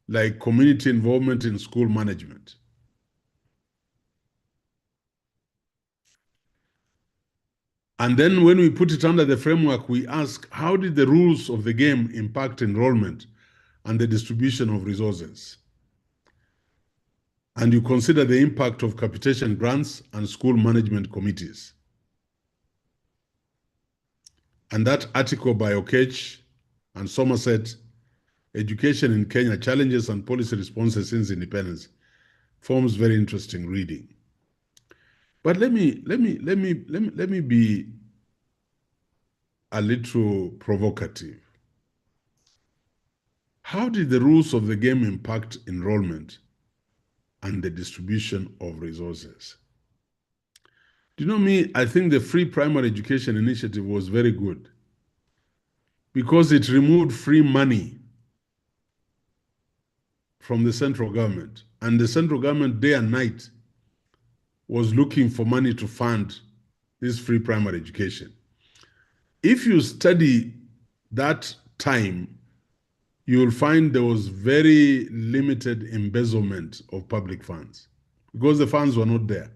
like community involvement in school management. And then when we put it under the framework, we ask, how did the rules of the game impact enrollment and the distribution of resources? And you consider the impact of capitation grants and school management committees. And that article by Okech and Somerset, Education in Kenya, Challenges and Policy Responses Since Independence, forms very interesting reading. But let me be a little provocative. How did the rules of the game impact enrollment and the distribution of resources? Do you know me? I think the free primary education initiative was very good because it removed free money from the central government, and the central government day and night was looking for money to fund this free primary education. If you study that time, you will find there was very limited embezzlement of public funds because the funds were not there.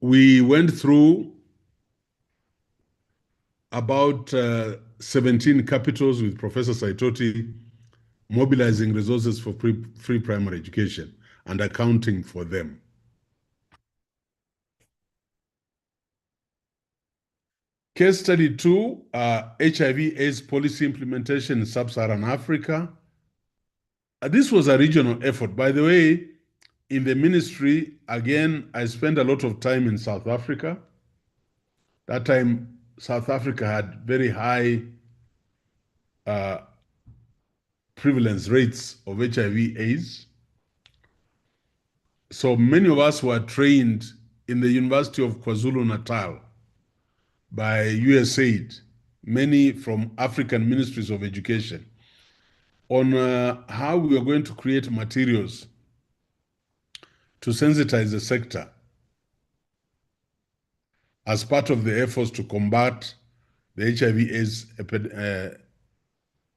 We went through about 17 capitals with Professor Saitoti, mobilizing resources for free primary education and accounting for them. Case study 2, HIV/AIDS policy implementation in sub-Saharan Africa. This was a regional effort. By the way, in the ministry, again, I spent a lot of time in South Africa. That time, South Africa had very high prevalence rates of HIV/AIDS. So many of us were trained in the University of KwaZulu-Natal by USAID, many from African ministries of education. on how we are going to create materials to sensitize the sector as part of the efforts to combat the HIV/AIDS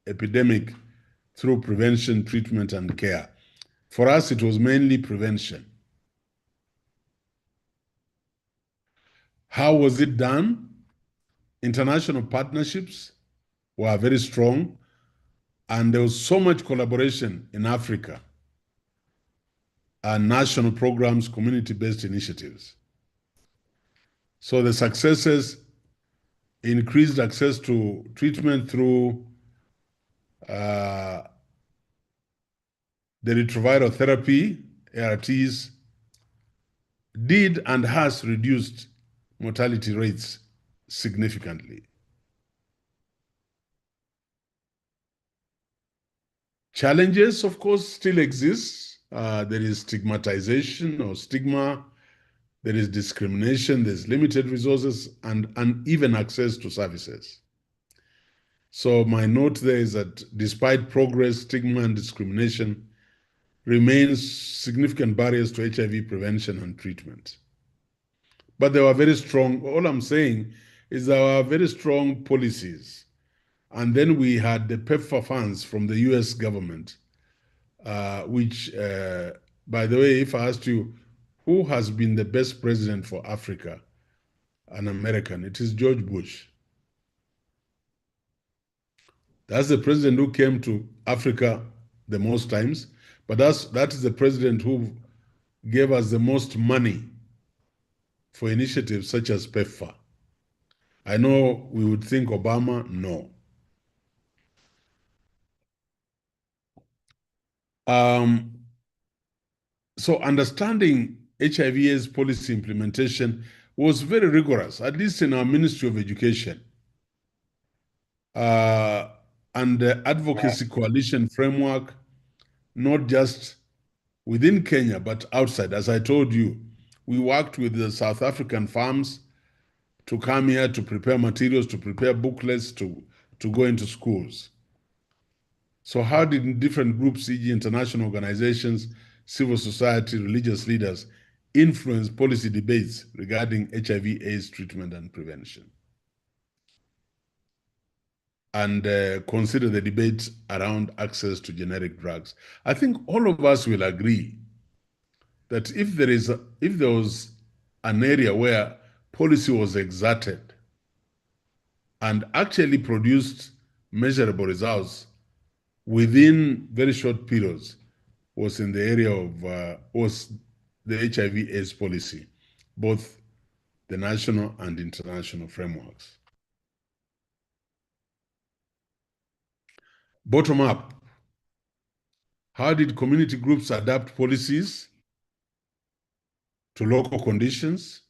epidemic through prevention, treatment, and care. For us, it was mainly prevention. How was it done? International partnerships were very strong, and there was so much collaboration in Africa, and national programs, community-based initiatives. So the successes increased access to treatment through the retroviral therapy, ARTs, did and has reduced mortality rates significantly. Challenges, of course, still exist. There is stigmatization or stigma. There is discrimination. There's limited resources and uneven access to services. So my note there is that despite progress, stigma and discrimination remains significant barriers to HIV prevention and treatment. But there were very strong, all I'm saying is there were very strong policies. And then we had the PEPFAR funds from the US government, which, by the way, if I asked you, who has been the best president for Africa, an American, it is George Bush. That's the president who came to Africa the most times, but that is the president who gave us the most money for initiatives such as PEPFAR. I know we would think Obama, no. So understanding HIV/AIDS policy implementation was very rigorous, at least in our Ministry of Education. And the advocacy coalition framework, not just within Kenya, but outside. As I told you, we worked with the South African farms to come here to prepare materials, to prepare booklets, to go into schools. So how did different groups, e.g. international organizations, civil society, religious leaders, influence policy debates regarding HIV/AIDS treatment and prevention? And consider the debate around access to generic drugs. I think all of us will agree that if there was an area where policy was exerted and actually produced measurable results within very short periods, was in the area of was the HIV/AIDS policy, both the national and international frameworks. Bottom up, how did community groups adapt policies to local conditions?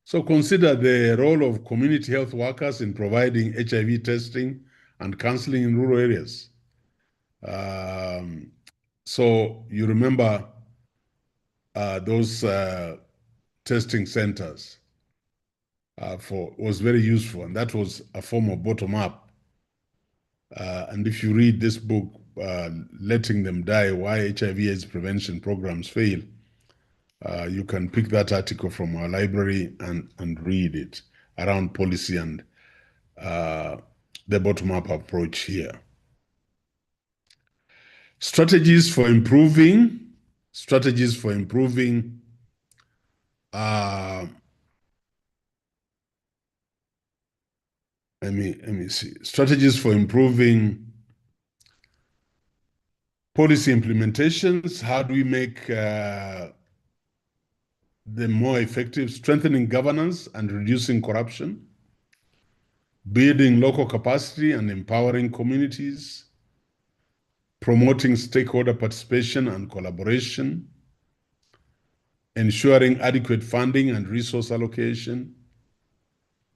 So consider the role of community health workers in providing HIV testing and counseling in rural areas. So you remember those testing centers was very useful, and that was a form of bottom-up. And if you read this book, Letting Them Die, Why HIV/AIDS Prevention Programs Fail, you can pick that article from our library and read it around policy and the bottom-up approach here. Strategies for improving. Let me see. Strategies for improving policy implementations. How do we make them more effective? Strengthening governance and reducing corruption. Building local capacity and empowering communities. Promoting stakeholder participation and collaboration. Ensuring adequate funding and resource allocation.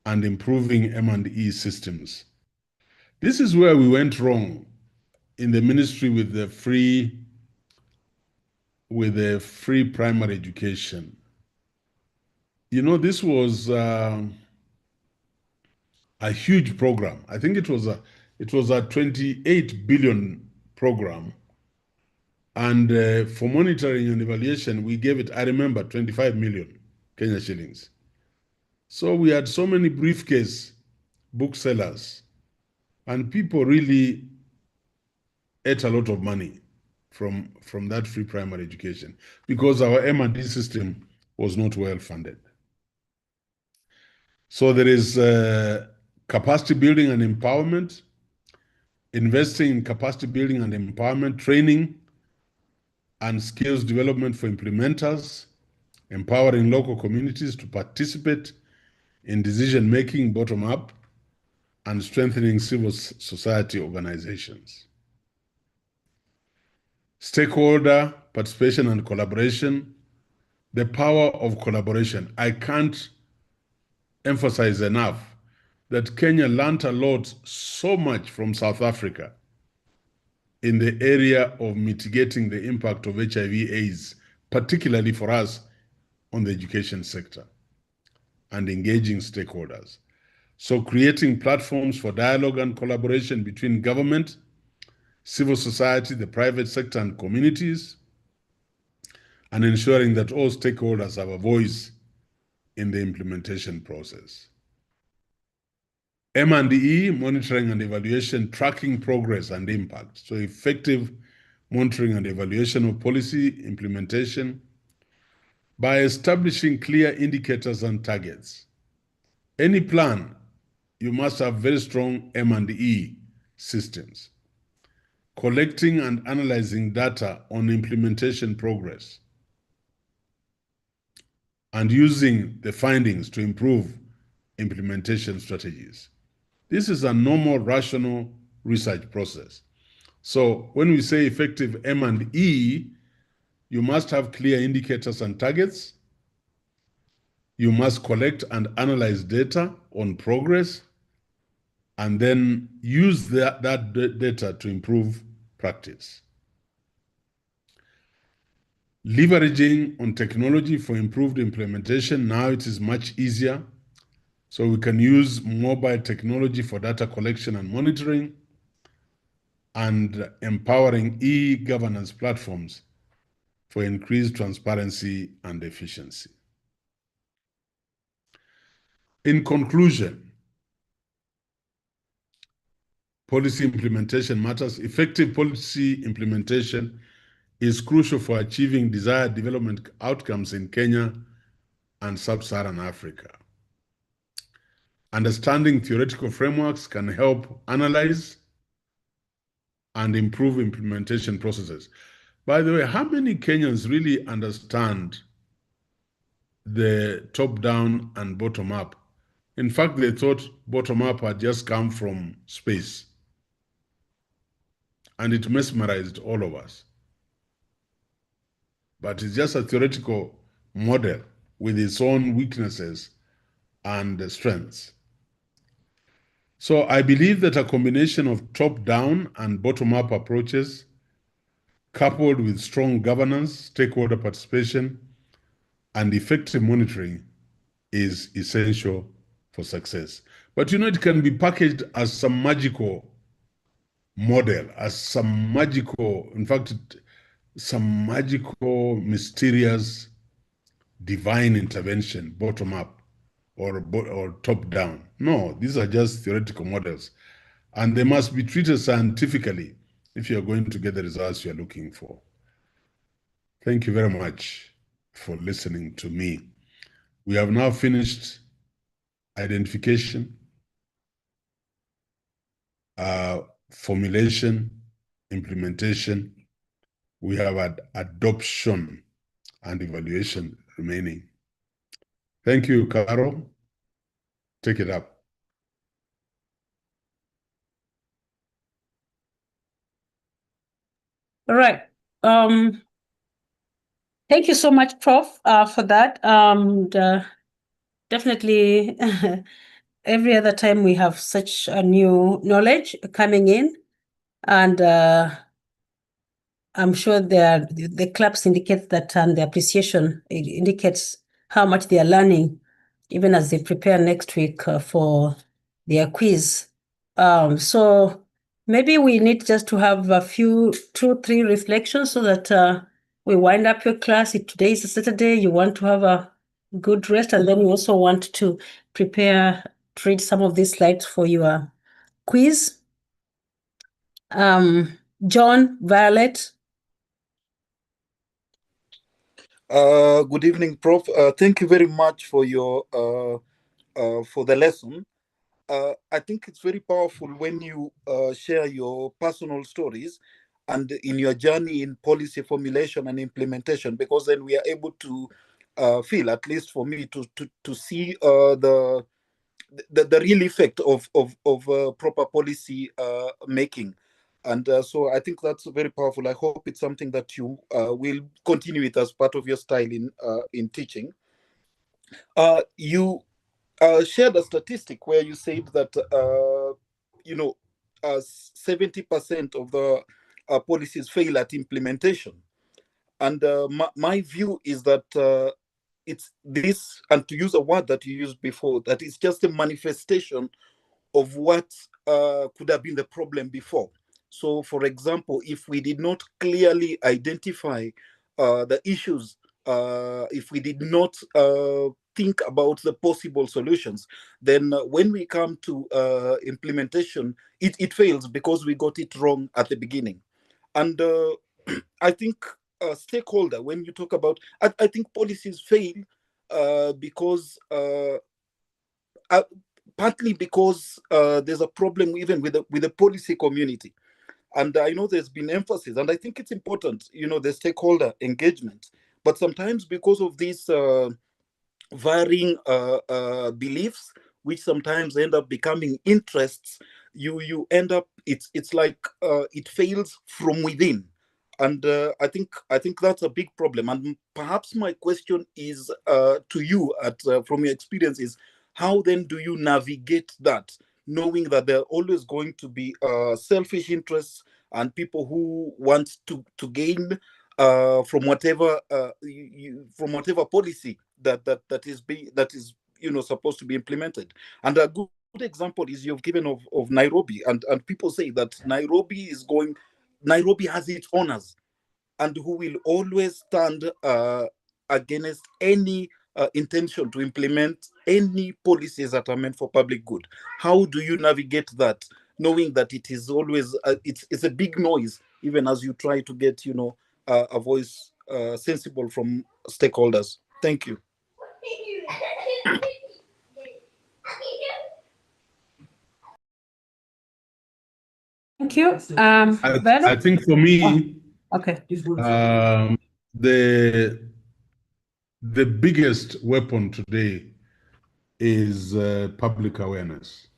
And improving M&E systems. This is where we went wrong in the ministry with the free primary education. You know, this was a huge program. I think it was It was a 28 billion program. And for monitoring and evaluation, we gave it, I remember, 25 million Kenya shillings. So we had so many briefcase booksellers, and people really ate a lot of money from that free primary education because our M&D system was not well funded. So there is capacity building and empowerment, investing in capacity building and empowerment, training and skills development for implementers, empowering local communities to participate in decision-making bottom-up, and strengthening civil society organizations. Stakeholder participation and collaboration, the power of collaboration. I can't emphasize enough that Kenya learned a lot, so much from South Africa in the area of mitigating the impact of HIV/AIDS, particularly for us on the education sector, and engaging stakeholders. So creating platforms for dialogue and collaboration between government, civil society, the private sector, and communities, and ensuring that all stakeholders have a voice in the implementation process. M&E, monitoring and evaluation, tracking progress and impact. So effective monitoring and evaluation of policy implementation by establishing clear indicators and targets. Any plan, you must have very strong M&E systems. Collecting and analyzing data on implementation progress, and using the findings to improve implementation strategies. This is a normal, rational research process. So when we say effective M&E, you must have clear indicators and targets. You must collect and analyze data on progress, and then use that data to improve practice. Leveraging on technology for improved implementation. Now it is much easier. So we can use mobile technology for data collection and monitoring, and empowering e-governance platforms for increased transparency and efficiency. In conclusion, policy implementation matters. Effective policy implementation is crucial for achieving desired development outcomes in Kenya and sub-Saharan Africa. Understanding theoretical frameworks can help analyze and improve implementation processes. By the way, how many Kenyans really understand the top-down and bottom-up? In fact, they thought bottom-up had just come from space, and it mesmerized all of us. But it's just a theoretical model with its own weaknesses and strengths. So I believe that a combination of top-down and bottom-up approaches, coupled with strong governance, stakeholder participation, and effective monitoring, is essential for success. But it can be packaged as some magical model, as some magical, in fact, some magical, mysterious, divine intervention, bottom-up or top-down. No, these are just theoretical models, and they must be treated scientifically if you're going to get the results you're looking for. Thank you very much for listening to me. We have now finished identification, formulation, implementation. We have had adoption and evaluation remaining. Thank you, Carol. Take it up. All right. Thank you so much, Prof, for that. Definitely, every other time we have such a new knowledge coming in, and I'm sure the claps indicate that, and the appreciation indicates how much they are learning, even as they prepare next week for their quiz. So Maybe we need just to have a few, 2-3 reflections so that we wind up your class. If today is a Saturday, you want to have a good rest, and then we also want to prepare to read some of these slides for your quiz. John, Violet. Good evening, Prof. Thank you very much for your for the lesson. I think it's very powerful when you share your personal stories and in your journey in policy formulation and implementation, because then we are able to feel, at least for me, to see the real effect of proper policy making. And so I think that's very powerful. I hope it's something that you will continue with as part of your style in teaching. You shared a statistic where you said that 70% of the policies fail at implementation. And my view is that it's this, and to use a word that you used before, that it's just a manifestation of what could have been the problem before. So, for example, if we did not clearly identify the issues, if we did not think about the possible solutions, then when we come to implementation, it fails because we got it wrong at the beginning. And I think stakeholder, when you talk about, I think policies fail because partly because there's a problem even with the policy community. And I know there's been emphasis, and I think it's important, the stakeholder engagement. But sometimes because of these varying beliefs, which sometimes end up becoming interests, you end up, it's like it fails from within. And I think that's a big problem. And perhaps my question is to you, from your experience, is how then do you navigate that, knowing that there are always going to be selfish interests and people who want to gain from whatever from whatever policy that is supposed to be implemented. And a good example is you've given of Nairobi, and people say that Nairobi has its owners, and who will always stand against any intention to implement any policies that are meant for public good. How do you navigate that, knowing that it is always it's a big noise, even as you try to get a voice sensible from stakeholders? Thank you. Thank you. I think for me, okay. The biggest weapon today is public awareness.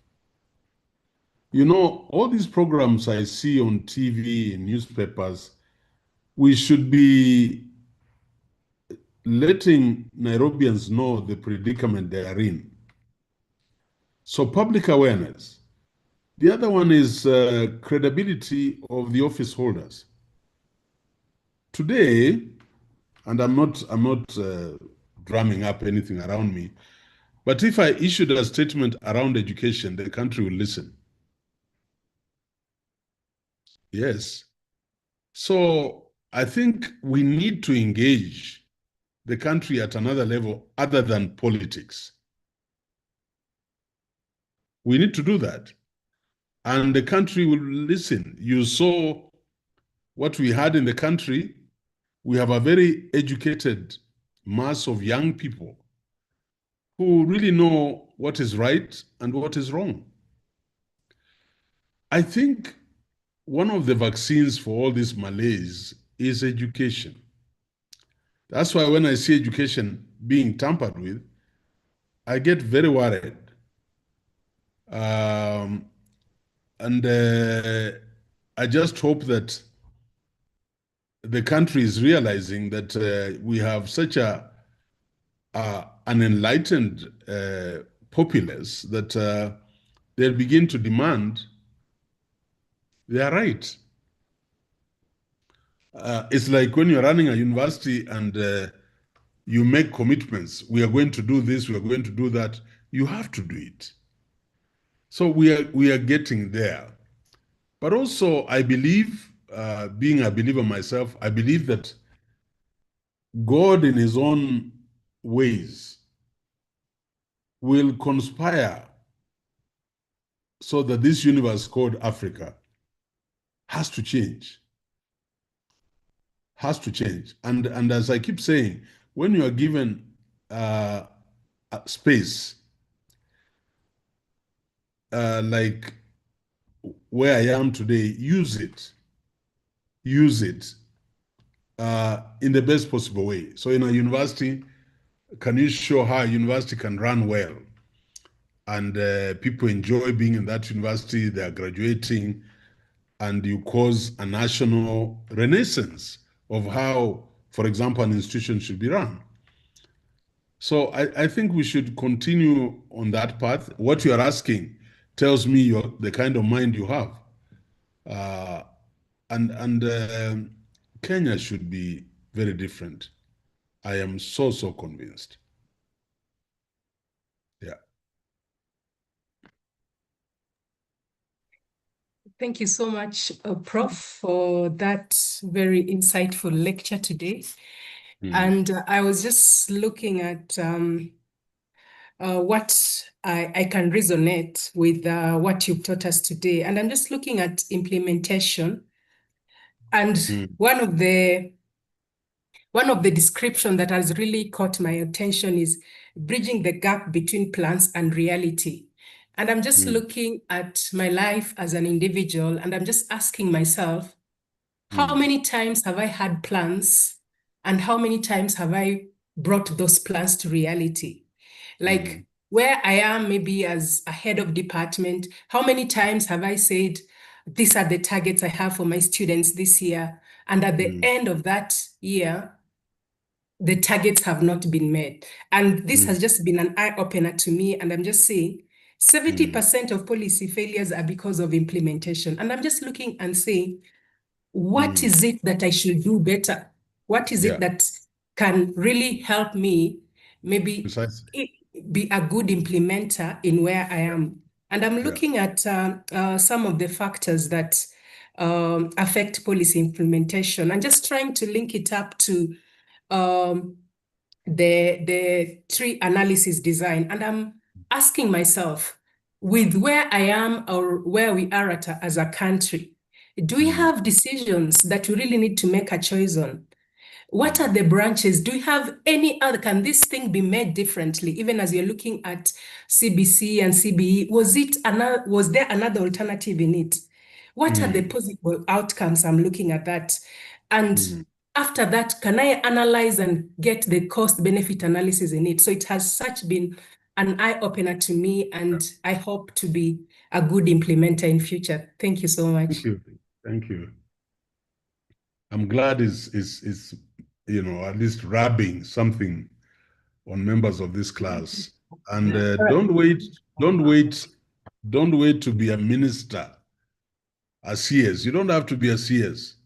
All these programs I see on TV and newspapers, we should be letting Nairobians know the predicament they are in. So public awareness. The other one is credibility of the office holders. Today, and I'm not drumming up anything around me, but if I issued a statement around education, the country will listen. Yes. So I think we need to engage the country at another level other than politics. We need to do that. And the country will listen. You saw what we had in the country. We have a very educated mass of young people who really know what is right and what is wrong. I think one of the vaccines for all this malaise is education. That's why when I see education being tampered with, I get very worried. And I just hope that the country is realizing that we have such an enlightened populace that they'll begin to demand their right. It's like when you're running a university and you make commitments. We are going to do this, we are going to do that. You have to do it. So we are getting there. But also, I believe, being a believer myself, I believe that God in his own ways will conspire so that this universe called Africa has to change. Has to change. And as I keep saying, when you are given space, like where I am today, use it. Use it in the best possible way. So in a university, can you show how a university can run well? And people enjoy being in that university, they are graduating, and you cause a national renaissance of how, for example, an institution should be run. So I think we should continue on that path. What you are asking tells me the kind of mind you have. And Kenya should be very different. I am so convinced. Yeah. Thank you so much, Prof, for that very insightful lecture today. And I was just looking at what I can resonate with what you've taught us today. And I'm just looking at implementation. And one of the description that has really caught my attention is bridging the gap between plans and reality. And I'm just looking at my life as an individual, and I'm just asking myself, how many times have I had plans, and how many times have I brought those plans to reality? Like where I am maybe as a head of department, how many times have I said, these are the targets I have for my students this year? And at the end of that year, the targets have not been met. And this has just been an eye-opener to me. And I'm just saying 70% of policy failures are because of implementation. And I'm just looking and saying, what is it that I should do better? What is it that can really help me maybe be a good implementer in where I am? And I'm looking at some of the factors that affect policy implementation and just trying to link it up to the tree analysis design. And I'm asking myself, with where I am or where we are at as a country, do we have decisions that we really need to make a choice on? What are the branches? Do we have any other? Can this thing be made differently? Even as you're looking at CBC and CBE, was there another alternative in it? What are the possible outcomes? I'm looking at that. And after that, can I analyze and get the cost benefit analysis in it? So it has been an eye-opener to me, and I hope to be a good implementer in future. Thank you so much. Thank you. I'm glad is at least rubbing something on members of this class. And don't wait to be a minister, a CS. You don't have to be a CS.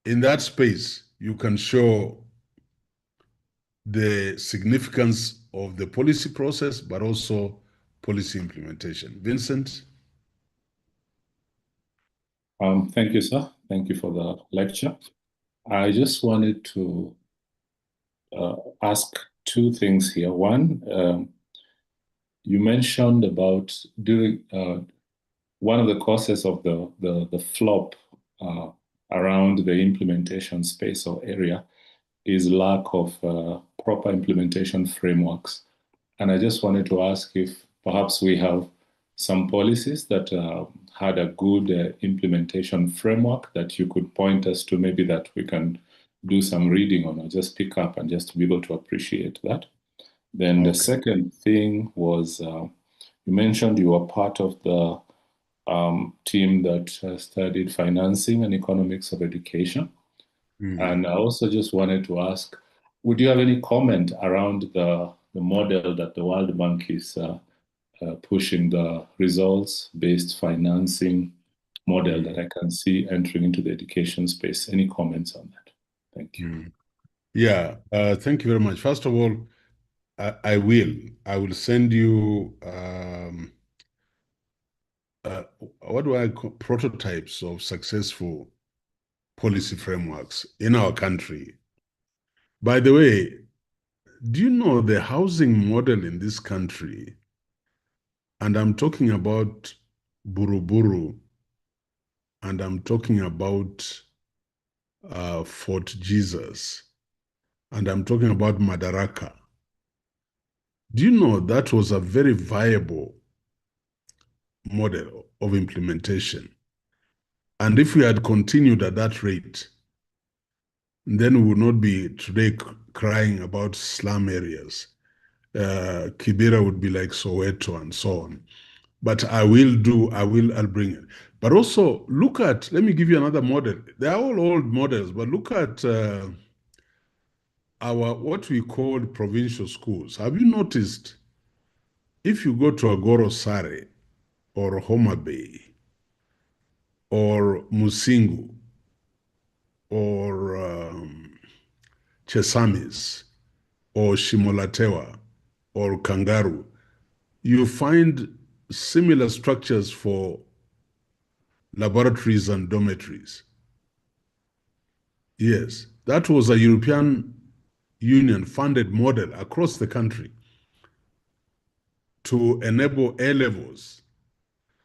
In that space, you can show the significance of the policy process, but also policy implementation. Vincent? Thank you, sir. Thank you for the lecture. I just wanted to ask two things here. One, you mentioned about during one of the causes of the flop around the implementation space or area is lack of proper implementation frameworks. And I just wanted to ask if perhaps we have some policies that had a good implementation framework that you could point us to, maybe that we can do some reading on or just pick up and just to be able to appreciate that. Then the second thing was you mentioned you were part of the team that studied financing and economics of education. And I also just wanted to ask, would you have any comment around the model that the World Bank is pushing, the results-based financing model that I can see entering into the education space? Any comments on that? Thank you. Yeah, thank you very much. First of all, I will send you what do I call prototypes of successful policy frameworks in our country. By the way, do you know the housing model in this country? And I'm talking about Buruburu, and I'm talking about Fort Jesus, and I'm talking about Madaraka. Do you know that was a very viable model of implementation? And if we had continued at that rate, then we would not be today crying about slum areas. Kibera would be like Soweto and so on. But I'll bring it. But also look at, let me give you another model. They're all old models, but look at what we call provincial schools. Have you noticed if you go to Agoro Sare or Homa Bay or Musingu or Chesamis or Shimolatewa or Kangaru, you find similar structures for laboratories and dormitories. Yes, that was a European Union funded model across the country to enable A levels.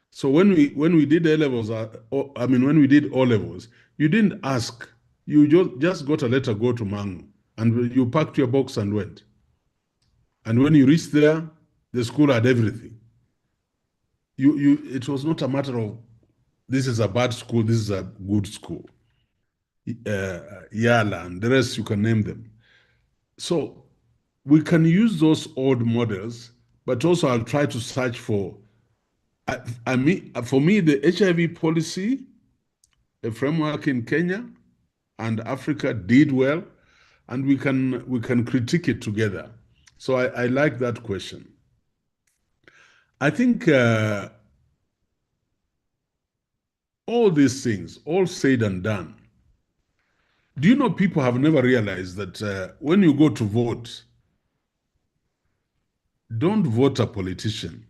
So when we did A levels, when we did O levels, you didn't ask. You just got a letter, go to Mangu, and you packed your box and went. And when you reached there, the school had everything. It was not a matter of this is a bad school, this is a good school. Yala and the rest, you can name them. So we can use those old models, but also I'll try to search for, for me, the HIV policy, a framework in Kenya and Africa did well, and we can critique it together. So I like that question. I think all these things, all said and done, do you know people have never realized that when you go to vote, don't vote a politician,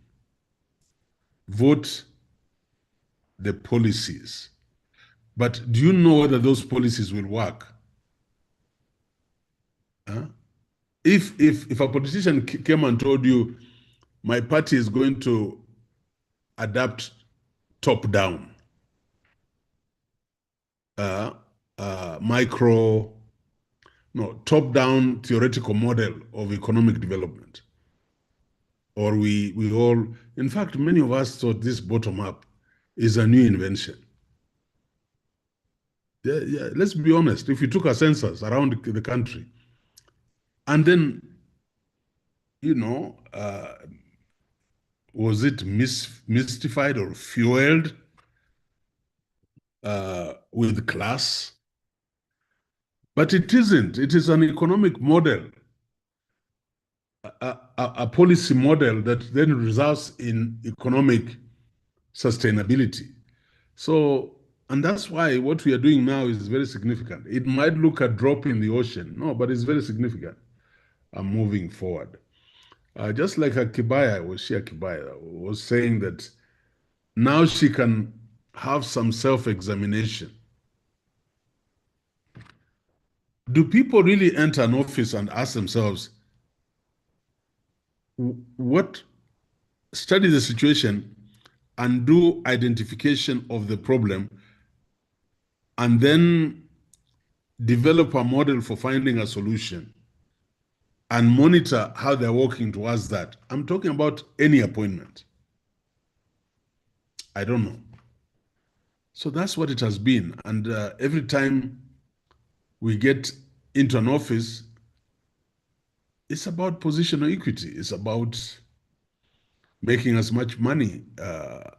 vote the policies. But do you know whether those policies will work? Huh? If a politician came and told you, my party is going to adapt top-down, top-down theoretical model of economic development, or we all, in fact, many of us thought this bottom-up is a new invention. Yeah, let's be honest. If you took a census around the country, and then, was it mystified or fueled with class? But it isn't. It is an economic model, a policy model that then results in economic sustainability. So, and that's why what we are doing now is very significant. It might look a drop in the ocean, no, but it's very significant. I'm moving forward. Just like Shia Kibaya was saying that now she can have some self-examination. Do people really enter an office and ask themselves, study the situation and do identification of the problem and then develop a model for finding a solution and monitor how they're working towards that? I'm talking about any appointment. I don't know. So that's what it has been. And every time we get into an office, it's about positional equity. It's about making as much money.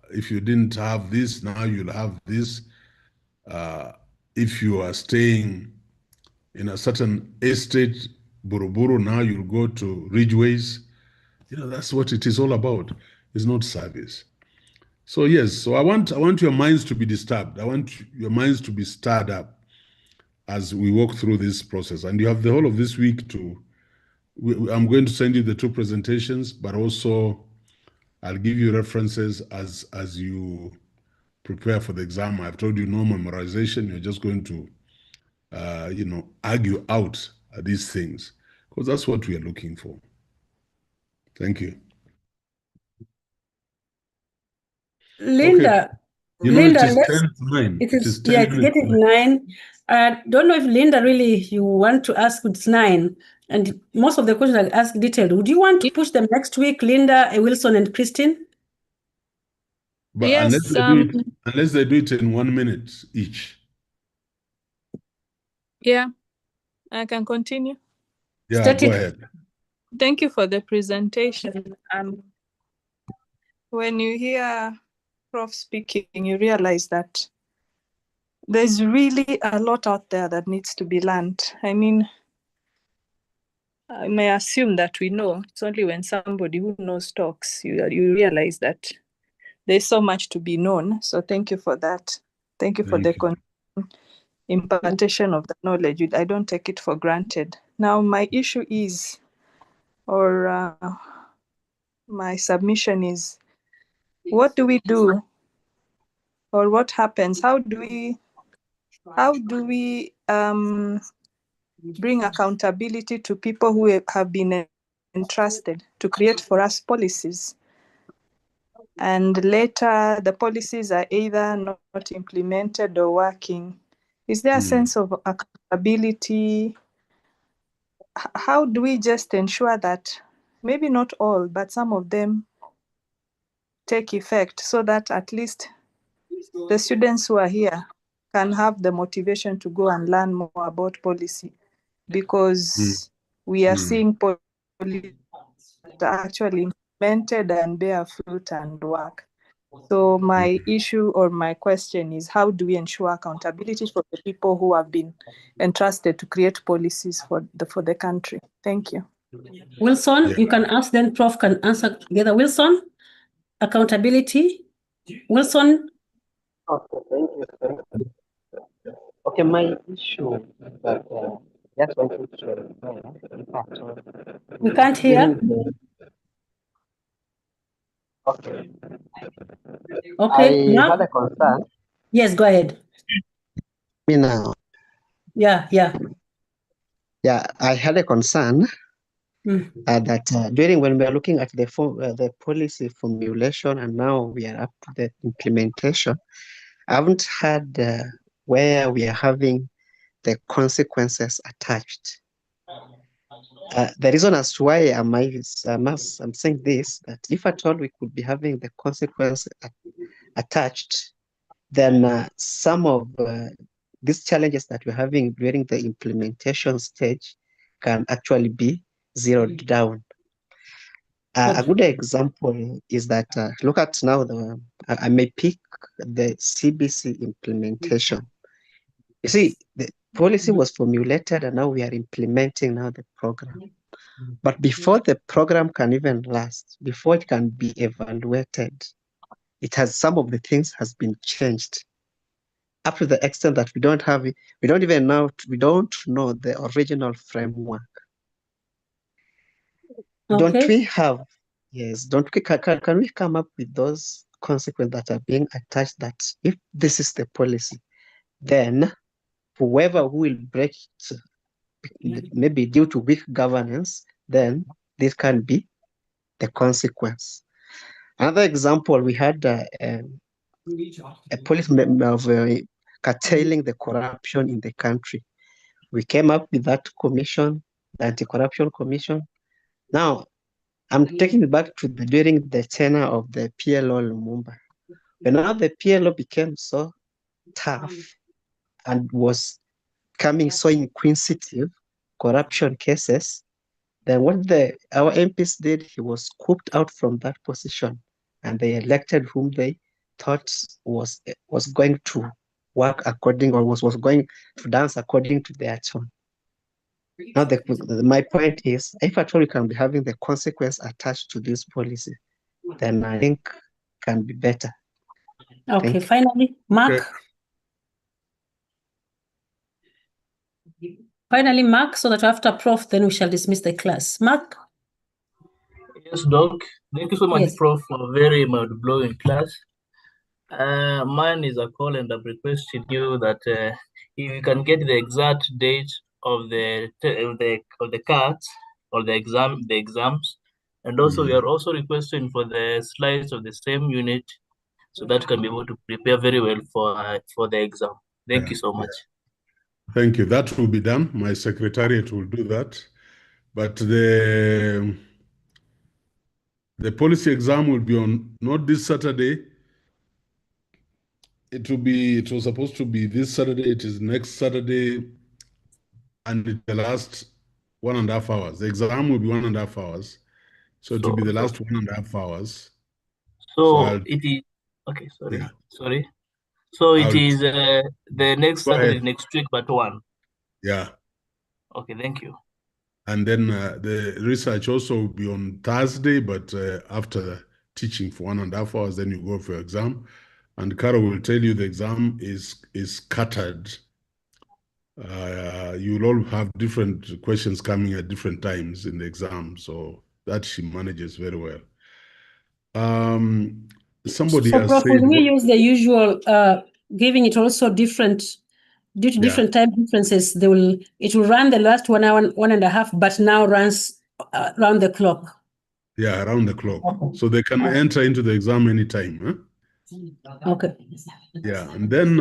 If you didn't have this, now you'll have this. If you are staying in a certain estate, Buruburu, now you'll go to Ridgeways. That's what it is all about. It's not service. So yes, so I want your minds to be disturbed. I want your minds to be stirred up as we walk through this process. And you have the whole of this week I'm going to send you the 2 presentations, but also I'll give you references as you prepare for the exam. I've told you no memorization. You're just going to, argue out these things, because that's what we are looking for. Thank you. Linda, okay. Linda, It is 10 to 9. It is 10 yeah, it's minutes getting to 9. 9. Don't know if Linda really you want to ask. It's 9, and most of the questions I asked detailed. Would you want to push them next week, Linda, Wilson, and Christine? But Yes, unless they do it in 1 minute each. Yeah, I can continue. Yeah, go ahead. Thank you for the presentation. When you hear Prof speaking, you realize that there's really a lot out there that needs to be learned. I mean, I may assume that we know. It's only when somebody who knows talks, you realize that there's so much to be known. So thank you for that. Thank you for the impartation of the knowledge. I don't take it for granted. Now, my issue is, or my submission is, what do we do, or what happens? How do we bring accountability to people who have been entrusted to create for us policies, and later the policies are either not implemented or working? Is there a sense of accountability? How do we just ensure that maybe not all, but some of them take effect, so that at least the students who are here can have the motivation to go and learn more about policy? Because we are seeing policies that are actually implemented and bear fruit and work. So my issue or my question is, how do we ensure accountability for the people who have been entrusted to create policies for the country? Thank you. Wilson, you can ask, then Prof can answer together. Wilson, accountability. Wilson. Okay, thank you. Okay, my issue is that just wanted to We can't hear. Okay. Okay. I had a concern. Yes, go ahead. Me now. Yeah. Yeah, I had a concern that during when we are looking at the policy formulation and now we are up to the implementation, I haven't had where we are having the consequences attached. The reason as to why I'm saying this, that if at all we could be having the consequence attached, then some of these challenges that we're having during the implementation stage can actually be zeroed down. A good example is that look at now, I may pick the CBC implementation. You see, the policy was formulated and now we are implementing now the program. But before the program can even last, before it can be evaluated, some of the things has been changed up to the extent that we don't know the original framework. Okay. Don't we have, can we come up with those consequences that are being attached, that if this is the policy, then whoever who will break it, maybe due to weak governance, then this can be the consequence. Another example, we had a policy of curtailing the corruption in the country. We came up with that commission, the Anti-Corruption Commission. Now, I'm taking it back to during the tenure of the PLO Lumumba. When now the PLO became so tough and was coming so inquisitive, corruption cases, then what our MPs did, he was scooped out from that position, and they elected whom they thought was going to work according, or was going to dance according to their tone. Now, my point is, if at all we can be having the consequence attached to this policy, then I think can be better. Okay, finally, Mark. Finally, Mark, so that after Prof, then we shall dismiss the class. Mark? Yes, Doc. Thank you so much, Prof, for a very mind-blowing class. Mine is a call, and I'm requesting you that if you can get the exact date of the cards or the exams, and also we are also requesting for the slides of the same unit, so that you can be able to prepare very well for the exam. Thank you so much. Thank you. That will be done. My secretariat will do that. But the policy exam will be on not this Saturday. It was supposed to be this Saturday. It is next Saturday, and it will last 1.5 hours. The exam will be 1.5 hours. So it will be the last 1.5 hours. So it is okay. Sorry, Yeah. sorry. So it is the next Go Saturday, ahead. next week, but one. Yeah. Okay, thank you. And then the research also will be on Thursday, but after teaching for 1.5 hours, then you go for your exam. And Carol will tell you the exam is scattered. You'll all have different questions coming at different times in the exam, so that she manages very well. Somebody So, has Prof, said, will we use the usual, giving it also different, due to Yeah. different time differences, it will run the last 1 hour, 1.5, but now runs around the clock. Yeah, around the clock. So they can enter into the exam anytime. Huh? Okay. Yeah, and then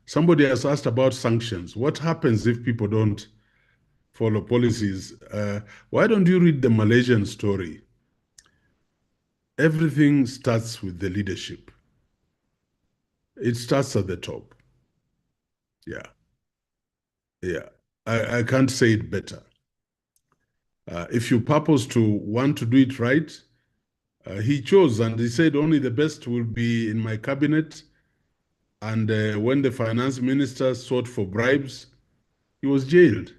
somebody has asked about sanctions. What happens if people don't follow policies? Why don't you read the Malaysian story? Everything starts with the leadership. It starts at the top. Yeah. Yeah. I can't say it better. If you purpose to want to do it right, he chose and he said only the best will be in my cabinet. And when the finance minister sought for bribes, he was jailed.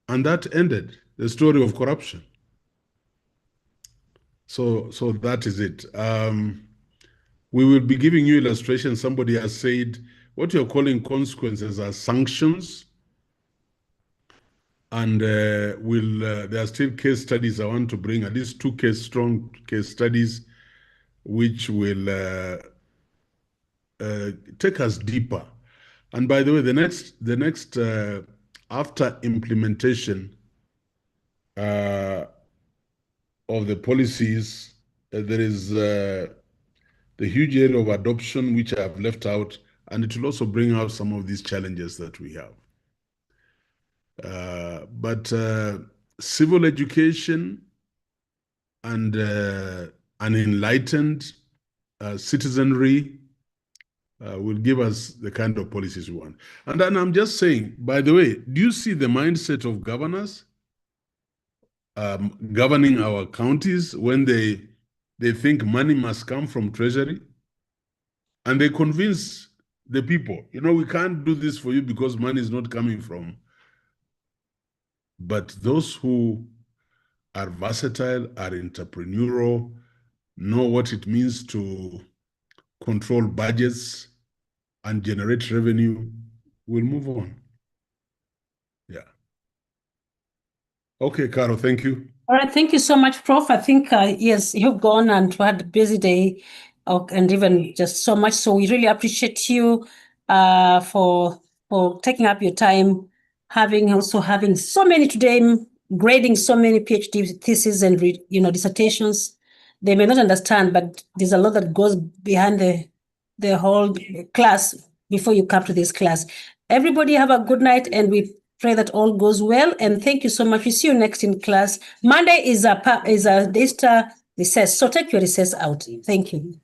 And that ended the story of corruption. So that is it. We will be giving you illustrations. Somebody has said what you're calling consequences are sanctions. And there are still case studies I want to bring, at least 2 strong case studies, which will take us deeper. And by the way, the next after implementation of the policies, there is the huge area of adoption, which I have left out, and it will also bring out some of these challenges that we have. But civil education and an enlightened citizenry will give us the kind of policies we want. And then I'm just saying, by the way, do you see the mindset of governors governing our counties when they think money must come from treasury? And they convince the people, we can't do this for you because money is not coming from. But those who are versatile, are entrepreneurial, know what it means to control budgets and generate revenue, will move on. Yeah. Okay, Caro, thank you. All right, thank you so much, Prof. I think, yes, you've gone and had a busy day and even just so much. So we really appreciate you for taking up your time, having so many today, grading so many PhD theses and dissertations. They may not understand, but there's a lot that goes behind the whole class before you come to this class. Everybody have a good night, and we pray that all goes well. And thank you so much. We see you next in class. Monday is a Easter recess, so take your recess out. Thank you.